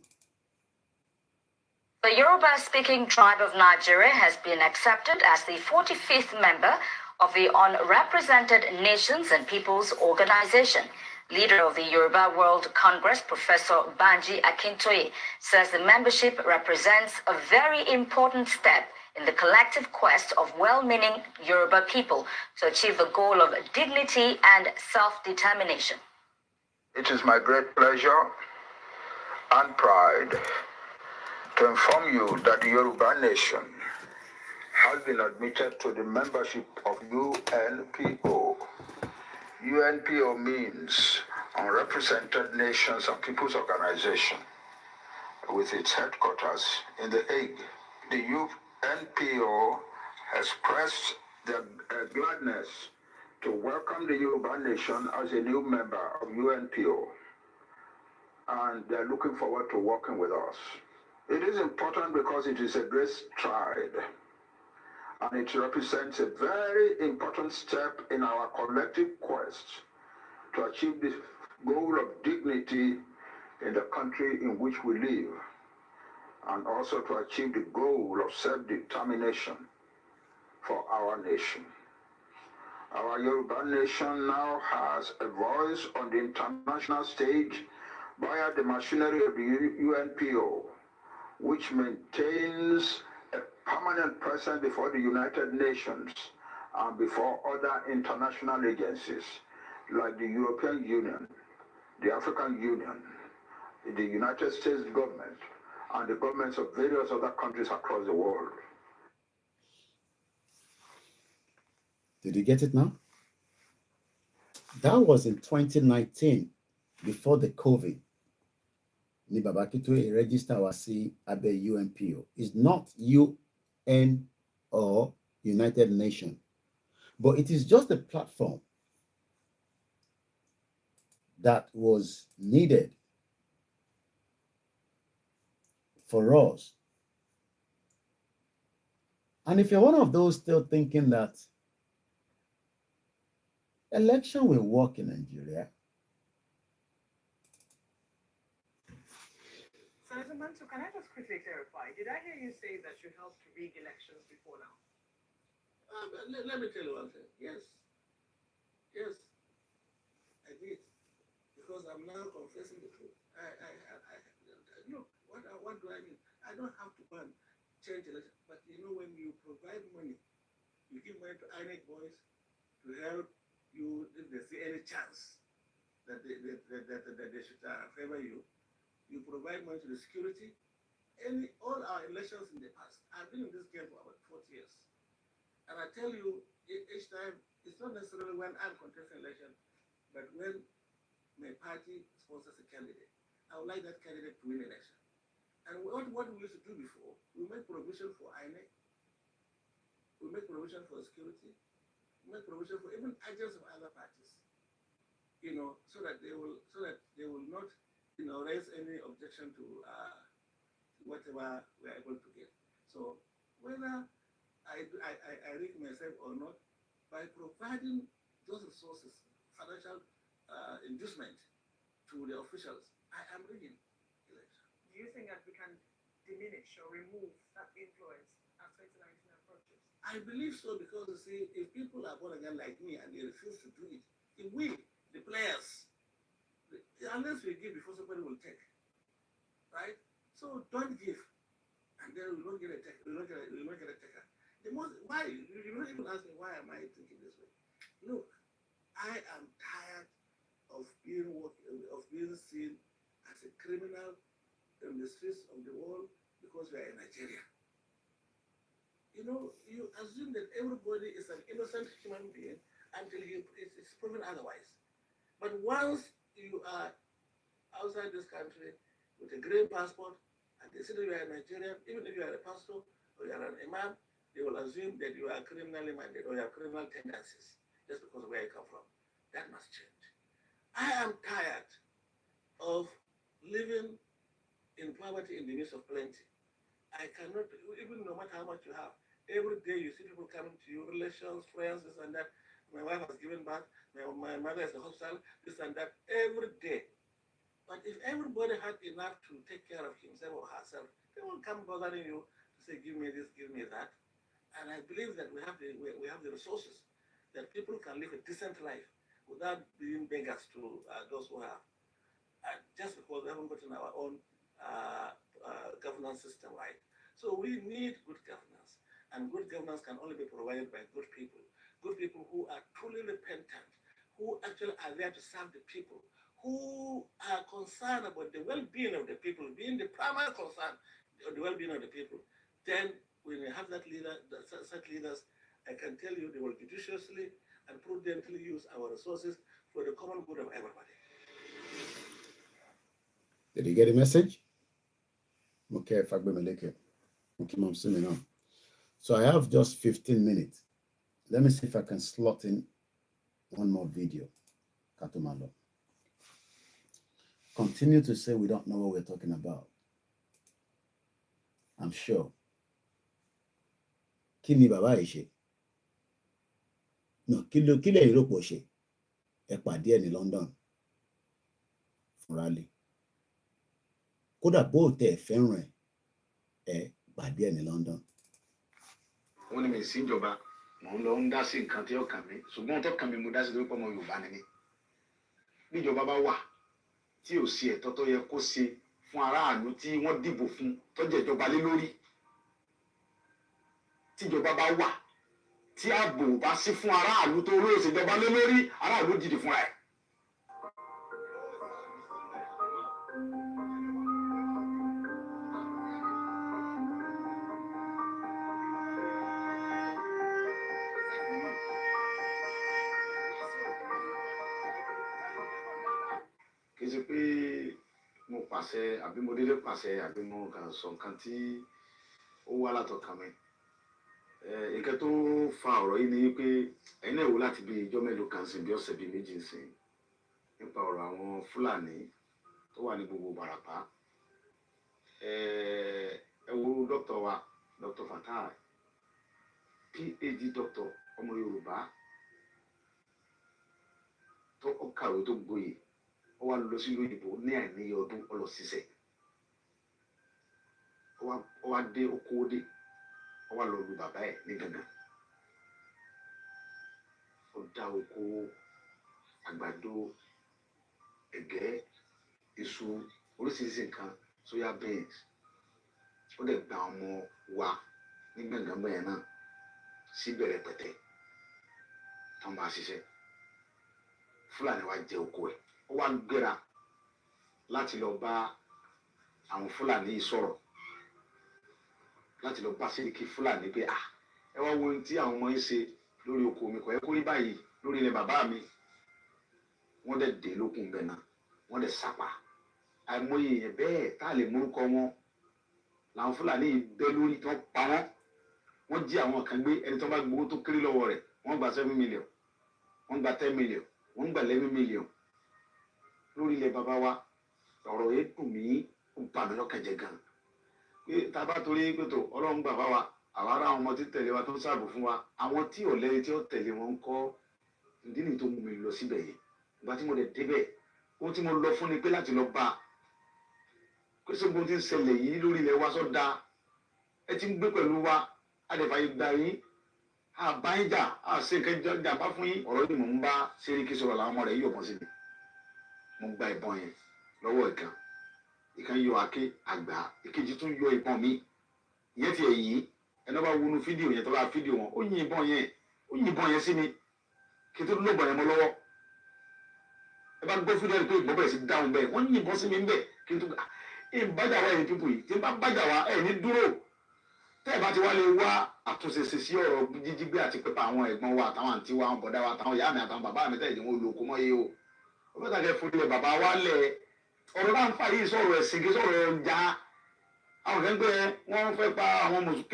The Yoruba-speaking tribe of Nigeria has been accepted as the 45th member of the Unrepresented Nations and Peoples Organization. Leader of the Yoruba World Congress, Professor Banji Akintoye, says the membership represents a very important step in the collective quest of well-meaning Yoruba people to achieve the goal of dignity and self-determination. It is my great pleasure and pride to inform you that the Yoruba nation has been admitted to the membership of UNPO. UNPO means Unrepresented Nations and Peoples Organization, with its headquarters in The Hague. The UNPO has expressed their gladness to welcome the Yoruba nation as a new member of UNPO, and they're looking forward to working with us. It is important because it is a great stride, and it represents a very important step in our collective quest to achieve the goal of dignity in the country in which we live, and also to achieve the goal of self-determination for our nation. Our Yoruba nation now has a voice on the international stage via the machinery of the UNPO, which maintains a permanent presence before the United Nations and before other international agencies like the European Union, the African Union, the United States government, and the governments of various other countries across the world. Did you get it now? That was in 2019, before the COVID. Ni Baba Akintoye register wa sí abẹ́ UNPO. It's not UN or United Nations, but it is just a platform that was needed for us. And if you're one of those still thinking that election will work in Nigeria, Senator Mansu, can I just quickly clarify? Did I hear you say that you helped rig elections before now? Let me tell you one thing. Yes, I did, because I'm now confessing the truth. Look, what do I mean? I don't have to go and change election, but you know, when you provide money, you give money to INEC boys to help you if they see any chance that they should favor you. You provide money to the security. All our elections in the past, I've been in this game for about 40 years. And I tell you, each time, it's not necessarily when I'm contesting election, but when my party sponsors a candidate, I would like that candidate to win election. And what we used to do before, we make provision for INEC, we make provision for security, we make provision for even agents of other parties, you know, so that they will not, you know, raise any objection to whatever we are able to get. So whether I rig myself or not, by providing those resources, financial inducement to the officials, I am rigging election. Do you think that we can diminish or remove that influence as 2019 approaches? I believe so, because you see, if people are born again like me and they refuse to do it, if we, the players, unless we give before somebody will take, right? So don't give, and then we don't get a take. We don't get a taker. Why you don't even ask me why am I thinking this way? Look, I am tired of being seen as a criminal in the streets of the world because we are in Nigeria. You know, you assume that everybody is an innocent human being until it's proven otherwise. But once you are outside this country with a green passport and they say that you are a Nigerian, even if you are a pastor or you are an imam, they will assume that you are criminally minded or you have criminal tendencies just because of where you come from. That must change. I am tired of living in poverty in the midst of plenty. I cannot, even no matter how much you have, every day you see people coming to you, relations, friends, this and that. My wife has given birth, my mother is in the hospital, this and that, every day. But if everybody had enough to take care of himself or herself, they won't come bothering you to say, give me this, give me that. And I believe that we have the resources that people can live a decent life without being beggars to those who have. Just because we haven't gotten our own governance system right. So we need good governance. And good governance can only be provided by good people who are truly repentant, who actually are there to serve the people, who are concerned about the well-being of the people, being the primary concern of the well-being of the people. Then when you have such leaders, I can tell you they will judiciously and prudently use our resources for the common good of everybody. Did you get the message? Okay, so I have just 15 minutes. Let me see if I can slot in one more video. Katumalo. Continue to say we don't know what we're talking about. I'm sure. Kini baba ishe. No, kile Europe ṣe. Ẹ pàdé ẹ̀ ní London. Rally. Kódà bó tẹ́ fẹ́ràn ẹ pàdé ẹ̀ ní London. Wọ́n ní mi sí ìjọba, mò ń lọ ń dá sí nǹkan tí ó kàn mí. Ṣùgbọ́n tó kàn mí mo dá sí lórí pọ́mọ Yorùbá ni mí. Bí ìjọba bá wà tí ò sí ẹ̀tọ́ tó yẹ kó ṣe fún aráàlú tí wọ́n dìbò fún tó jẹ́ ìjọba lé lórí. Tí ìjọba bá wà tí ààbò bá sí fún aráàlú tó lóò ṣèjọba lé lórí, aráàlú dìde fúnra ẹ̀. Kì í ṣe pé mo pàṣẹ àbí mo dédé pàṣẹ àbí mo kàn sọ nǹkan tí ó wá látọkàn mi. Nǹkan tó fa ọ̀rọ̀ yìí ni pé ẹ̀yin náà wò láti bí ijọ́ mélòó kan sí bí ọ̀sẹ̀ bíi méjì sí nípa ọ̀rọ̀ àwọn Fúlàní tó wà ní gbogbo Ìbàràpá. Ẹ wo dókítà wa, Dr. Fatai, PhD doctor ọmọ Yorùbá tó kàwé tó gboyè, ó wá lọ sí òyìnbó ní àìníye ọdún ó lọ ṣiṣẹ́. Ó wá dé okòó dé, ó wá lọ lu bàbá ẹ̀ ní gangan. Ó dá oko àgbàdo, ẹ̀gẹ́, iṣu, oríṣiríṣi nǹkan, soya beans. Ó dẹ̀ gba ọmọ wa ní gangan bẹ́ẹ̀ náà sí bẹ̀rẹ̀ pẹ̀tẹ́ tán bá ṣiṣẹ́. Fúlàní wá jẹ oko ẹ̀. Ó wá gbéra láti lọ bá àwọn Fúlàní yìí sọ̀rọ̀, láti lọ bá Sẹ́ríkì Fúlàní pé ẹ wá wo ohun tí àwọn ọmọ yìí ṣe lórí oko mi, kò yẹ kó rí báyìí lórí ilẹ̀ bàbá mi. Wọ́n dẹ̀ dé lókun bẹ̀ náà, wọ́n dẹ̀ sàpà. Àìmọye èèyàn bẹ́ẹ̀ tá a lè mórúkọ wọn làwọn Fúlàní yìí bẹ́ lórí tí wọ́n pa wọ́n. Wọ́n jí àwọn kan gbé, ẹni tó bá gbowó tó kéré lọ́wọ́ rẹ̀ wọ́n gba 7 million, wọ́n gba 10 million, wọ́n gba 11 million lórí ilẹ̀ bàbá wa. Ọ̀rọ̀ yẹn dùn mí, ó bà mí lọ́kàn jẹ́ gan. Pé tá a bá torí pé tó Ọlọ́run gbà bá wa, àwa ará àwọn ọmọ tí tẹ̀lé wa tó ń ṣààbò fún wa, àwọn tí ò lẹ́yìn tí ó tẹ̀lé wọn ń kọ́. Ìdí nìyí tó mú mi lọ síbẹ̀ yẹn. Ìgbà tí mo dẹ̀ débẹ̀, ohun tí mo lọ fún ni pé láti lọ bá a. Pé sógun tí ń ṣẹlẹ̀ yìí lórí ilẹ̀ wa sọ́dá, ẹ ti ń gbé pẹ̀lú wa, a dẹ̀ fàyè gbà yín, àbá yín jà, àṣẹ nǹkan jàmbá fún yín. Ọ̀rọ̀ yìí mò ń bá Sẹ́ríkì sọ̀rọ̀ làwọn ọmọ rẹ̀ yí ọ̀pọ̀ sí mi. Mo gba ìbọn yẹn lọ́wọ́ ìkan yọ àké àgbà, ìkejì tún yọ ìbọn mi. Ìyẹn ti ẹ̀yìn ẹni bá wọnú fídíò yẹn tó bá fídíò wọn, ó yin ìbọn yẹn sí mi kí n tó lóògbọ̀n yẹn mọ́ lọ́wọ́. Ẹ bá gbọ́ fídíò yẹn pé ìbọn bẹ̀rẹ̀ sí dáhùn bẹ́ẹ̀, wọ́n yin ìbọn sí mi bẹ́ẹ̀ kí n tó bájà wá ẹ̀yìn pípò yìí, tí n bá bájà wá ẹ̀ ní dúró. Tẹ́ ẹ bá ti wá lè wá àtúnṣe sí ọ̀rọ̀ jíjígbé àti pípa àwọn ẹ̀gbọ́n wa àtàwọn àǹtí wa, àwọn bọ̀dá wa àtàwọn ìyá mi àtàwọn bàbá mi tẹ̀lé wọn olóko mọ́ yé o. Ó fẹ́ tàkẹ́ fún ilẹ̀ bàbá wa lẹ̀. Ọ̀rọ̀ náà ń fà yìí sọ̀rọ̀ ẹ̀sìn kí sọ̀rọ̀ ọjà. Àwọn kan gbé wọ́n fẹ́ pa àwọn mùsùlùmí,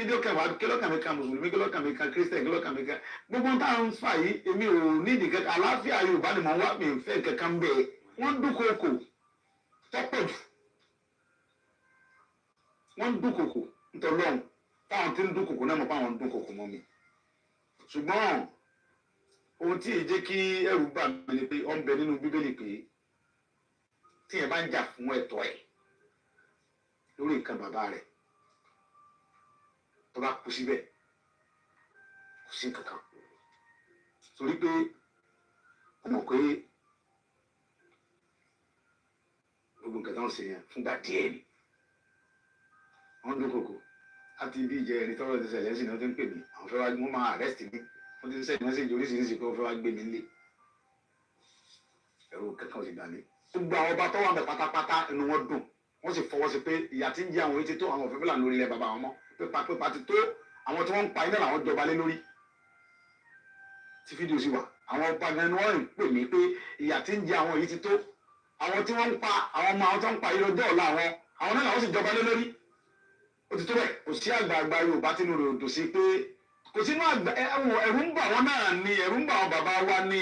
kílókàn mi kan mùsùlùmí, kílókàn mi kan kírísítẹ̀, kílókàn mi kan. Gbogbo táwọn ń fà yìí èmi ò nídìí kankan, àlàáfíà Yorùbá ni mò ń wá, mi ń fẹ́ kankan bẹ́ẹ̀. Wọ́n dúnkokò tọ́pọ̀ jù. Wọ́n dúnkokò ntọ́lọ́hún. Táwọn tí ń dúnkokò náà mọ̀ pé àwọn ń dúnkokò mọ́ mi. Ṣùgbọ́n ohun tí èyí jẹ́ kí ẹ̀rù bà mí ni pé ó ń bẹ nínú Bíbélì pé tí ẹ bá ń jà fún ẹ̀tọ́ ẹ̀ lórí nǹkan bàbá rẹ̀ tó bá kú síbẹ̀ kò sí kankan. Torí pé ó mọ̀ pé gbogbo nǹkan tó ń ṣe yẹn fúngbà díẹ̀ ni. Wọ́n dúnkokò àti bí ìjẹ ẹni tọ́rọ̀ ti ṣẹlẹ̀ sí ni wọ́n ti ń pè mí àwọn fẹ́ wá wọ́n máa arrest mi wọ́n ti ń sẹ́ni mẹ́sẹ̀jì oríṣiríṣi pé wọ́n fẹ́ wá gbé mi nílé ẹ̀rù kankan ò sì gbà mí. gbogbo àwọn ọba tó wà bẹ̀ pátápátá inú wọn dùn wọ́n sì fọwọ́ sí pé ìyà tí ń jẹ àwọn etí tó àwọn òfin fúlàní lórí ilẹ̀ bàbá wọn mọ́ pípa ti tó àwọn tí wọ́n ń pa iná làwọn jọba lé lórí tí fídíò sì wà àwọn ọba gan ni wọ́n ń pè mí pé ìyà tí ń jẹ àwọn yìí ti tó àwọn tí wọ́n ń pa àwọn ọmọ àwọn tí wọ́n ń pa ilé ọjọ́ ọ̀la àwọn náà làwọn sì jọba lé lórí ó ti tó bẹ́ẹ̀ kò sí àgbààgbà Yorùbá tí inú rẹ̀ ò dùn sí pé kò sínú àgbà ẹ̀rù ń bà wọ́n náà ni ẹ̀rù ń bà wọ́n bàbá wa ni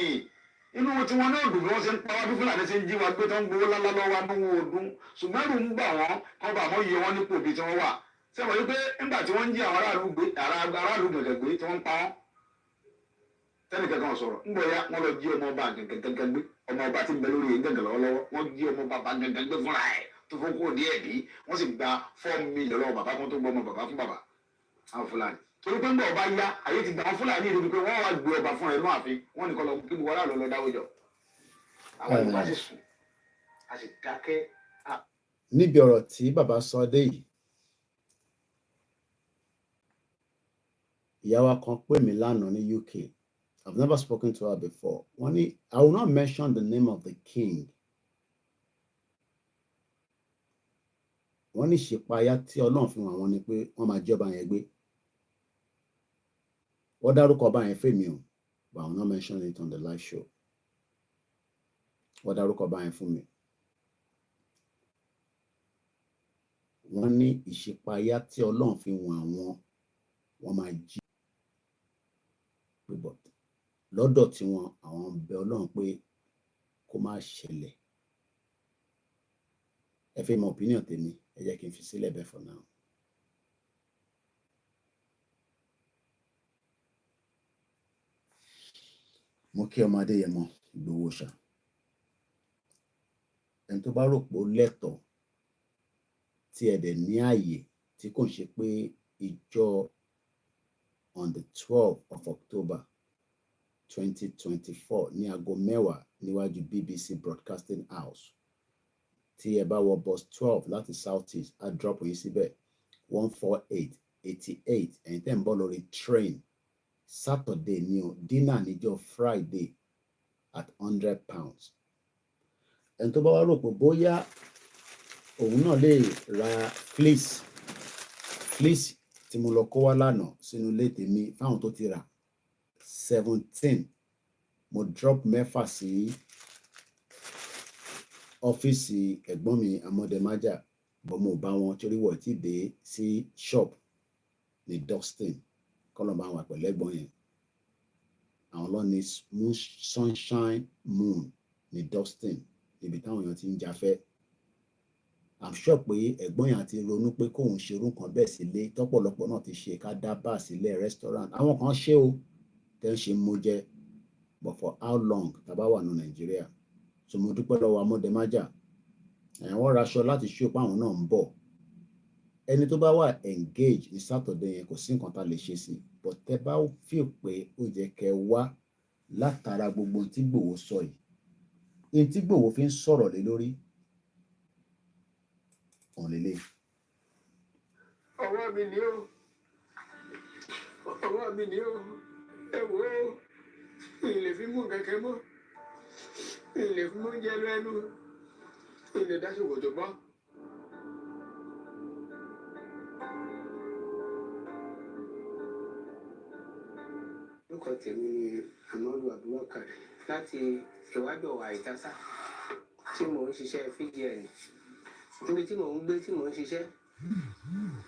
inú tí wọn náà dùn bí wọ́n ṣe ń pa wá bí Fúlàní ṣe ń jí wa gbé tó ń gbowó lálá lọ́wọ́ inú wọn ò dùn ṣùgbọ́n ẹ̀rù ń bà wọ́n kọ́ bà mọ́ iye wọn nípò bí tí wọ́n wà sẹ́wọ̀n yìí pé nígbà tí wọ́n ń jí àwọn aráàlú gẹ̀gẹ̀ gbé tí wọ́n ń pa wọ́n tẹ́lẹ̀ kankan sọ̀rọ̀ ńgbọ̀ ya wọ́n lọ jí ọmọ ọba gẹ̀gẹ̀ gbé ọmọ ọba tí ń bẹ lórí yẹn gẹ̀gẹ̀ lọ́wọ́lọ́wọ́ wọ́n jí ọmọ bàbá gẹ̀gẹ̀ gbé fúnra ẹ̀ tó fún kó díẹ̀ bí wọ́n sì gba 4 million lọ́wọ́ bàbá kan tó gbọ́ ọmọ bàbá fún bàbá àwọn Fúlàní torí pé ńgbà ọba yá ayé ti gbà wọn Fúlàní ìlú pé wọ́n wá gbé ọba fún ẹ̀ náà àfi wọ́n nìkan lọ kí wọ́n lọ dáwọ́jọ àwọn Yorùbá sì sùn a sì dákẹ́. níbi ọ̀rọ̀ tí bàbá sọ dé yìí ìyá wa kan pè mí lánàá ní UK. I've never spoken to her before. Wọ́n ní I will not mention the name of the king. Wọ́n ní ìṣípayá tí Ọlọ́run fi hàn wọ́n ni pé wọ́n máa jọba yẹn gbé. Wọ́n dárúkọ ọba yẹn fún mi o, but I will not mention it on the live show. Wọ́n dárúkọ ọba yẹn fún mi. Wọ́n ní ìṣípayá tí Ọlọ́run fi hàn wọ́n máa jí. But lọ́dọ̀ tí àwọn ń bẹ Ọlọ́run pé kó má ṣẹlẹ̀. Ẹ fẹ́ mọ opinion tèmi, ẹ jẹ́ kí n fi sílẹ̀ bẹ́ẹ̀ for now. Mo kí ọmọ Adéyẹmọ Ìgbòho ṣá. Ẹni tó bá rò pé ó lẹ́tọ̀ọ́ tí ẹ dẹ̀ ní ààyè tí kò ń ṣe pé ìjọ on the 12th of October 2024 ní aago 10 níwájú BBC Broadcasting House tí ẹ bá wọ bus 12 láti South East á drop yín síbẹ̀ 14888 ẹ̀yin tẹ́ ń bọ̀ lórí train Saturday ní o dinner níjọ́ Friday at £100. Ẹni tó bá wá rò pé bóyá òun náà lè ra fleece tí mo lọ kó wá lánàá sínú ilé tèmi fáwọn tó ti rà 17 mo drop 6 sí ọ́fíìsì ẹ̀gbọ́n mi Amọ̀dẹ̀májà bọ́ mo bá wọn torí wọ́n ti dé sí shop ní Dustin kọ́lọ̀ bá wà pẹ̀lú ẹ̀gbọ́n yẹn àwọn lọ ní sunshine moon ní Dustin níbi táwọn èèyàn ti ń jafẹ́. I'm sure pé ẹ̀gbọ́n yẹn ti ronú pé kóun ṣe irú nǹkan bẹ́ẹ̀ sílé tọ́pọ̀lọpọ̀ náà ti ṣe ká dá bá sílẹ̀ restaurant àwọn kan ṣe o tẹ́ ń ṣe mú jẹ but for how long tàbá wà ní Nàìjíríà so mo dúpẹ́ lọ́wọ́ Amọ̀dẹ̀májà wọ́n raṣọ láti ṣó pé àwọn náà ń bọ̀ ẹni tó bá wà engage ní Saturday yẹn kò sí nǹkan tá lè ṣe sí but tẹ́ bá feel pé ó jẹ́ kẹ́ wá látara gbogbo tí Ìgbòho sọ yìí ní tí Ìgbòho fi ń sọ̀rọ̀ lé lórí ọ̀lẹ́lẹ́. ọwọ́ mi ni ó ẹ wò ó ilé fi mú kẹ̀kẹ́ mọ́ ilé fi mú jẹ lẹ́nu ilé dáṣòwò tó bọ́. orúkọ tèmi ni Amadu Abubakar láti ìwádọ̀ àìtásá tí mò ń ṣiṣẹ́ fídíẹ̀nì níbi tí mò ń gbé tí mò ń ṣiṣẹ́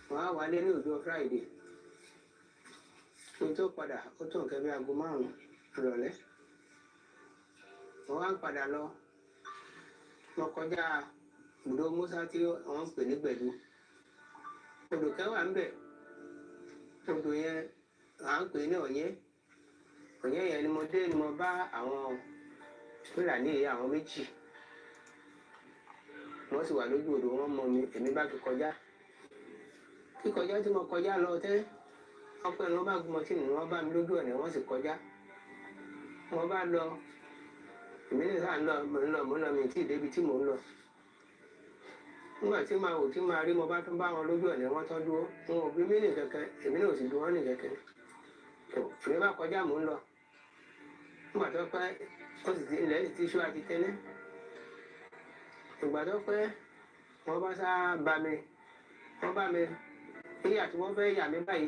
wọ́n á wálé ní ọjọ́ Friday kí n tó padà ó tó nǹkan bí aago 5 ìrọ̀lẹ́ wọ́n á padà lọ mo kọjá ibùdó Musa tí wọ́n ń pè ní Gbẹ̀du odò kẹwàá ń bẹ̀ odò yẹn à ń pè ní ọ̀yẹ́ yẹn ni mo dé ni mo bá àwọn Fúlàní àwọn méjì wọ́n sì wà lójú odò wọ́n mọ mi èmi bá fi kọjá kíkọjá tí mo kọjá lọ tẹ́ ọpẹ́ ni wọ́n bá gun mọ́tìnì wọ́n bá mi lójú ọ̀nà wọ́n sì kọjá wọ́n bá lọ èmi ní sáà ń lọ mò ń lọ mi tí ì débi tí mò ń lọ nígbà tí màá rí mo bá tún bá wọn lójú ọ̀nà wọn tán dúró wọn ò bí mí ní kankan èmi náà ò sì bí wọn ní kankan èmi bá kọjá mò ń lọ nígbà tó pẹ́ ó sì ti ilẹ̀ sì ti ṣú àti tẹ́lẹ̀ ìgbà tó pẹ́ wọ́n bá sá bá mi níyà tí wọ́n fẹ́ yà mí báyìí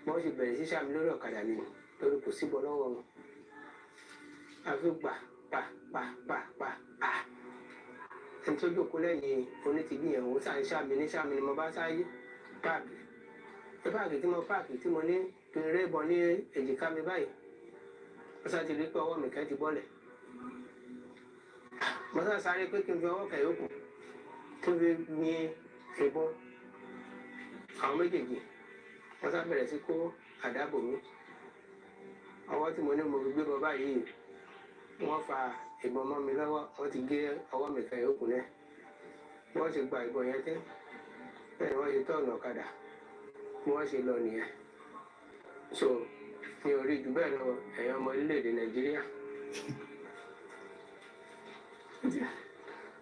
wọ́n sì bẹ̀rẹ̀ sí sàmì lórí ọ̀kadà mi lórí kò síbọ̀ lọ́wọ́ wọn àfi gbà pa ẹni tó jókòó lẹ́yìn onítìbí yẹn òun sàn sàmì ni mo bá sáyé páàkì tí mo ní kí n ré bọ̀ ní èjìká mi báyìí wọ́n sá ti rí pé ọwọ́ mi kẹ́ ti bọ́lẹ̀ mo sá sáré pé kí n fi ọwọ́ kẹ̀ yókù kí n fi gbin ìbọn àwọn méjèèjì wọ́n sá bẹ̀rẹ̀ sí kó àdábò mi ọwọ́ tí mo ní mo fi gbé bọ́ báyìí wọ́n fa ìbọn mọ́ mi lọ́wọ́ wọ́n ti gé ọwọ́ mi kẹ́ yókù náà wọ́n ti gba ìbọn yẹn tẹ́ bẹ́ẹ̀ wọ́n ṣe tọ̀nà ọ̀kadà bí wọ́n ṣe lọ nìyẹn so mi ò rí jù bẹ́ẹ̀ lọ ẹ̀yin ọmọ orílẹ̀-èdè Nàìjíríà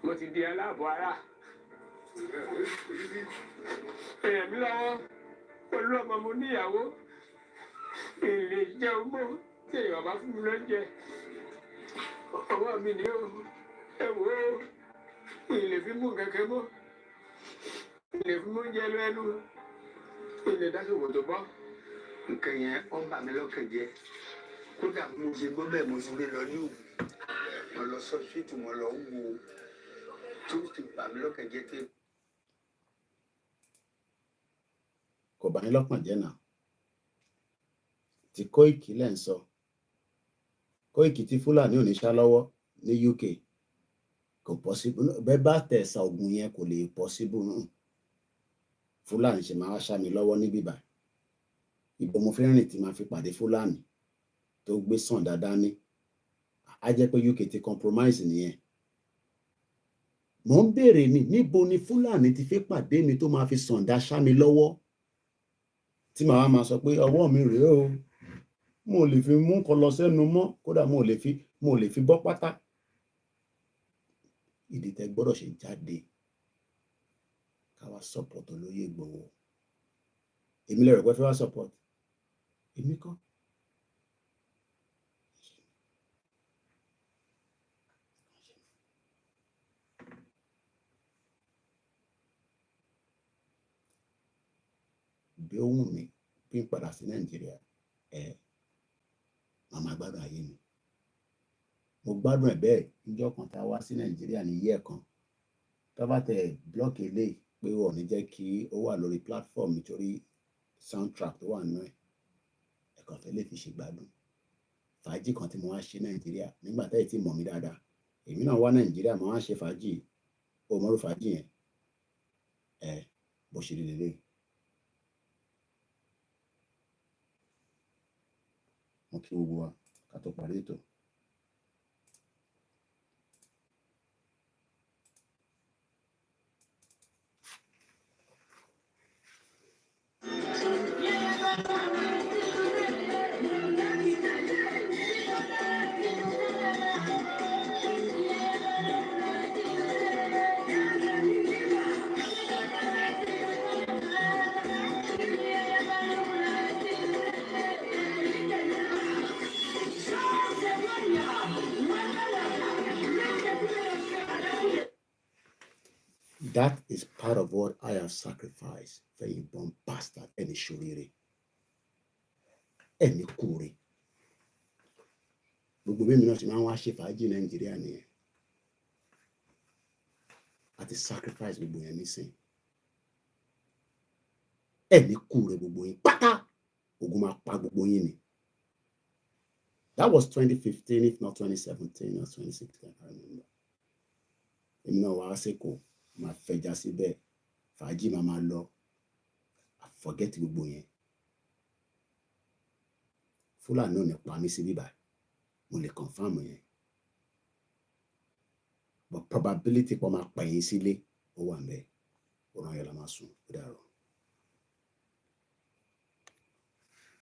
mo ti di aláàbọ̀ ara èèyàn mi lọ́wọ́ pẹ̀lú ọmọ mo níyàwó èlé jẹ́ ọmọ tí èèyàn bá fún mi lóúnjẹ ọwọ́ mi ni ó ẹ̀wọ̀ ìlè fi mú kẹ̀kẹ́ mọ́ ìlè fi mú oúnjẹ lẹ́nu ìlè dáṣòwò tó bọ́ nǹkan yẹn ó bà mí lọ́kàn jẹ́ kódà mo ṣe gbọ́ bẹ́ẹ̀ mo ti gbé lọ ní òògùn mo lọ sọ ṣíìtì mo lọ wo tó ti bà mí lọ́kàn jẹ́ pé. kò bá ní lọ́kàn jẹ́ náà tí Koiki lẹ́ ń sọ Koiki tí Fúlàní ò ní ṣá lọ́wọ́ ní UK kò possible bẹ́ẹ̀ bá tẹ̀sà ogun yẹn kò lè possible náà Fúlàní ṣe máa wá ṣá mi lọ́wọ́ níbí báyìí ìbò mo fi rìn tí máa fi pàdé Fúlàní tó gbé sàn dáadáa ní á jẹ́ pé UK ti compromise nìyẹn mo ń béèrè níbo ni Fúlàní ti fi pàdé mi tó máa fi sàn dá ṣá mi lọ́wọ́ tí màá máa sọ pé ọwọ́ mi rèé o mo lè fi mú nǹkan lọ sẹ́nu mọ́ kódà mo lè fi bọ́ pátá ìdí tẹ́ gbọ́dọ̀ ṣe jáde káwa support olóyè Ìgbòho èmi lè rò pé fẹ́ wá support èmi kọ́ bí ó wù mí bí n padà sí Nàìjíríà màmá gbádùn ayé mi mo gbádùn ẹ̀ bẹ́ẹ̀ níjọ́ kan tá a wá sí Nàìjíríà ní yẹ́ kan tó bá tẹ blọọkì eléyìí pé wọ́n ní jẹ́ kí ó wà lórí platform nítorí soundtrack tó wà nínú ẹ̀ ẹ̀kọ́ fẹ́ lè fi ṣe gbádùn fàájì kan tí mo wá ṣe Nàìjíríà nígbà tẹ́ ẹ̀ tí mọ̀ mí dáadáa èmi náà wá Nàìjíríà mo wá ṣe fàájì òmòrò fàájì yẹn bó ṣe rí lélẹ̀ mo kí gbogbo wa ká tó parí ètò. That is part of what I have sacrificed for a born bastard ẹni ṣoríire ẹni kúre gbogbo bí mi náà ṣe máa ń wá ṣe fàájì Nàìjíríà nìyẹn àti sacrifice gbogbo yẹn nísìn ẹni kúre gbogbo yín pátá ogun máa pa gbogbo yín ni. That was 2015 if not 2017 or 2016 I remember. Èmi náà wá sẹ́kọ̀ọ́ máa fẹja síbẹ̀ fàájì máa lọ I forget gbogbo yẹn Fúlàní ò ní pa mí sí bíbá mo lè confirm yẹn but probability pọ̀ máa pa yín sílé ó wà ń bẹ́ẹ̀ ó ràn yẹn la máa sùn ó dàrú.